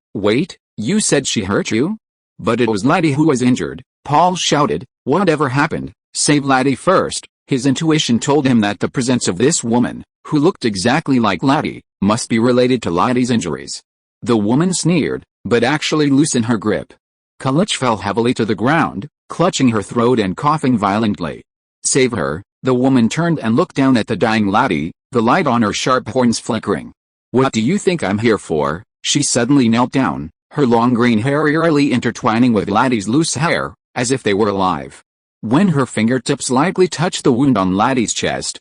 you said she hurt you? But it was Laddie who was injured. Paul shouted, whatever happened, save Laddie first. His intuition told him that the presence of this woman, who looked exactly like Laddie, must be related to Laddie's injuries. The woman sneered, but actually loosened her grip. Kalich fell heavily to the ground, clutching her throat and coughing violently. Save her. The woman turned and looked down at the dying Laddie, the light on her sharp horns flickering. What do you think I'm here for? She suddenly knelt down, her long green hair eerily intertwining with Laddie's loose hair, as if they were alive. When her fingertips lightly touched the wound on Laddie's chest,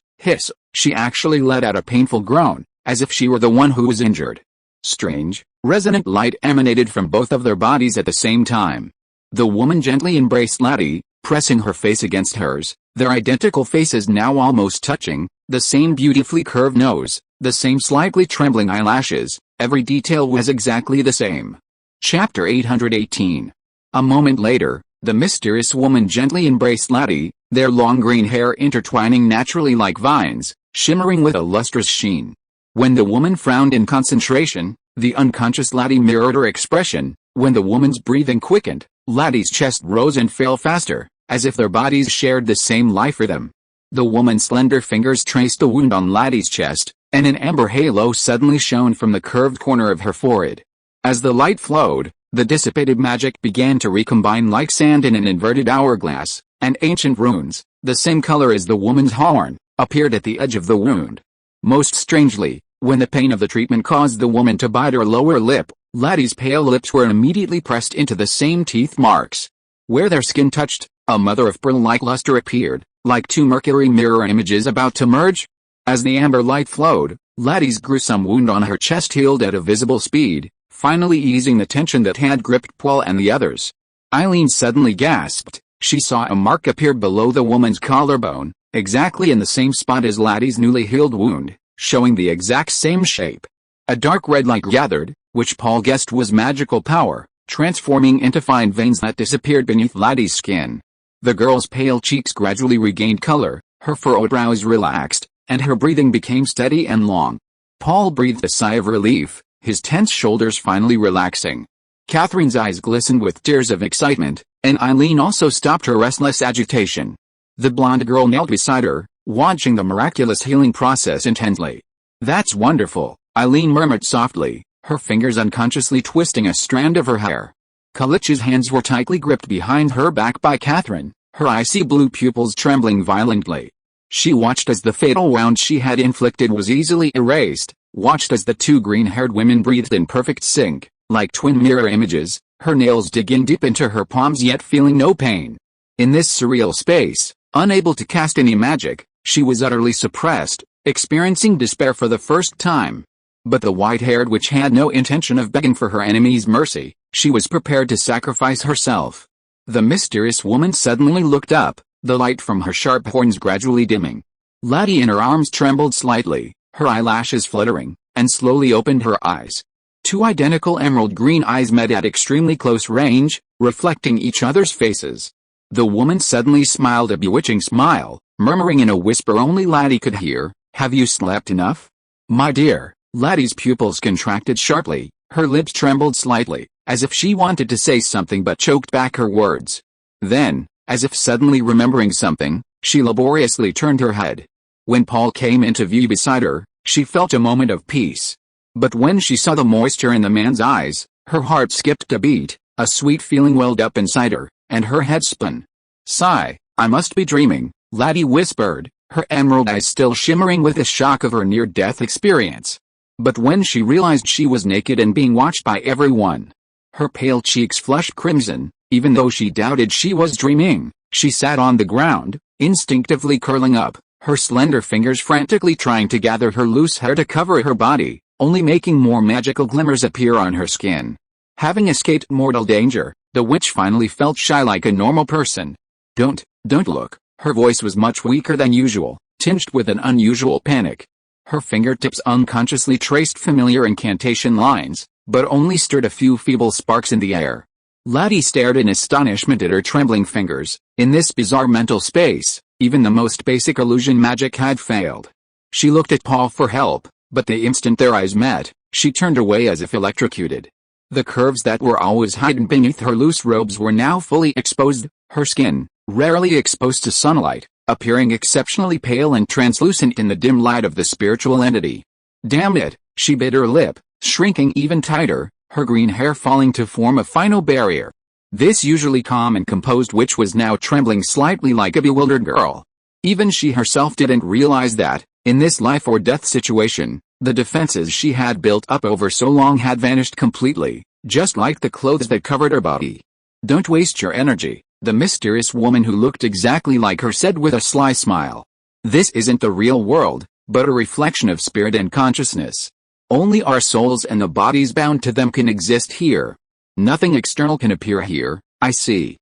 she actually let out a painful groan, as if she were the one who was injured. Strange, resonant light emanated from both of their bodies at the same time. The woman gently embraced Laddie, pressing her face against hers, their identical faces now almost touching, the same beautifully curved nose, the same slightly trembling eyelashes, every detail was exactly the same. Chapter 818. A moment later, the mysterious woman gently embraced Laddie, their long green hair intertwining naturally like vines, shimmering with a lustrous sheen. When the woman frowned in concentration, the unconscious Laddie mirrored her expression. When the woman's breathing quickened, Laddie's chest rose and fell faster, as if their bodies shared the same life rhythm. The woman's slender fingers traced the wound on Laddie's chest, and an amber halo suddenly shone from the curved corner of her forehead. As the light flowed, the dissipated magic began to recombine like sand in an inverted hourglass, and ancient runes, the same color as the woman's horn, appeared at the edge of the wound. Most strangely, when the pain of the treatment caused the woman to bite her lower lip, Laddie's pale lips were immediately pressed into the same teeth marks. Where their skin touched, a mother of pearl-like luster appeared, like two mercury mirror images about to merge. As the amber light flowed, Laddie's gruesome wound on her chest healed at a visible speed, finally easing the tension that had gripped Paul and the others. Eileen suddenly gasped. She saw a mark appear below the woman's collarbone, exactly in the same spot as Laddie's newly healed wound, showing the exact same shape. A dark red light gathered, which Paul guessed was magical power, transforming into fine veins that disappeared beneath Laddie's skin. The girl's pale cheeks gradually regained color, her furrowed brows relaxed, and her breathing became steady and long. Paul breathed a sigh of relief, his tense shoulders finally relaxing. Catherine's eyes glistened with tears of excitement, and Eileen also stopped her restless agitation. The blonde girl knelt beside her, watching the miraculous healing process intently. That's wonderful, Eileen murmured softly, her fingers unconsciously twisting a strand of her hair. Kalich's hands were tightly gripped behind her back by Catherine, her icy blue pupils trembling violently. She watched as the fatal wound she had inflicted was easily erased, watched as the two green-haired women breathed in perfect sync, like twin mirror images, her nails digging deep into her palms yet feeling no pain. In this surreal space, unable to cast any magic, she was utterly suppressed, experiencing despair for the first time. But the white-haired witch had no intention of begging for her enemy's mercy, she was prepared to sacrifice herself. The mysterious woman suddenly looked up, the light from her sharp horns gradually dimming. Laddie in her arms trembled slightly, her eyelashes fluttering, and slowly opened her eyes. Two identical emerald green eyes met at extremely close range, reflecting each other's faces. The woman suddenly smiled a bewitching smile, murmuring in a whisper only Laddie could hear, "Have you slept enough? My dear." Laddie's pupils contracted sharply, her lips trembled slightly, as if she wanted to say something but choked back her words. Then, as if suddenly remembering something, she laboriously turned her head. When Paul came into view beside her, she felt a moment of peace. But when she saw the moisture in the man's eyes, her heart skipped a beat, a sweet feeling welled up inside her, and her head spun. "Sigh, I must be dreaming," Laddie whispered, her emerald eyes still shimmering with the shock of her near-death experience. But when she realized she was naked and being watched by everyone, her pale cheeks flushed crimson. Even though she doubted she was dreaming, she sat on the ground, instinctively curling up, her slender fingers frantically trying to gather her loose hair to cover her body, only making more magical glimmers appear on her skin. Having escaped mortal danger, the witch finally felt shy like a normal person. Don't look." Her voice was much weaker than usual, tinged with an unusual panic. Her fingertips unconsciously traced familiar incantation lines, but only stirred a few feeble sparks in the air. Laddie stared in astonishment at her trembling fingers. In this bizarre mental space, Even the most basic illusion magic had failed. She looked at Paul for help, but the instant their eyes met, she turned away as if electrocuted. The curves that were always hidden beneath her loose robes were now fully exposed, her skin, rarely exposed to sunlight, appearing exceptionally pale and translucent in the dim light of the spiritual entity. Damn it, she bit her lip, shrinking even tighter, her green hair falling to form a final barrier. This usually calm and composed witch was now trembling slightly like a bewildered girl. Even she herself didn't realize that, in this life-or-death situation, the defenses she had built up over so long had vanished completely, just like the clothes that covered her body. "Don't waste your energy," the mysterious woman who looked exactly like her said with a sly smile. "This isn't the real world, but a reflection of spirit and consciousness. Only our souls and the bodies bound to them can exist here. Nothing external can appear here, I see."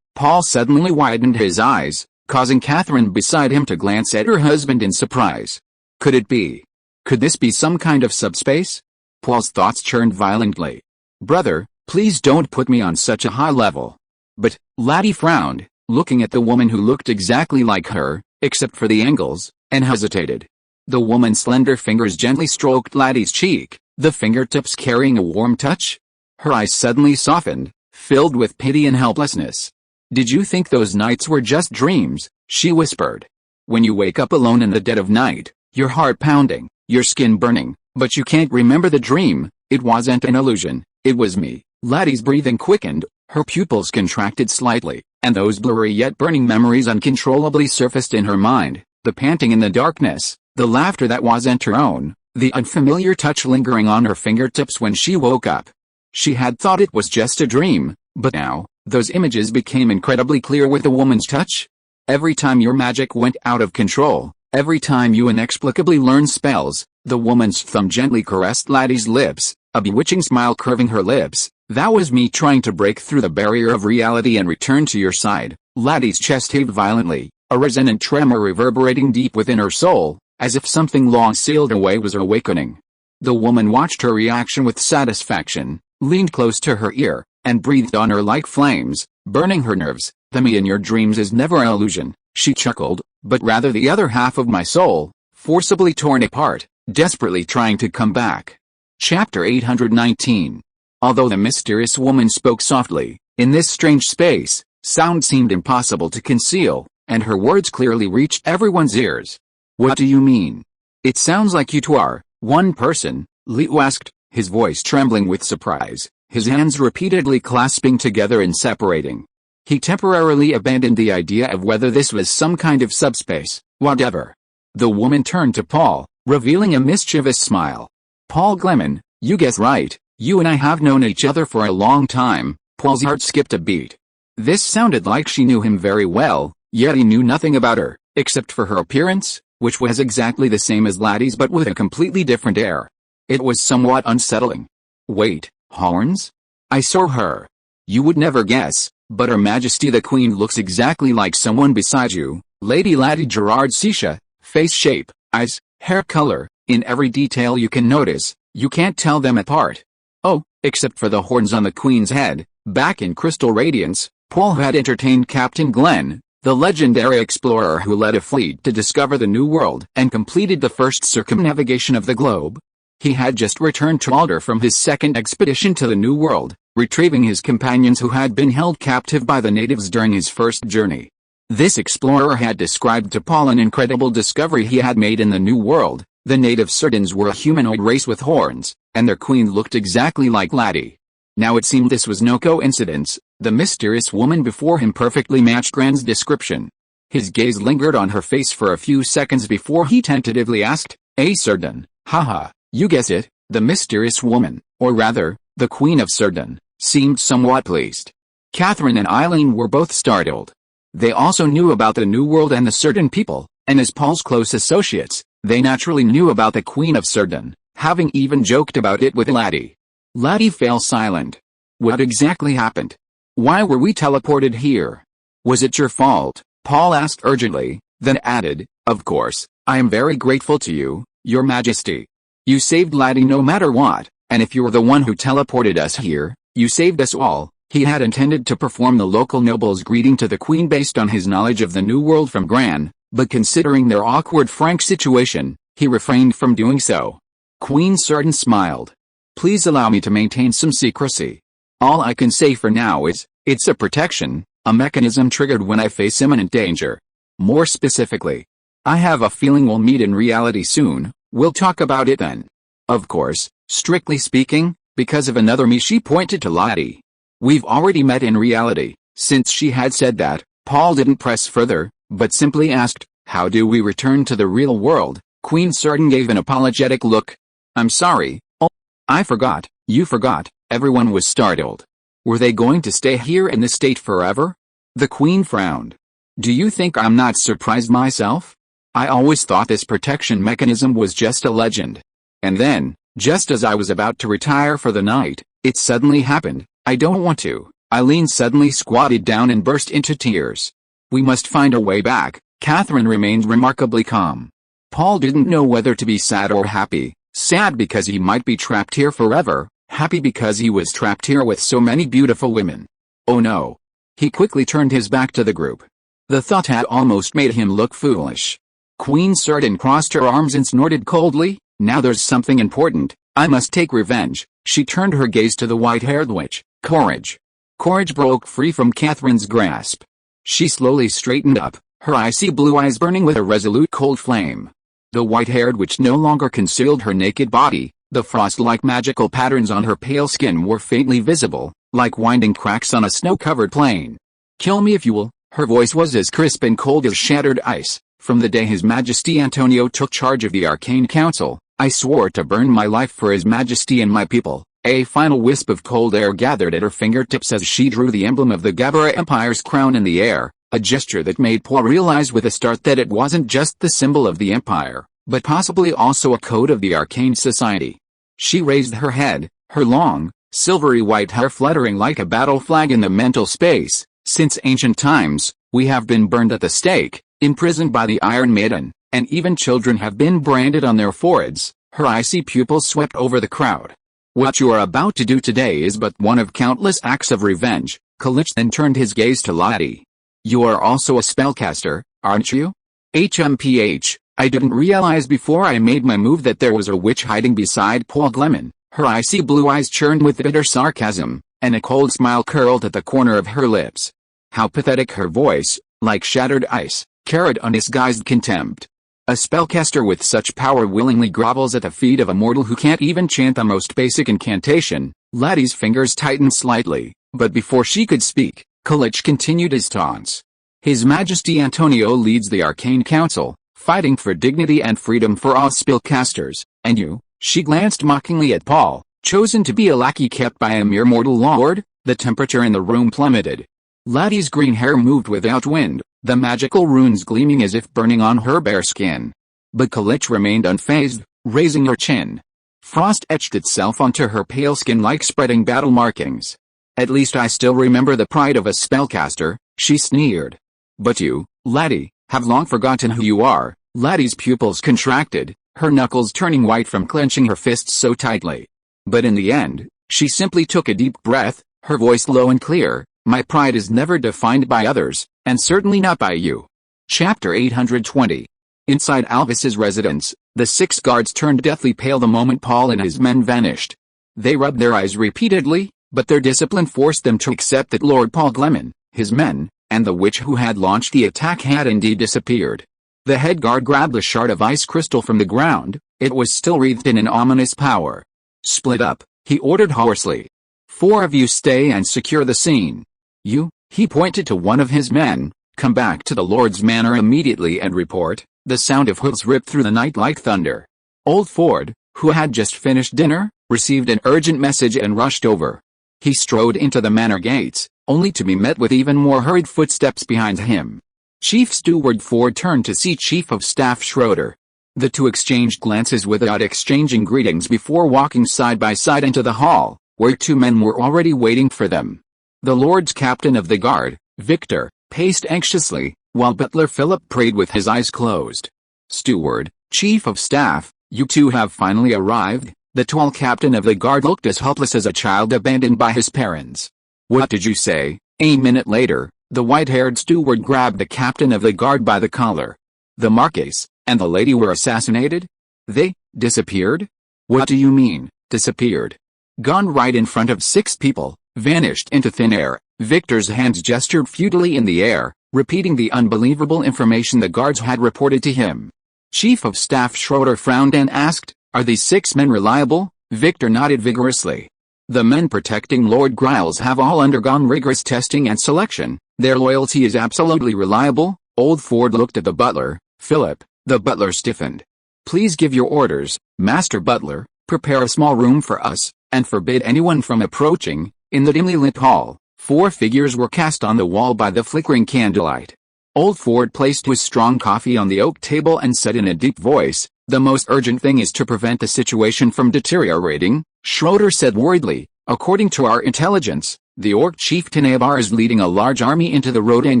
Paul suddenly widened his eyes, causing Catherine beside him to glance at her husband in surprise. Could it be? Could this be some kind of subspace? Paul's thoughts churned violently. "Brother, please don't put me on such a high level." But, Laddie frowned, looking at the woman who looked exactly like her, except for the angles, and hesitated. The woman's slender fingers gently stroked Laddie's cheek, the fingertips carrying a warm touch. Her eyes suddenly softened, filled with pity and helplessness. "Did you think those nights were just dreams?" she whispered. "When you wake up alone in the dead of night, your heart pounding, your skin burning, but you can't remember the dream, it wasn't an illusion, it was me." Laddie's breathing quickened, her pupils contracted slightly, and those blurry yet burning memories uncontrollably surfaced in her mind, the panting in the darkness, the laughter that wasn't her own, the unfamiliar touch lingering on her fingertips when she woke up. She had thought it was just a dream, but now, those images became incredibly clear with the woman's touch. Every time your magic went out of control, every time you inexplicably learned spells, the woman's thumb gently caressed Laddie's lips, a bewitching smile curving her lips. "That was me trying to break through the barrier of reality and return to your side." Laddie's chest heaved violently, a resonant tremor reverberating deep within her soul, as if something long sealed away was awakening. The woman watched her reaction with satisfaction, leaned close to her ear, and breathed on her like flames, burning her nerves. "The me in your dreams is never an illusion," she chuckled, "but rather the other half of my soul, forcibly torn apart, desperately trying to come back." Chapter 819. Although the mysterious woman spoke softly, in this strange space, sound seemed impossible to conceal, and her words clearly reached everyone's ears. "What do you mean? It sounds like you two are one person," Leo asked, his voice trembling with surprise, his hands repeatedly clasping together and separating. He temporarily abandoned the idea of whether this was some kind of subspace, whatever. The woman turned to Paul, revealing a mischievous smile. "Paul Gleman, you guessed right, you and I have known each other for a long time." Paul's heart skipped a beat. This sounded like she knew him very well, yet he knew nothing about her, except for her appearance, which was exactly the same as Laddie's but with a completely different air. It was somewhat unsettling. "Wait, horns? I saw her. You would never guess, but Her Majesty the Queen looks exactly like someone beside you." Lady Laddie Gerard Sisha, face shape, eyes, hair color, in every detail you can notice, you can't tell them apart. Oh, except for the horns on the Queen's head. Back in Crystal Radiance, Paul had entertained Captain Glenn, the legendary explorer who led a fleet to discover the New World and completed the first circumnavigation of the globe. He had just returned to Alder from his second expedition to the New World, retrieving his companions who had been held captive by the natives during his first journey. This explorer had described to Paul an incredible discovery he had made in the New World. The native Surdans were a humanoid race with horns, and their queen looked exactly like Laddie. Now it seemed this was no coincidence. The mysterious woman before him perfectly matched Grand's description. His gaze lingered on her face for a few seconds before he tentatively asked, "A Surdan, haha, you guess it." The mysterious woman, or rather, the Queen of Surdan, seemed somewhat pleased. Catherine and Eileen were both startled. They also knew about the New World and the Surdan people, and as Paul's close associates, they naturally knew about the Queen of Surdan, having even joked about it with Laddie. Laddie fell silent. What exactly happened? Why were we teleported here? Was it your fault? Paul asked urgently, then added, "Of course, I am very grateful to you, Your Majesty. You saved Laddie no matter what, and if you're the one who teleported us here, you saved us all." He had intended to perform the local noble's greeting to the queen based on his knowledge of the New World from Gran, but considering their awkward frank situation, he refrained from doing so. Queen Certain smiled. Please allow me to maintain some secrecy. All I can say for now is, it's a protection, a mechanism triggered when I face imminent danger. More specifically, I have a feeling we'll meet in reality soon. We'll talk about it then. Of course, strictly speaking, because of another me. She pointed to Lottie. We've already met in reality. Since she had said that, Paul didn't press further, but simply asked, how do we return to the real world? Queen Certain gave an apologetic look. I'm sorry. Oh, I forgot. You forgot. Everyone was startled. Were they going to stay here in this state forever? The queen frowned. Do you think I'm not surprised myself? I always thought this protection mechanism was just a legend. And then, just as I was about to retire for the night, it suddenly happened. I don't want to. Eileen suddenly squatted down and burst into tears. We must find a way back. Catherine remained remarkably calm. Paul didn't know whether to be sad or happy. Sad because he might be trapped here forever, happy because he was trapped here with so many beautiful women. Oh no. He quickly turned his back to the group. The thought had almost made him look foolish. Queen Certain crossed her arms and snorted coldly. Now there's something important. I must take revenge. She turned her gaze to the white-haired witch. Courage. Courage broke free from Catherine's grasp. She slowly straightened up, her icy blue eyes burning with a resolute cold flame. The white-haired witch no longer concealed her naked body. The frost-like magical patterns on her pale skin were faintly visible, like winding cracks on a snow-covered plain. Kill me if you will. Her voice was as crisp and cold as shattered ice. From the day His Majesty Antonio took charge of the Arcane Council, I swore to burn my life for His Majesty and my people. A final wisp of cold air gathered at her fingertips as she drew the emblem of the Gabella Empire's crown in the air, a gesture that made Paul realize with a start that it wasn't just the symbol of the Empire, but possibly also a code of the Arcane Society. She raised her head, her long, silvery white hair fluttering like a battle flag in the mental space. Since ancient times, we have been burned at the stake, imprisoned by the Iron Maiden, and even children have been branded on their foreheads. Her icy pupils swept over the crowd. What you are about to do today is but one of countless acts of revenge. Kalich then turned his gaze to Lottie. You are also a spellcaster, aren't you? HMPH, I didn't realize before I made my move that there was a witch hiding beside Paul Gleman. Her icy blue eyes churned with bitter sarcasm, and a cold smile curled at the corner of her lips. How pathetic her voice, like shattered ice, carried undisguised contempt. A spellcaster with such power willingly grovels at the feet of a mortal who can't even chant the most basic incantation. Lottie's fingers tightened slightly, but before she could speak, Kalich continued his taunts. His Majesty Antonio leads the Arcane Council, fighting for dignity and freedom for all spellcasters, and you, she glanced mockingly at Paul, chosen to be a lackey kept by a mere mortal lord? The temperature in the room plummeted. Lottie's green hair moved without wind, the magical runes gleaming as if burning on her bare skin. But Kalich remained unfazed, raising her chin. Frost etched itself onto her pale skin like spreading battle markings. At least I still remember the pride of a spellcaster, she sneered. But you, Lottie, have long forgotten who you are. Lottie's pupils contracted, her knuckles turning white from clenching her fists so tightly. But in the end, she simply took a deep breath, her voice low and clear. My pride is never defined by others, and certainly not by you. Chapter 820. Inside Alvis's residence, the 6 guards turned deathly pale the moment Paul and his men vanished. They rubbed their eyes repeatedly, but their discipline forced them to accept that Lord Paul Gleman, his men, and the witch who had launched the attack had indeed disappeared. The head guard grabbed a shard of ice crystal from the ground. It was still wreathed in an ominous power. Split up, he ordered hoarsely. 4 of you stay and secure the scene. You, he pointed to one of his men, come back to the Lord's Manor immediately and report. The sound of hooves ripped through the night like thunder. Old Ford, who had just finished dinner, received an urgent message and rushed over. He strode into the manor gates, only to be met with even more hurried footsteps behind him. Chief Steward Ford turned to see Chief of Staff Schroeder. The two exchanged glances without exchanging greetings before walking side by side into the hall, where 2 men were already waiting for them. The Lord's Captain of the Guard, Victor, paced anxiously, while Butler Philip prayed with his eyes closed. Steward, Chief of Staff, you 2 have finally arrived. The tall captain of the guard looked as helpless as a child abandoned by his parents. What did you say? A minute later, the white-haired steward grabbed the captain of the guard by the collar. The Marquis and the lady were assassinated? They disappeared? What do you mean, disappeared? Gone right in front of 6 people, vanished into thin air. Victor's hands gestured futilely in the air, repeating the unbelievable information the guards had reported to him. Chief of Staff Schroeder frowned and asked, "Are these 6 men reliable?" Victor nodded vigorously. "The men protecting Lord Griles have all undergone rigorous testing and selection. Their loyalty is absolutely reliable." Old Ford looked at the butler, Philip. The butler stiffened. "Please give your orders, Master Butler. Prepare a small room for us, and forbid anyone from approaching." In the dimly lit hall, 4 figures were cast on the wall by the flickering candlelight. Old Ford placed his strong coffee on the oak table and said in a deep voice, "The most urgent thing is to prevent the situation from deteriorating." Schroeder said worriedly, "According to our intelligence, the Orc chieftain Abar is leading a large army into the Rodan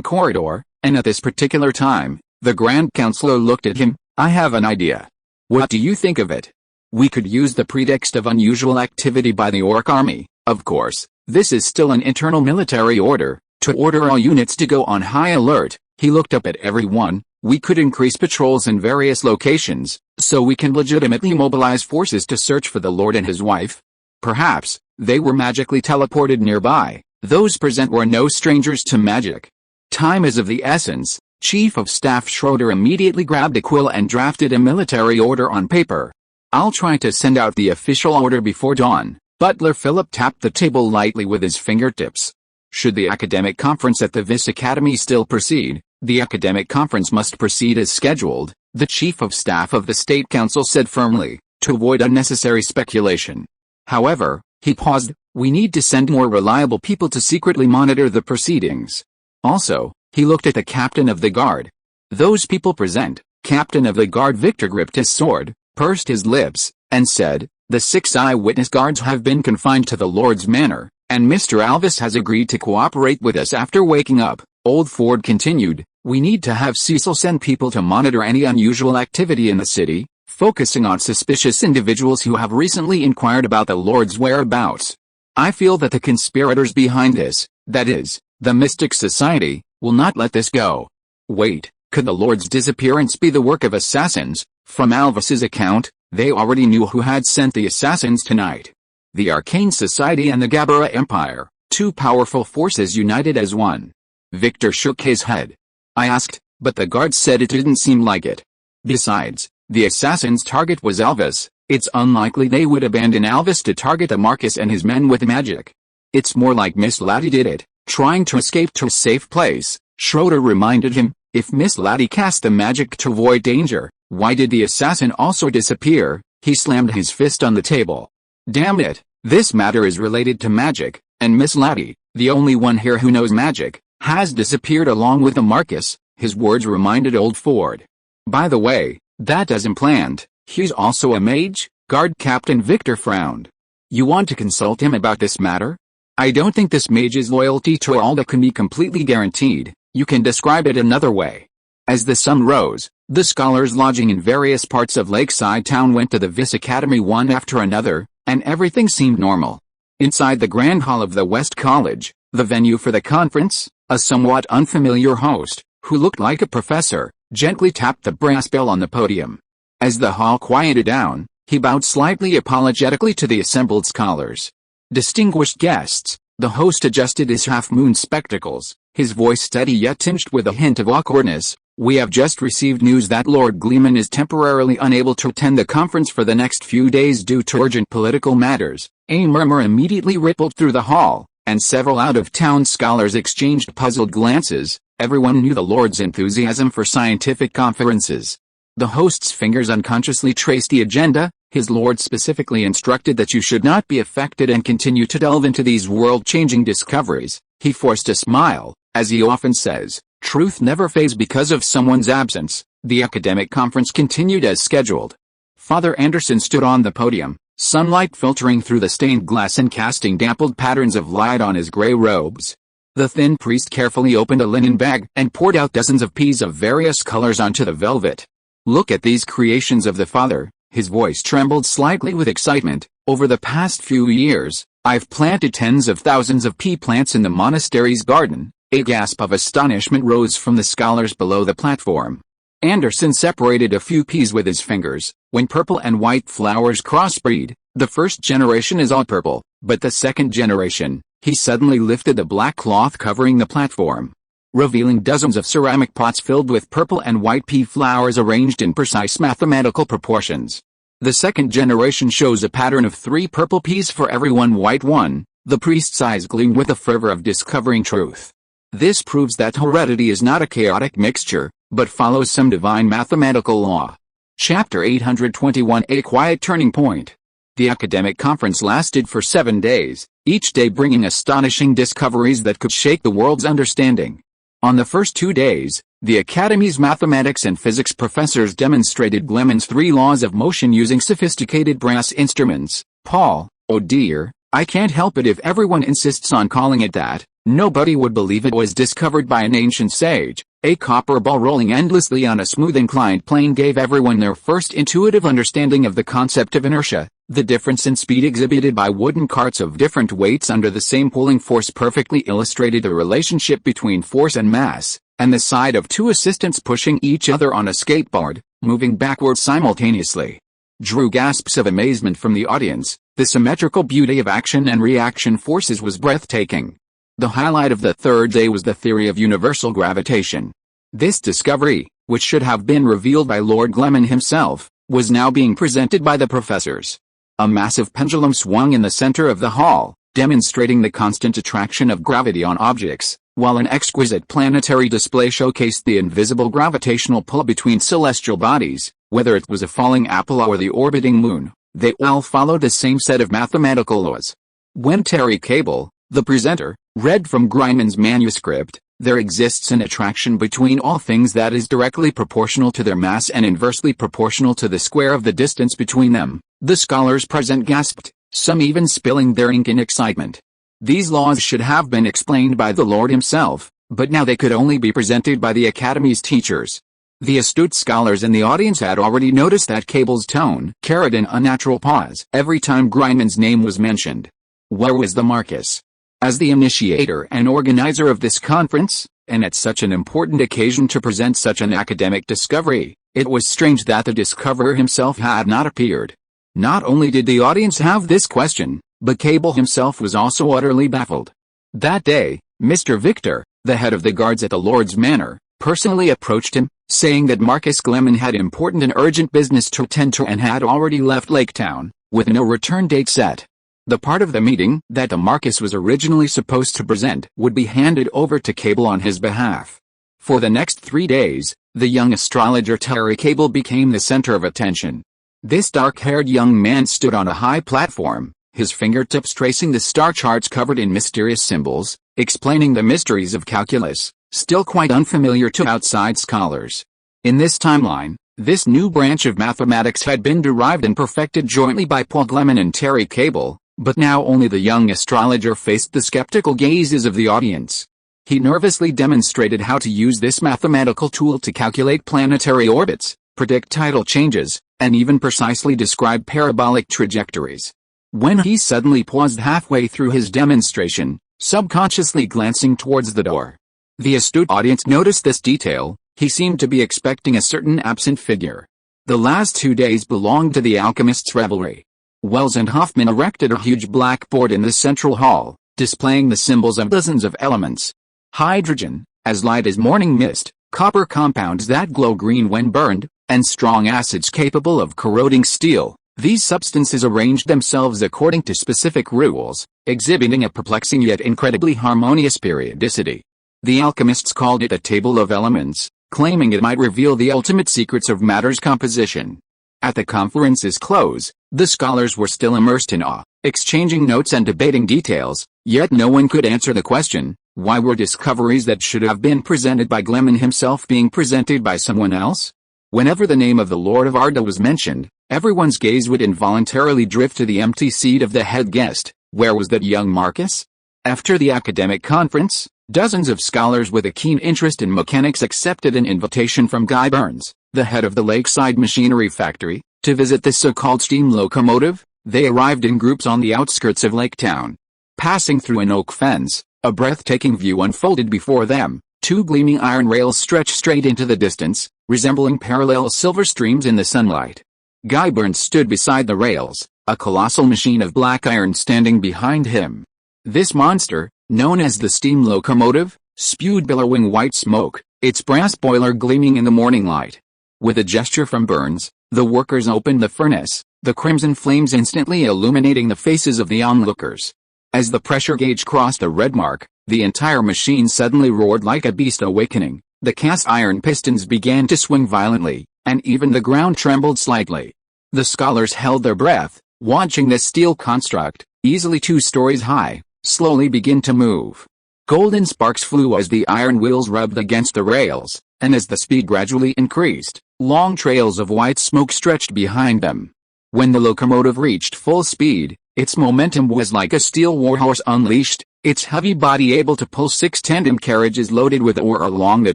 corridor, and at this particular time." The Grand Counselor looked at him. "I have an idea. What do you think of it? We could use the pretext of unusual activity by the Orc army. Of course, this is still an internal military order, to order all units to go on high alert." He looked up at everyone. "We could increase patrols in various locations, so we can legitimately mobilize forces to search for the Lord and his wife. Perhaps they were magically teleported nearby. Those present were no strangers to magic. Time is of the essence." Chief of Staff Schroeder immediately grabbed a quill and drafted a military order on paper. "I'll try to send out the official order before dawn." Butler Philip tapped the table lightly with his fingertips. "Should the academic conference at the Vis Academy still proceed, the academic conference must proceed as scheduled," the Chief of Staff of the State Council said firmly, to avoid unnecessary speculation. However, he paused, "We need to send more reliable people to secretly monitor the proceedings. Also," he looked at the captain of the guard. "Those people present." Captain of the guard Victor gripped his sword, pursed his lips, and said, "The 6 eyewitness guards have been confined to the Lord's Manor, and Mr. Alvis has agreed to cooperate with us after waking up." Old Ford continued, "We need to have Cecil send people to monitor any unusual activity in the city, focusing on suspicious individuals who have recently inquired about the Lord's whereabouts. I feel that the conspirators behind this, that is, the Mystic Society, will not let this go." Wait, could the Lord's disappearance be the work of assassins? From Alvis's account, they already knew who had sent the assassins tonight. The Arcane Society and the Gabella Empire, 2 powerful forces united as one. Victor shook his head. "I asked, but the guards said it didn't seem like it. Besides, the assassin's target was Alvis. It's unlikely they would abandon Alvis to target the Marquis and his men with magic. It's more like Miss Laddie did it, trying to escape to a safe place." Schroeder reminded him, "If Miss Laddie cast the magic to avoid danger, why did the assassin also disappear?" He slammed his fist on the table. "Damn it, this matter is related to magic, and Miss Laddie, the only one here who knows magic, has disappeared along with the Marquis." His words reminded Old Ford. "By the way, that isn't planned. He's also a mage?" Guard Captain Victor frowned. "You want to consult him about this matter? I don't think this mage's loyalty to Alda can be completely guaranteed. You can describe it another way." As the sun rose, the scholars lodging in various parts of Lakeside Town went to the Vis Academy one after another, and everything seemed normal. Inside the Grand Hall of the West College, the venue for the conference, a somewhat unfamiliar host, who looked like a professor, gently tapped the brass bell on the podium. As the hall quieted down, he bowed slightly apologetically to the assembled scholars. "Distinguished guests," the host adjusted his half-moon spectacles, his voice steady yet tinged with a hint of awkwardness, "we have just received news that Lord Gleman is temporarily unable to attend the conference for the next few days due to urgent political matters." A murmur immediately rippled through the hall, and several out-of-town scholars exchanged puzzled glances. Everyone knew the Lord's enthusiasm for scientific conferences. The host's fingers unconsciously traced the agenda. His Lord specifically instructed that you should not be affected and continue to delve into these world-changing discoveries. He forced a smile, as he often says, truth never fades because of someone's absence. The academic conference continued as scheduled. Father Anderson stood on the podium, sunlight filtering through the stained glass and casting dappled patterns of light on his gray robes. The thin priest carefully opened a linen bag and poured out dozens of peas of various colors onto the velvet. "Look at these creations of the Father." His voice trembled slightly with excitement. "Over the past few years, I've planted tens of thousands of pea plants in the monastery's garden." A gasp of astonishment rose from the scholars below the platform. Anderson separated a few peas with his fingers. "When purple and white flowers crossbreed, the first generation is all purple, but the second generation," he suddenly lifted the black cloth covering the platform, revealing dozens of ceramic pots filled with purple and white pea flowers arranged in precise mathematical proportions. "The second generation shows a pattern of 3 purple peas for every 1 white one." The priest's eyes gleamed with the fervor of discovering truth. "This proves that heredity is not a chaotic mixture, but follows some divine mathematical law." Chapter 821, A Quiet Turning Point. The academic conference lasted for 7 days, each day bringing astonishing discoveries that could shake the world's understanding. On the first 2 days, the Academy's mathematics and physics professors demonstrated Gleman's 3 laws of motion using sophisticated brass instruments. "Paul, oh dear, I can't help it if everyone insists on calling it that. Nobody would believe it was discovered by an ancient sage." A copper ball rolling endlessly on a smooth inclined plane gave everyone their first intuitive understanding of the concept of inertia. The difference in speed exhibited by wooden carts of different weights under the same pulling force perfectly illustrated the relationship between force and mass, and the sight of 2 assistants pushing each other on a skateboard, moving backwards simultaneously, drew gasps of amazement from the audience. The symmetrical beauty of action and reaction forces was breathtaking. The highlight of the 3rd day was the theory of universal gravitation. This discovery, which should have been revealed by Lord Gleman himself, was now being presented by the professors. A massive pendulum swung in the center of the hall, demonstrating the constant attraction of gravity on objects, while an exquisite planetary display showcased the invisible gravitational pull between celestial bodies. Whether it was a falling apple or the orbiting moon, they all followed the same set of mathematical laws. When Terry Cable, the presenter, read from Greiman's manuscript, "There exists an attraction between all things that is directly proportional to their mass and inversely proportional to the square of the distance between them," the scholars present gasped, some even spilling their ink in excitement. These laws should have been explained by the Lord himself, but now they could only be presented by the Academy's teachers. The astute scholars in the audience had already noticed that Cable's tone carried an unnatural pause every time Greiman's name was mentioned. Where was the Marcus? As the initiator and organizer of this conference, and at such an important occasion to present such an academic discovery, it was strange that the discoverer himself had not appeared. Not only did the audience have this question, but Cable himself was also utterly baffled. That day, Mr. Victor, the head of the guards at the Lord's Manor, personally approached him, saying that Marcus Gleman had important and urgent business to attend to and had already left Laketown, with no return date set. The part of the meeting that the Marcus was originally supposed to present would be handed over to Cable on his behalf. For the next 3 days, the young astrologer Terry Cable became the center of attention. This dark-haired young man stood on a high platform, his fingertips tracing the star charts covered in mysterious symbols, explaining the mysteries of calculus, still quite unfamiliar to outside scholars. In this timeline, this new branch of mathematics had been derived and perfected jointly by Paul Gleman and Terry Cable. But now only the young astrologer faced the skeptical gazes of the audience. He nervously demonstrated how to use this mathematical tool to calculate planetary orbits, predict tidal changes, and even precisely describe parabolic trajectories. When he suddenly paused halfway through his demonstration, subconsciously glancing towards the door. The astute audience noticed this detail. He seemed to be expecting a certain absent figure. The last 2 days belonged to the alchemist's revelry. Wells and Hoffman erected a huge blackboard in the central hall, displaying the symbols of dozens of elements. Hydrogen, as light as morning mist, copper compounds that glow green when burned, and strong acids capable of corroding steel. These substances arranged themselves according to specific rules, exhibiting a perplexing yet incredibly harmonious periodicity. The alchemists called it a table of elements, claiming it might reveal the ultimate secrets of matter's composition. At the conference's close, the scholars were still immersed in awe, exchanging notes and debating details, yet no one could answer the question, why were discoveries that should have been presented by Gleman himself being presented by someone else? Whenever the name of the Lord of Arda was mentioned, everyone's gaze would involuntarily drift to the empty seat of the head guest. Where was that young Marcus? After the academic conference, dozens of scholars with a keen interest in mechanics accepted an invitation from Guy Burns, the head of the Lakeside Machinery Factory, to visit the so-called steam locomotive. They arrived in groups on the outskirts of Lake Town. Passing through an oak fence, a breathtaking view unfolded before them. Two gleaming iron rails stretched straight into the distance, resembling parallel silver streams in the sunlight. Guyburn stood beside the rails, a colossal machine of black iron standing behind him. This monster, known as the steam locomotive, spewed billowing white smoke, its brass boiler gleaming in the morning light. With a gesture from Burns, the workers opened the furnace, the crimson flames instantly illuminating the faces of the onlookers. As the pressure gauge crossed the red mark, the entire machine suddenly roared like a beast awakening. The cast iron pistons began to swing violently, and even the ground trembled slightly. The scholars held their breath, watching this steel construct, easily 2 stories high, slowly begin to move. Golden sparks flew as the iron wheels rubbed against the rails, and as the speed gradually increased, long trails of white smoke stretched behind them. When the locomotive reached full speed, its momentum was like a steel warhorse unleashed, its heavy body able to pull 6 tandem carriages loaded with ore along the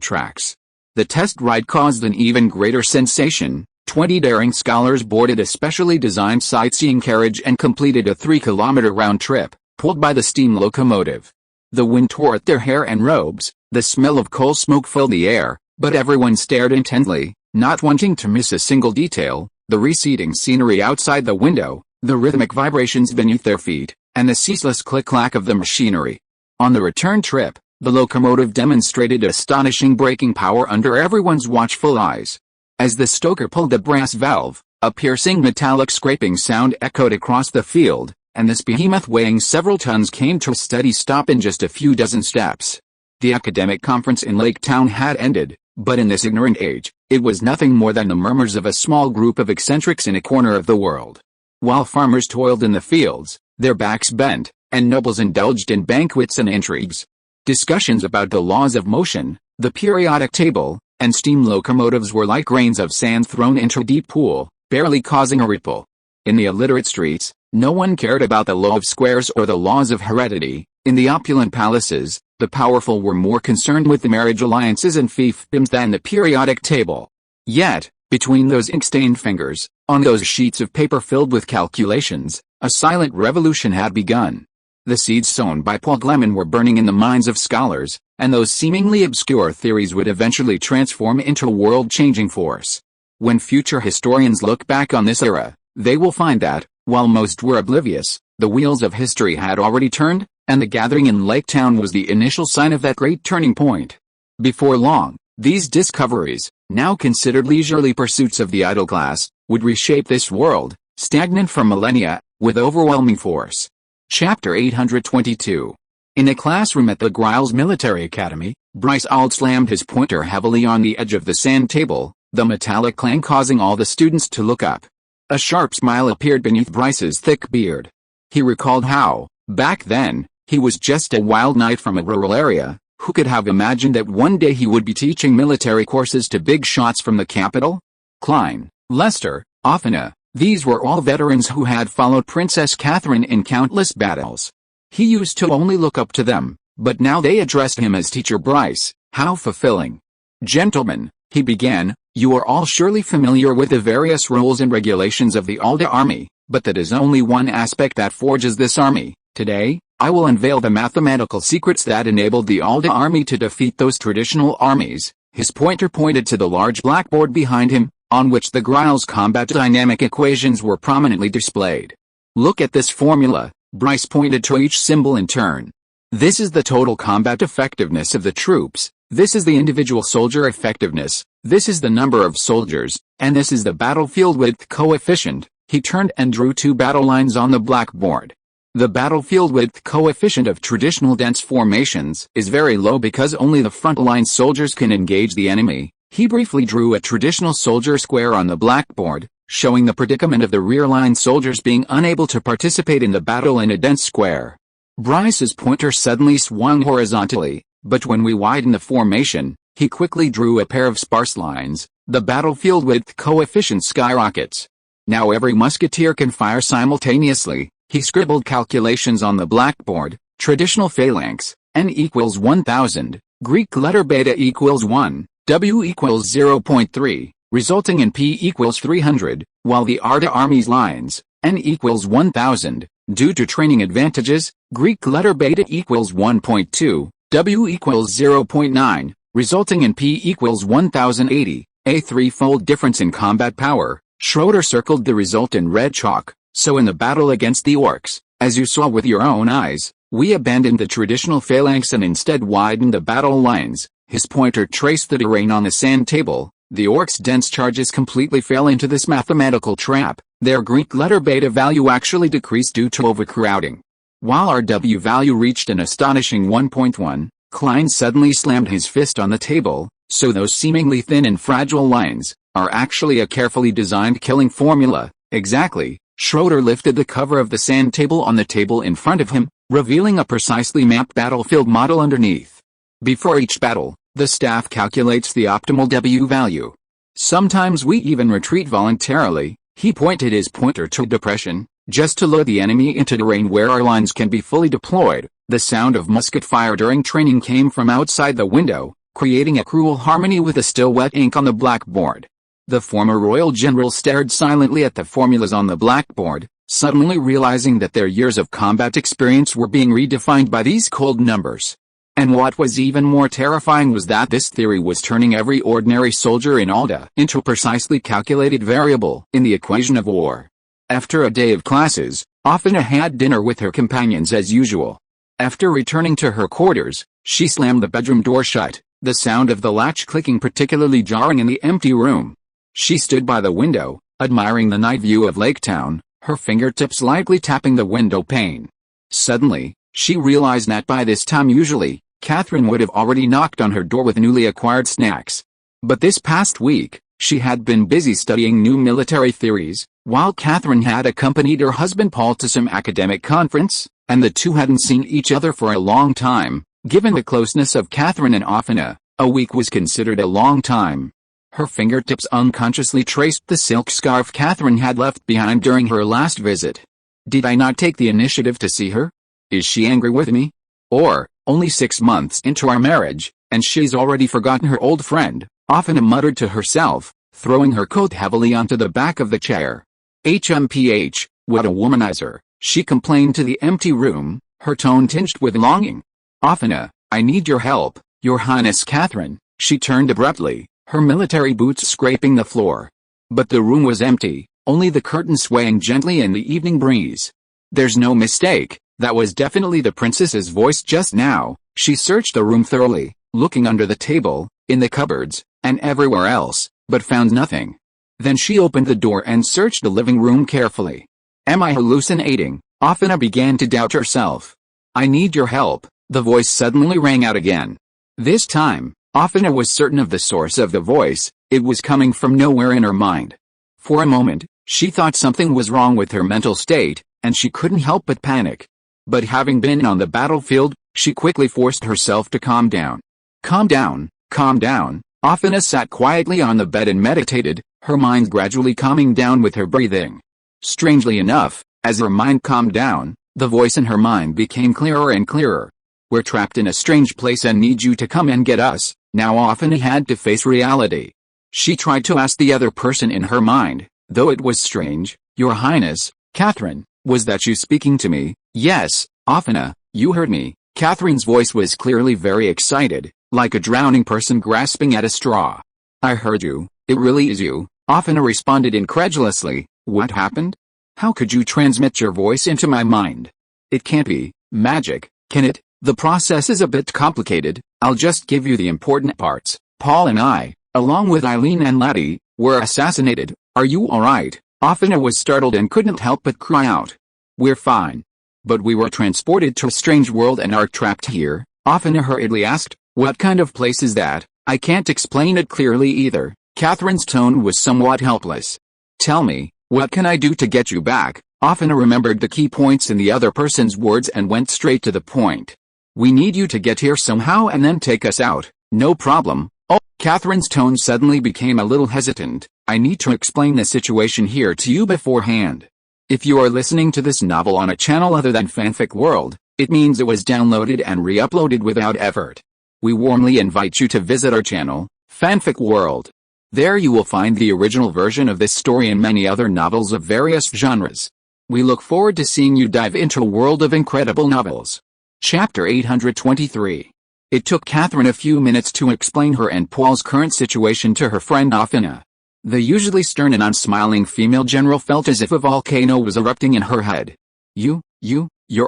tracks. The test ride caused an even greater sensation. 20 daring scholars boarded a specially designed sightseeing carriage and completed a 3-kilometer round trip, pulled by the steam locomotive. The wind tore at their hair and robes, the smell of coal smoke filled the air, but everyone stared intently, not wanting to miss a single detail. The receding scenery outside the window, the rhythmic vibrations beneath their feet, and the ceaseless click-clack of the machinery. On the return trip, the locomotive demonstrated astonishing braking power under everyone's watchful eyes. As the stoker pulled the brass valve, a piercing metallic scraping sound echoed across the field, and this behemoth weighing several tons came to a steady stop in just a few dozen steps. The academic conference in Lake Town had ended, but in this ignorant age, it was nothing more than the murmurs of a small group of eccentrics in a corner of the world. While farmers toiled in the fields, their backs bent, and nobles indulged in banquets and intrigues. Discussions about the laws of motion, the periodic table, and steam locomotives were like grains of sand thrown into a deep pool, barely causing a ripple. In the illiterate streets, no one cared about the law of squares or the laws of heredity. In the opulent palaces, the powerful were more concerned with the marriage alliances and fiefdoms than the periodic table. Yet, between those ink-stained fingers, on those sheets of paper filled with calculations, a silent revolution had begun. The seeds sown by Paul Gleman were burning in the minds of scholars, and those seemingly obscure theories would eventually transform into a world-changing force. When future historians look back on this era, they will find that, while most were oblivious, the wheels of history had already turned, and the gathering in Lake Town was the initial sign of that great turning point. Before long, these discoveries, now considered leisurely pursuits of the idle class, would reshape this world, stagnant for millennia, with overwhelming force. Chapter 822. In a classroom at the Griles Military Academy, Bryce Auld slammed his pointer heavily on the edge of the sand table, the metallic clang causing all the students to look up. A sharp smile appeared beneath Bryce's thick beard. He recalled how, back then, he was just a wild knight from a rural area. Who could have imagined that one day he would be teaching military courses to big shots from the capital? Klein, Lester, Offena, these were all veterans who had followed Princess Catherine in countless battles. He used to only look up to them, but now they addressed him as Teacher Bryce. How fulfilling. Gentlemen, he began, you are all surely familiar with the various rules and regulations of the Alda army, but that is only one aspect that forges this army. Today, I will unveil the mathematical secrets that enabled the Alda army to defeat those traditional armies. His pointer pointed to the large blackboard behind him, on which the Griles combat dynamic equations were prominently displayed. Look at this formula. Bryce pointed to each symbol in turn. This is the total combat effectiveness of the troops, this is the individual soldier effectiveness, this is the number of soldiers, and this is the battlefield width coefficient. He turned and drew 2 battle lines on the blackboard. The battlefield width coefficient of traditional dense formations is very low because only the front-line soldiers can engage the enemy. He briefly drew a traditional soldier square on the blackboard, showing the predicament of the rear-line soldiers being unable to participate in the battle in a dense square. Bryce's pointer suddenly swung horizontally, but when we widened the formation, he quickly drew a pair of sparse lines. The battlefield width coefficient skyrockets. Now every musketeer can fire simultaneously. He scribbled calculations on the blackboard. Traditional phalanx, N equals 1000, Greek letter beta equals 1, W equals 0.3, resulting in P equals 300, while the Arda army's lines, N equals 1000, due to training advantages, Greek letter beta equals 1.2, W equals 0.9, resulting in P equals 1080, a threefold difference in combat power. Schroeder circled the result in red chalk, so in the battle against the orcs, as you saw with your own eyes, we abandoned the traditional phalanx and instead widened the battle lines. His pointer traced the terrain on the sand table. The orcs' dense charges completely fell into this mathematical trap. Their Greek letter beta value actually decreased due to overcrowding. While our W value reached an astonishing 1.1, Klein suddenly slammed his fist on the table. So those seemingly thin and fragile lines are actually a carefully designed killing formula. Exactly. Schroeder lifted the cover of the sand table on the table in front of him, revealing a precisely mapped battlefield model underneath. Before each battle, the staff calculates the optimal W value. Sometimes we even retreat voluntarily. He pointed his pointer to depression, just to lure the enemy into terrain where our lines can be fully deployed. The sound of musket fire during training came from outside the window, creating a cruel harmony with the still wet ink on the blackboard. The former royal general stared silently at the formulas on the blackboard, suddenly realizing that their years of combat experience were being redefined by these cold numbers. And what was even more terrifying was that this theory was turning every ordinary soldier in Alda into a precisely calculated variable in the equation of war. After a day of classes, Athena had dinner with her companions as usual. After returning to her quarters, she slammed the bedroom door shut, the sound of the latch clicking particularly jarring in the empty room. She stood by the window, admiring the night view of Lake Town, her fingertips lightly tapping the window pane. Suddenly, she realized that by this time usually, Catherine would have already knocked on her door with newly acquired snacks. But this past week, she had been busy studying new military theories, while Catherine had accompanied her husband Paul to some academic conference, and the two hadn't seen each other for a long time. Given the closeness of Catherine and Athena, a week was considered a long time. Her fingertips unconsciously traced the silk scarf Catherine had left behind during her last visit. Did I not take the initiative to see her? Is she angry with me? Or, only 6 months into our marriage, and she's already forgotten her old friend, Athena muttered to herself, throwing her coat heavily onto the back of the chair. HMPH, what a womanizer, she complained to the empty room, her tone tinged with longing. Athena, I need your help, Your Highness Catherine. She turned abruptly, her military boots scraping the floor. But the room was empty, only the curtain swaying gently in the evening breeze. There's no mistake, that was definitely the princess's voice just now. She searched the room thoroughly, looking under the table, in the cupboards, and everywhere else, but found nothing. Then she opened the door and searched the living room carefully. Am I hallucinating? Athena began to doubt herself. I need your help. The voice suddenly rang out again. This time, Athena was certain of the source of the voice. It was coming from nowhere in her mind. For a moment, she thought something was wrong with her mental state, and she couldn't help but panic. But having been on the battlefield, she quickly forced herself to calm down. Calm down, calm down. Athena sat quietly on the bed and meditated, her mind gradually calming down with her breathing. Strangely enough, as her mind calmed down, the voice in her mind became clearer and clearer. We're trapped in a strange place and need you to come and get us. Now Athena had to face reality. She tried to ask the other person in her mind, though it was strange. Your Highness, Catherine, was that you speaking to me? Yes, Athena, you heard me. Catherine's voice was clearly very excited, like a drowning person grasping at a straw. I heard you, it really is you, Athena responded incredulously. What happened? How could you transmit your voice into my mind? It can't be magic, can it? The process is a bit complicated. I'll just give you the important parts. Paul and I, along with Eileen and Laddie, were assassinated. Are you alright? Athena was startled and couldn't help but cry out. We're fine. But we were transported to a strange world and are trapped here. Athena hurriedly asked, what kind of place is that? I can't explain it clearly either. Catherine's tone was somewhat helpless. Tell me, what can I do to get you back? Athena remembered the key points in the other person's words and went straight to the point. We need you to get here somehow and then take us out. No problem. Oh, Catherine's tone suddenly became a little hesitant. I need to explain the situation here to you beforehand. If you are listening to this novel on a channel other than Fanfic World, it means it was downloaded and re-uploaded without effort. We warmly invite you to visit our channel, Fanfic World. There you will find the original version of this story and many other novels of various genres. We look forward to seeing you dive into a world of incredible novels. Chapter 823. It took Catherine a few minutes to explain her and Paul's current situation to her friend Afina. The usually stern and unsmiling female general felt as if a volcano was erupting in her head. You're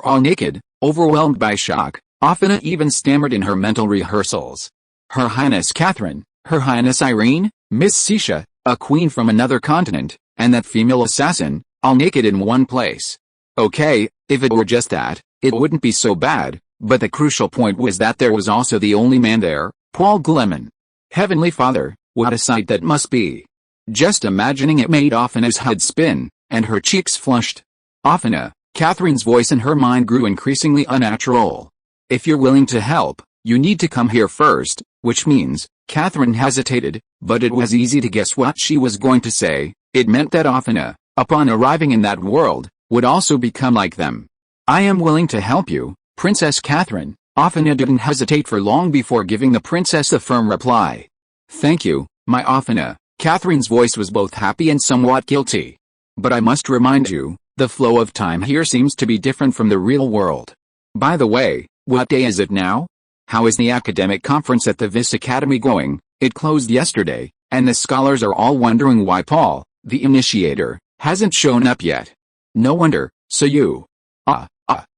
all naked, overwhelmed by shock, Afina even stammered in her mental rehearsals. Her Highness Catherine, Her Highness Irene, Miss Sisha, a queen from another continent, and that female assassin, all naked in one place. Okay, if it were just that, it wouldn't be so bad, but the crucial point was that there was also the only man there, Paul Gleman. Heavenly Father, what a sight that must be. Just imagining it made Afina's head spin, and her cheeks flushed. Afina, Catherine's voice in her mind grew increasingly unnatural. If you're willing to help, you need to come here first, which means, Catherine hesitated, but it was easy to guess what she was going to say. It meant that Afina, upon arriving in that world, would also become like them. I am willing to help you, Princess Catherine. Afina didn't hesitate for long before giving the princess a firm reply. Thank you, my Afina. Catherine's voice was both happy and somewhat guilty. But I must remind you, the flow of time here seems to be different from the real world. By the way, what day is it now? How is the academic conference at the Vis Academy going? It closed yesterday, and the scholars are all wondering why Paul, the initiator, hasn't shown up yet. No wonder, so you...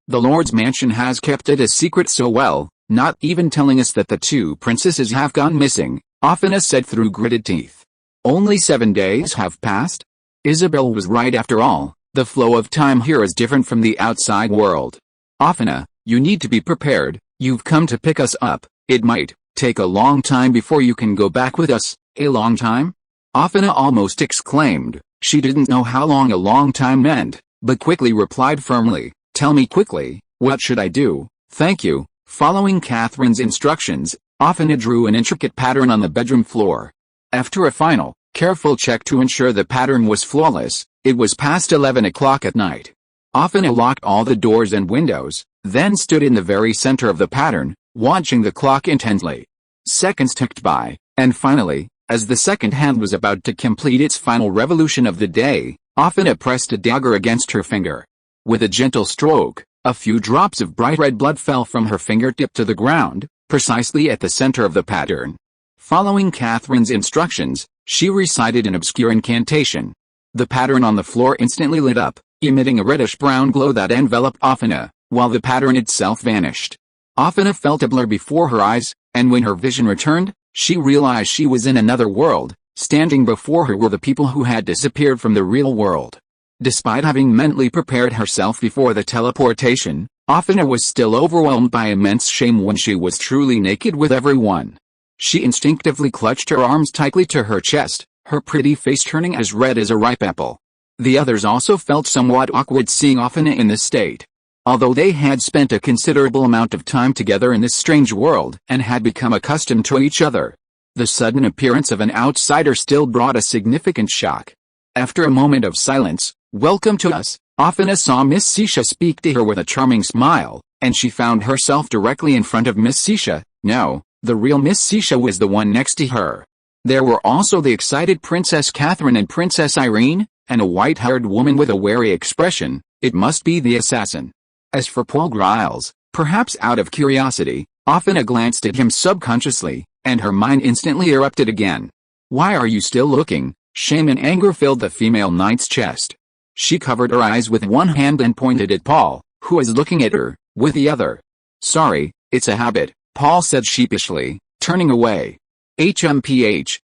the Lord's mansion has kept it a secret so well, not even telling us that the two princesses have gone missing, Afina said through gritted teeth. Only 7 days have passed? Isabel was right after all, the flow of time here is different from the outside world. Afina, you need to be prepared, you've come to pick us up, it might take a long time before you can go back with us. A long time? Afina almost exclaimed. She didn't know how long a long time meant, but quickly replied firmly, tell me quickly, what should I do? Thank you. Following Catherine's instructions, Afina drew an intricate pattern on the bedroom floor. After a final, careful check to ensure the pattern was flawless, it was past 11 o'clock at night. Afina locked all the doors and windows, then stood in the very center of the pattern, watching the clock intently. Seconds ticked by, and finally, as the second hand was about to complete its final revolution of the day, Afina pressed a dagger against her finger. With a gentle stroke, a few drops of bright red blood fell from her fingertip to the ground, precisely at the center of the pattern. Following Catherine's instructions, she recited an obscure incantation. The pattern on the floor instantly lit up, emitting a reddish-brown glow that enveloped Afina, while the pattern itself vanished. Afina felt a blur before her eyes, and when her vision returned, she realized she was in another world. Standing before her were the people who had disappeared from the real world. Despite having mentally prepared herself before the teleportation, Afina was still overwhelmed by immense shame when she was truly naked with everyone. She instinctively clutched her arms tightly to her chest, her pretty face turning as red as a ripe apple. The others also felt somewhat awkward seeing Afina in this state. Although they had spent a considerable amount of time together in this strange world and had become accustomed to each other, the sudden appearance of an outsider still brought a significant shock. After a moment of silence, welcome to us, Afina saw Miss Sisha speak to her with a charming smile, and she found herself directly in front of Miss Sisha. No, the real Miss Sisha was the one next to her. There were also the excited Princess Catherine and Princess Irene, and a white-haired woman with a wary expression. It must be the assassin. As for Paul Giles, perhaps out of curiosity, Afina glanced at him subconsciously, and her mind instantly erupted again. Why are you still looking? Shame and anger filled the female knight's chest. She covered her eyes with one hand and pointed at Paul, who was looking at her, with the other. Sorry, it's a habit, Paul said sheepishly, turning away.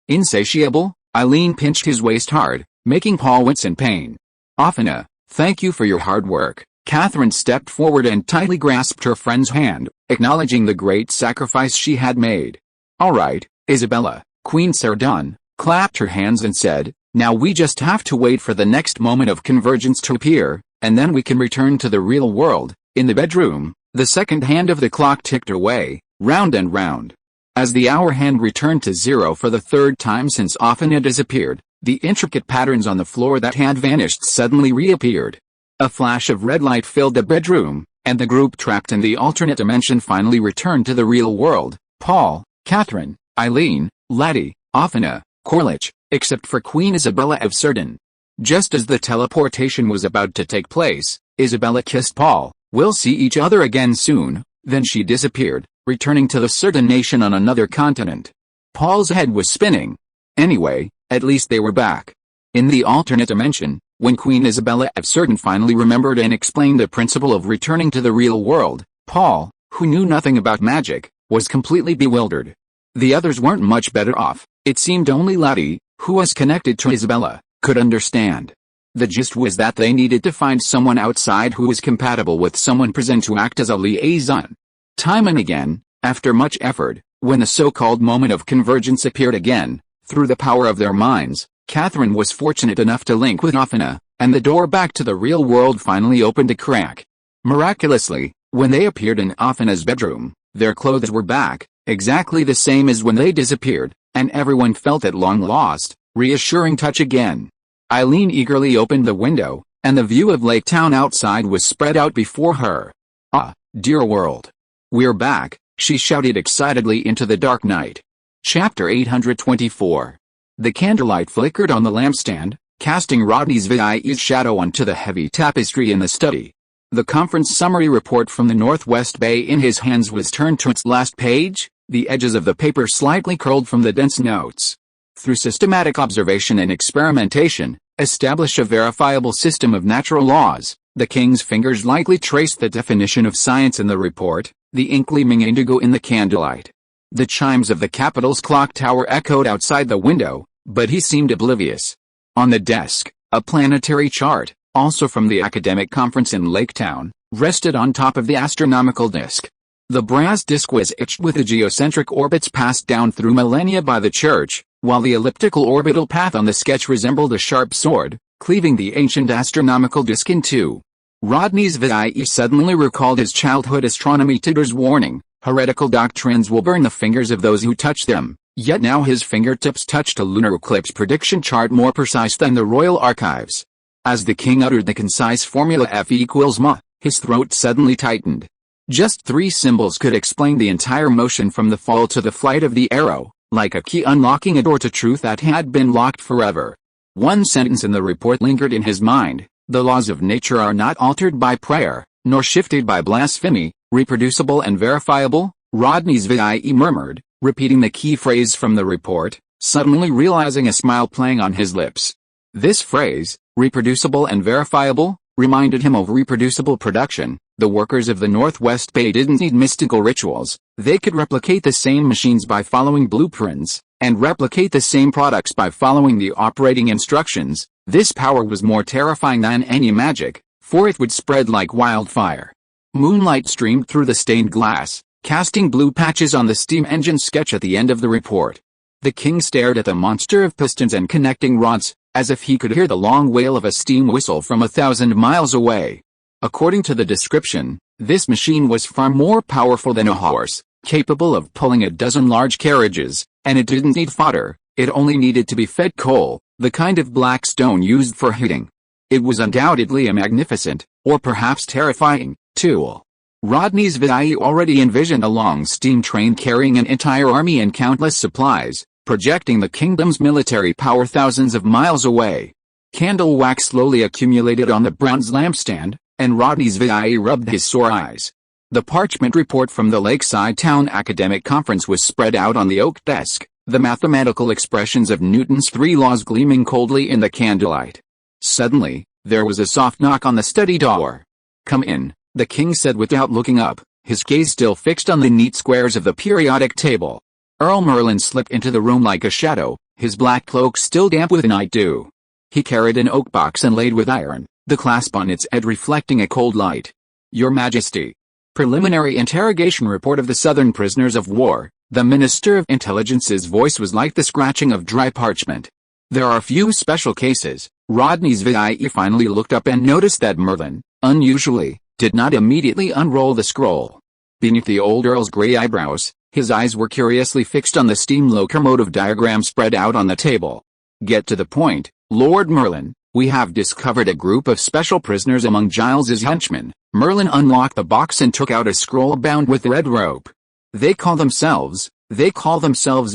Insatiable? Eileen pinched his waist hard, making Paul wince in pain. Afina, thank you for your hard work. Catherine stepped forward and tightly grasped her friend's hand, acknowledging the great sacrifice she had made. All right, Isabella, Queen Sardon, clapped her hands and said, now we just have to wait for the next moment of convergence to appear, and then we can return to the real world. In the bedroom, the second hand of the clock ticked away, round and round. As the hour hand returned to 0 for the third time since Afina disappeared, the intricate patterns on the floor that had vanished suddenly reappeared. A flash of red light filled the bedroom, and the group trapped in the alternate dimension finally returned to the real world. Paul, Catherine, Eileen, Laddie, Afina, Corlich, except for Queen Isabella of Sardon. Just as the teleportation was about to take place, Isabella kissed Paul. "We'll see each other again soon." Then she disappeared, returning to the certain nation on another continent. Paul's head was spinning. Anyway, at least they were back. In the alternate dimension, when Queen Isabella of Certain finally remembered and explained the principle of returning to the real world, Paul, who knew nothing about magic, was completely bewildered. The others weren't much better off. It seemed only Lottie, who was connected to Isabella, could understand. The gist was that they needed to find someone outside who was compatible with someone present to act as a liaison. Time and again, after much effort, when the so-called moment of convergence appeared again, through the power of their minds, Catherine was fortunate enough to link with Athena, and the door back to the real world finally opened a crack. Miraculously, when they appeared in Athena's bedroom, their clothes were back, exactly the same as when they disappeared, and everyone felt that long-lost, reassuring touch again. Eileen eagerly opened the window, and the view of Lake Town outside was spread out before her. "Ah, dear world. We're back," she shouted excitedly into the dark night. Chapter 824. The candlelight flickered on the lampstand, casting Rodney's VIE's shadow onto the heavy tapestry in the study. The conference summary report from the Northwest Bay in his hands was turned to its last page, the edges of the paper slightly curled from the dense notes. Through systematic observation and experimentation, establish a verifiable system of natural laws. The king's fingers lightly traced the definition of science in the report, the ink gleaming indigo in the candlelight. The chimes of the capital's clock tower echoed outside the window, but he seemed oblivious. On the desk, a planetary chart, also from the academic conference in Lake Town, rested on top of the astronomical disk. The brass disk was etched with the geocentric orbits passed down through millennia by the Church, while the elliptical orbital path on the sketch resembled a sharp sword, cleaving the ancient astronomical disk in two. Rodney's VIE suddenly recalled his childhood astronomy tutor's warning: heretical doctrines will burn the fingers of those who touch them. Yet now his fingertips touched a lunar eclipse prediction chart more precise than the royal archives. As the king uttered the concise formula F equals ma, his throat suddenly tightened. Just 3 symbols could explain the entire motion from the fall to the flight of the arrow, like a key unlocking a door to truth that had been locked forever. One sentence in the report lingered in his mind: the laws of nature are not altered by prayer, nor shifted by blasphemy, reproducible and verifiable. Rodney's VIE murmured, repeating the key phrase from the report, suddenly realizing a smile playing on his lips. This phrase, reproducible and verifiable, reminded him of reproducible production. The workers of the Northwest Bay didn't need mystical rituals. They could replicate the same machines by following blueprints, and replicate the same products by following the operating instructions. This power was more terrifying than any magic, for it would spread like wildfire. Moonlight streamed through the stained glass, casting blue patches on the steam engine sketch at the end of the report. The king stared at the monster of pistons and connecting rods, as if he could hear the long wail of a steam whistle from 1,000 miles away. According to the description, this machine was far more powerful than a horse, capable of pulling a dozen large carriages, and it didn't need fodder, it only needed to be fed coal, the kind of black stone used for heating. It was undoubtedly a magnificent, or perhaps terrifying, tool. Rodney's VIE already envisioned a long steam train carrying an entire army and countless supplies, projecting the kingdom's military power thousands of miles away. Candle wax slowly accumulated on the bronze lampstand, and Rodney's VIE rubbed his sore eyes. The parchment report from the Lakeside Town Academic Conference was spread out on the oak desk, the mathematical expressions of Newton's 3 laws gleaming coldly in the candlelight. Suddenly, there was a soft knock on the study door. "Come in," the king said without looking up, his gaze still fixed on the neat squares of the periodic table. Earl Merlin slipped into the room like a shadow, his black cloak still damp with night dew. He carried an oak box inlaid with iron, the clasp on its edge reflecting a cold light. "Your Majesty." Preliminary interrogation report of the Southern prisoners of war. The Minister of Intelligence's voice was like the scratching of dry parchment. "There are few special cases." Rodney's VIE finally looked up and noticed that Merlin, unusually, did not immediately unroll the scroll. Beneath the old Earl's gray eyebrows, his eyes were curiously fixed on the steam locomotive diagram spread out on the table. "Get to the point, Lord Merlin. We have discovered a group of special prisoners among Giles's henchmen." Merlin unlocked the box and took out a scroll bound with red rope. They call themselves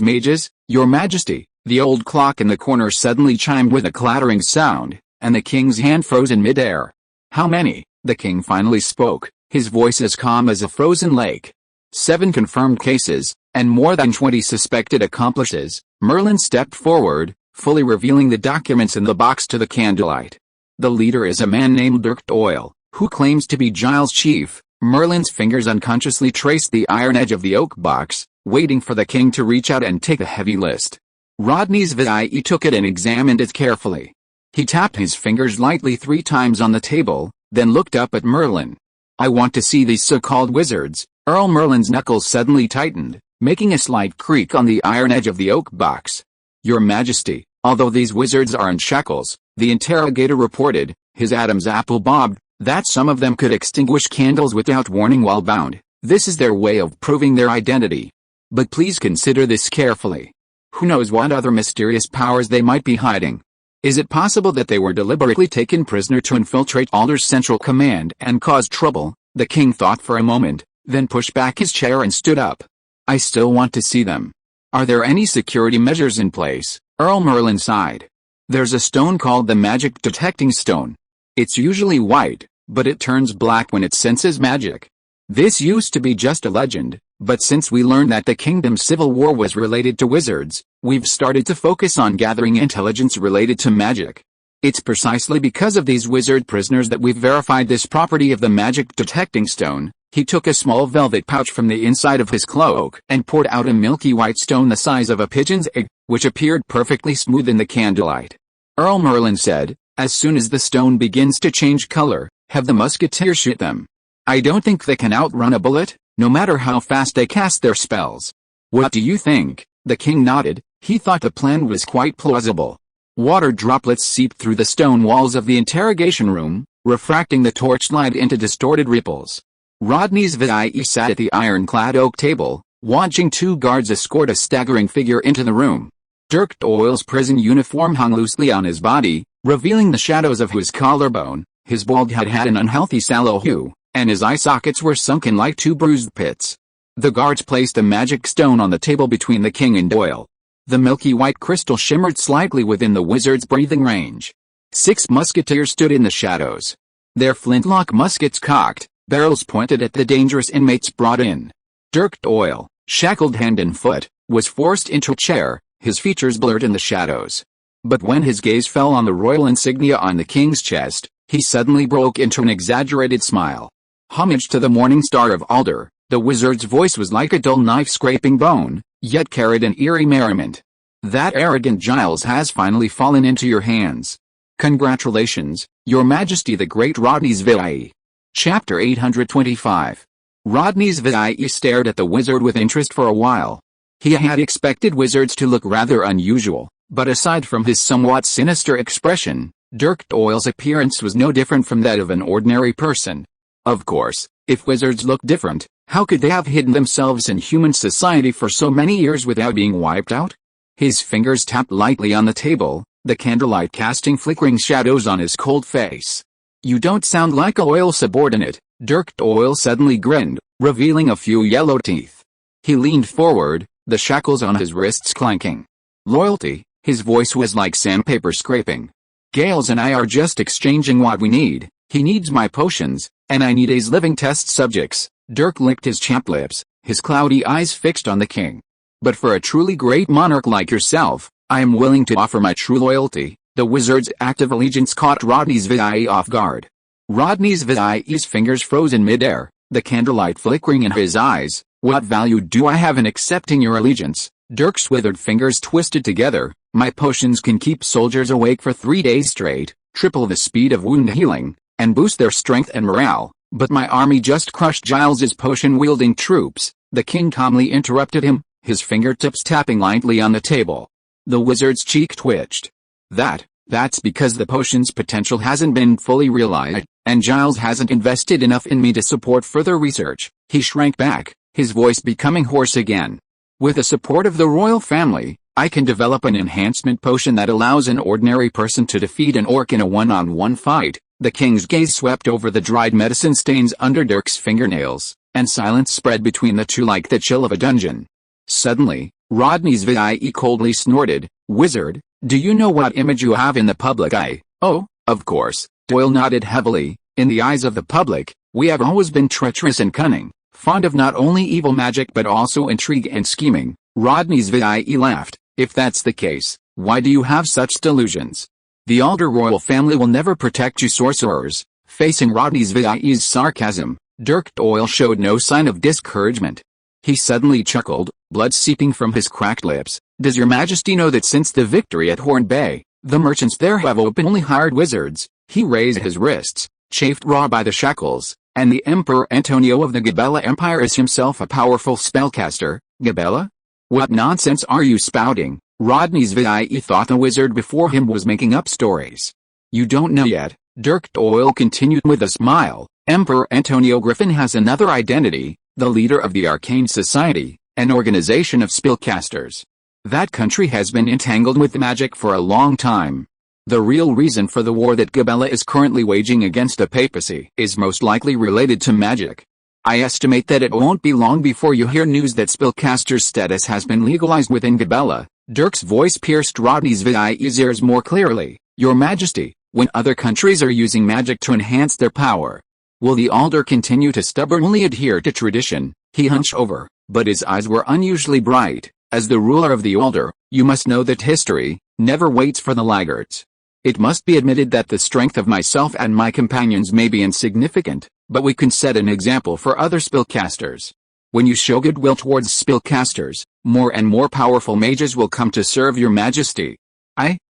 mages, Your Majesty." The old clock in the corner suddenly chimed with a clattering sound, and the king's hand froze in midair. "How many?" The king finally spoke, his voice as calm as a frozen lake. 7 confirmed cases, and more than 20 suspected accomplices. Merlin stepped forward, fully revealing the documents in the box to the candlelight. "The leader is a man named Dirk Doyle, who claims to be Giles' chief." Merlin's fingers unconsciously traced the iron edge of the oak box, waiting for the king to reach out and take the heavy list. Rodney's VIE took it and examined it carefully. He tapped his fingers lightly 3 times on the table, then looked up at Merlin. "I want to see these so-called wizards." Earl Merlin's knuckles suddenly tightened, making a slight creak on the iron edge of the oak box. "Your Majesty, although these wizards are in shackles," the interrogator reported, his Adam's apple bobbed, "that some of them could extinguish candles without warning while bound. This is their way of proving their identity. But please consider this carefully. Who knows what other mysterious powers they might be hiding? Is it possible that they were deliberately taken prisoner to infiltrate Alder's central command and cause trouble?" The king thought for a moment, then pushed back his chair and stood up. "I still want to see them. Are there any security measures in place?" Earl Merlin sighed. "There's a stone called the magic detecting stone. It's usually white, but it turns black when it senses magic. This used to be just a legend, but since we learned that the kingdom's civil war was related to wizards, we've started to focus on gathering intelligence related to magic. It's precisely because of these wizard prisoners that we've verified this property of the magic detecting stone." He took a small velvet pouch from the inside of his cloak and poured out a milky white stone the size of a pigeon's egg, which appeared perfectly smooth in the candlelight. Earl Merlin said, "As soon as the stone begins to change color, have the musketeers shoot them. I don't think they can outrun a bullet, no matter how fast they cast their spells." "What do you think?" The king nodded. He thought the plan was quite plausible. Water droplets seeped through the stone walls of the interrogation room, refracting the torchlight into distorted ripples. Rodney's VIE sat at the ironclad oak table, watching 2 guards escort a staggering figure into the room. Dirk Doyle's prison uniform hung loosely on his body, revealing the shadows of his collarbone. His bald head had an unhealthy sallow hue, and his eye sockets were sunken like 2 bruised pits. The guards placed a magic stone on the table between the king and Doyle. The milky white crystal shimmered slightly within the wizard's breathing range. 6 musketeers stood in the shadows, their flintlock muskets cocked, barrels pointed at the dangerous inmates brought in. Dirk Doyle, shackled hand and foot, was forced into a chair, his features blurred in the shadows. But when his gaze fell on the royal insignia on the king's chest, he suddenly broke into an exaggerated smile. "Homage to the morning star of Alder." The wizard's voice was like a dull knife scraping bone, yet carried an eerie merriment. "That arrogant Giles has finally fallen into your hands. Congratulations, Your Majesty." The Great Rodney's VIE. Chapter 825. Rodney's VIE stared at the wizard with interest for a while. He had expected wizards to look rather unusual, but aside from his somewhat sinister expression, Dirk Doyle's appearance was no different from that of an ordinary person. Of course, if wizards looked different, how could they have hidden themselves in human society for so many years without being wiped out? His fingers tapped lightly on the table, the candlelight casting flickering shadows on his cold face. "You don't sound like a loyal subordinate." Dirk Doyle suddenly grinned, revealing a few yellow teeth. He leaned forward, the shackles on his wrists clanking. "Loyalty?" His voice was like sandpaper scraping. "Gales and I are just exchanging what we need. He needs my potions, and I need his living test subjects." Dirk licked his chapped lips, his cloudy eyes fixed on the king. "But for a truly great monarch like yourself, I am willing to offer my true loyalty." The wizard's active allegiance caught Rodney's VIE off guard. Rodney's VIE's fingers froze in midair, the candlelight flickering in his eyes. "What value do I have in accepting your allegiance?" Dirk's withered fingers twisted together. "My potions can keep soldiers awake for 3 days straight, triple the speed of wound healing, and boost their strength and morale. But my army just crushed Giles's potion-wielding troops." The king calmly interrupted him, his fingertips tapping lightly on the table. The wizard's cheek twitched. That's because the potion's potential hasn't been fully realized, and Giles hasn't invested enough in me to support further research." He shrank back, his voice becoming hoarse again. "With the support of the royal family, I can develop an enhancement potion that allows an ordinary person to defeat an orc in a one-on-one fight." The king's gaze swept over the dried medicine stains under Dirk's fingernails, and silence spread between the two like the chill of a dungeon. Suddenly, Rodney's VIE coldly snorted. "Wizard, do you know what image you have in the public eye?" "Oh, Of course, Doyle nodded heavily. In the eyes of the public, we have always been treacherous and cunning, fond of not only evil magic but also intrigue and scheming. Rodney's VIE laughed. If that's the case, why do you have such delusions? The Alder royal family will never protect you sorcerers. Facing Rodney's VIE's sarcasm, Dirk Doyle showed no sign of discouragement. He suddenly chuckled, blood seeping from his cracked lips. Does your majesty know that since the victory at Horn Bay, the merchants there have openly hired wizards? He raised his wrists, chafed raw by the shackles, and the Emperor Antonio of the Gabella Empire is himself a powerful spellcaster. Gabella? What nonsense are you spouting? Rodney's VIE thought the wizard before him was making up stories. You don't know yet, Dirk Doyle continued with a smile. Emperor Antonio Griffin has another identity, the leader of the Arcane Society, an organization of spellcasters. That country has been entangled with magic for a long time. The real reason for the war that Gabella is currently waging against the papacy is most likely related to magic. I estimate that it won't be long before you hear news that spellcaster's status has been legalized within Gabella. Dirk's voice pierced Rodney's VIE's ears more clearly. Your Majesty, when other countries are using magic to enhance their power, will the Alder continue to stubbornly adhere to tradition? He hunched over, but his eyes were unusually bright. As the ruler of the Alder, you must know that history never waits for the laggards. It must be admitted that the strength of myself and my companions may be insignificant, but we can set an example for other spellcasters. When you show goodwill towards spellcasters, more and more powerful mages will come to serve your majesty.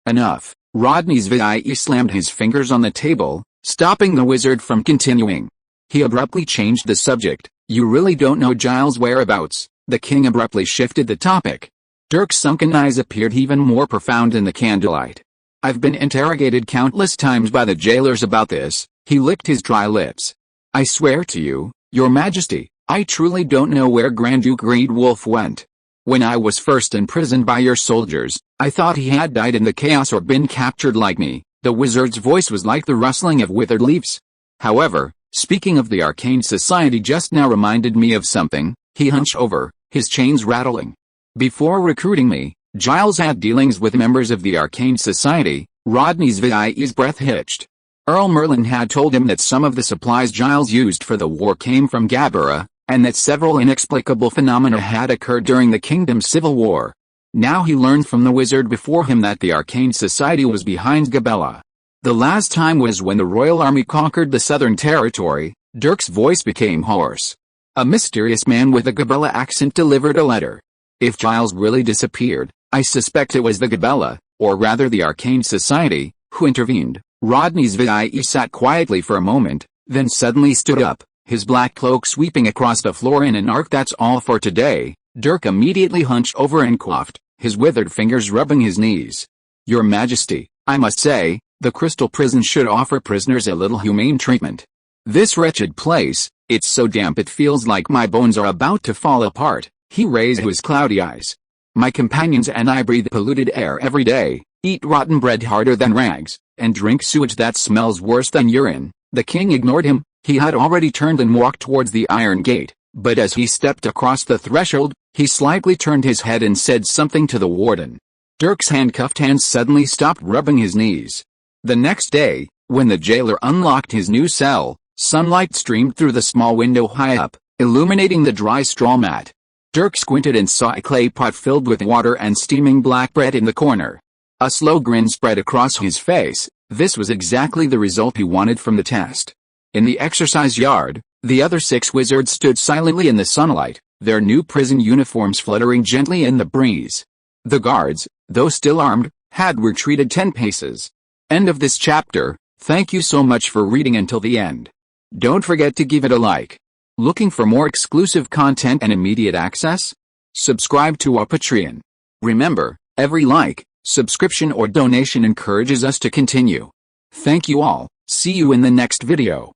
Enough. Rodney's VIE slammed his fingers on the table, stopping the wizard from continuing. He abruptly changed the subject. You really don't know Giles' whereabouts. The king abruptly shifted the topic. Dirk's sunken eyes appeared even more profound in the candlelight. I've been interrogated countless times by the jailers about this. He licked his dry lips. I swear to you, your majesty, I truly don't know where Grand Duke Greedwolf went. When I was first imprisoned by your soldiers, I thought he had died in the chaos or been captured like me. The wizard's voice was like the rustling of withered leaves. However, speaking of the Arcane Society just now reminded me of something. He hunched over, his chains rattling. Before recruiting me, Giles had dealings with members of the Arcane Society. Rodney's VIE's breath hitched. Earl Merlin had told him that some of the supplies Giles used for the war came from Gabera, and that several inexplicable phenomena had occurred during the kingdom's civil war. Now he learned from the wizard before him that the Arcane Society was behind Gabella. The last time was when the royal army conquered the southern territory. Dirk's voice became hoarse. A mysterious man with a Gabella accent delivered a letter. If Giles really disappeared, I suspect it was the Gabella, or rather the Arcane Society, who intervened. Rodney's VIE sat quietly for a moment, then suddenly stood up, his black cloak sweeping across the floor in an arc. That's all for today. Dirk immediately hunched over and coughed, his withered fingers rubbing his knees. Your Majesty, I must say, the Crystal Prison should offer prisoners a little humane treatment. This wretched place, it's so damp it feels like my bones are about to fall apart. He raised his cloudy eyes. My companions and I breathe polluted air every day, eat rotten bread harder than rags, and drink sewage that smells worse than urine. The king ignored him. He had already turned and walked towards the iron gate, but as he stepped across the threshold, he slightly turned his head and said something to the warden. Dirk's handcuffed hands suddenly stopped rubbing his knees. The next day, when the jailer unlocked his new cell, sunlight streamed through the small window high up, illuminating the dry straw mat. Dirk squinted and saw a clay pot filled with water and steaming black bread in the corner. A slow grin spread across his face. This was exactly the result he wanted from the test. In the exercise yard, the other 6 wizards stood silently in the sunlight, their new prison uniforms fluttering gently in the breeze. The guards, though still armed, had retreated 10 paces. End of this chapter. Thank you so much for reading until the end. Don't forget to give it a like. Looking for more exclusive content and immediate access? Subscribe to our Patreon. Remember, every like, subscription or donation encourages us to continue. Thank you all. See you in the next video.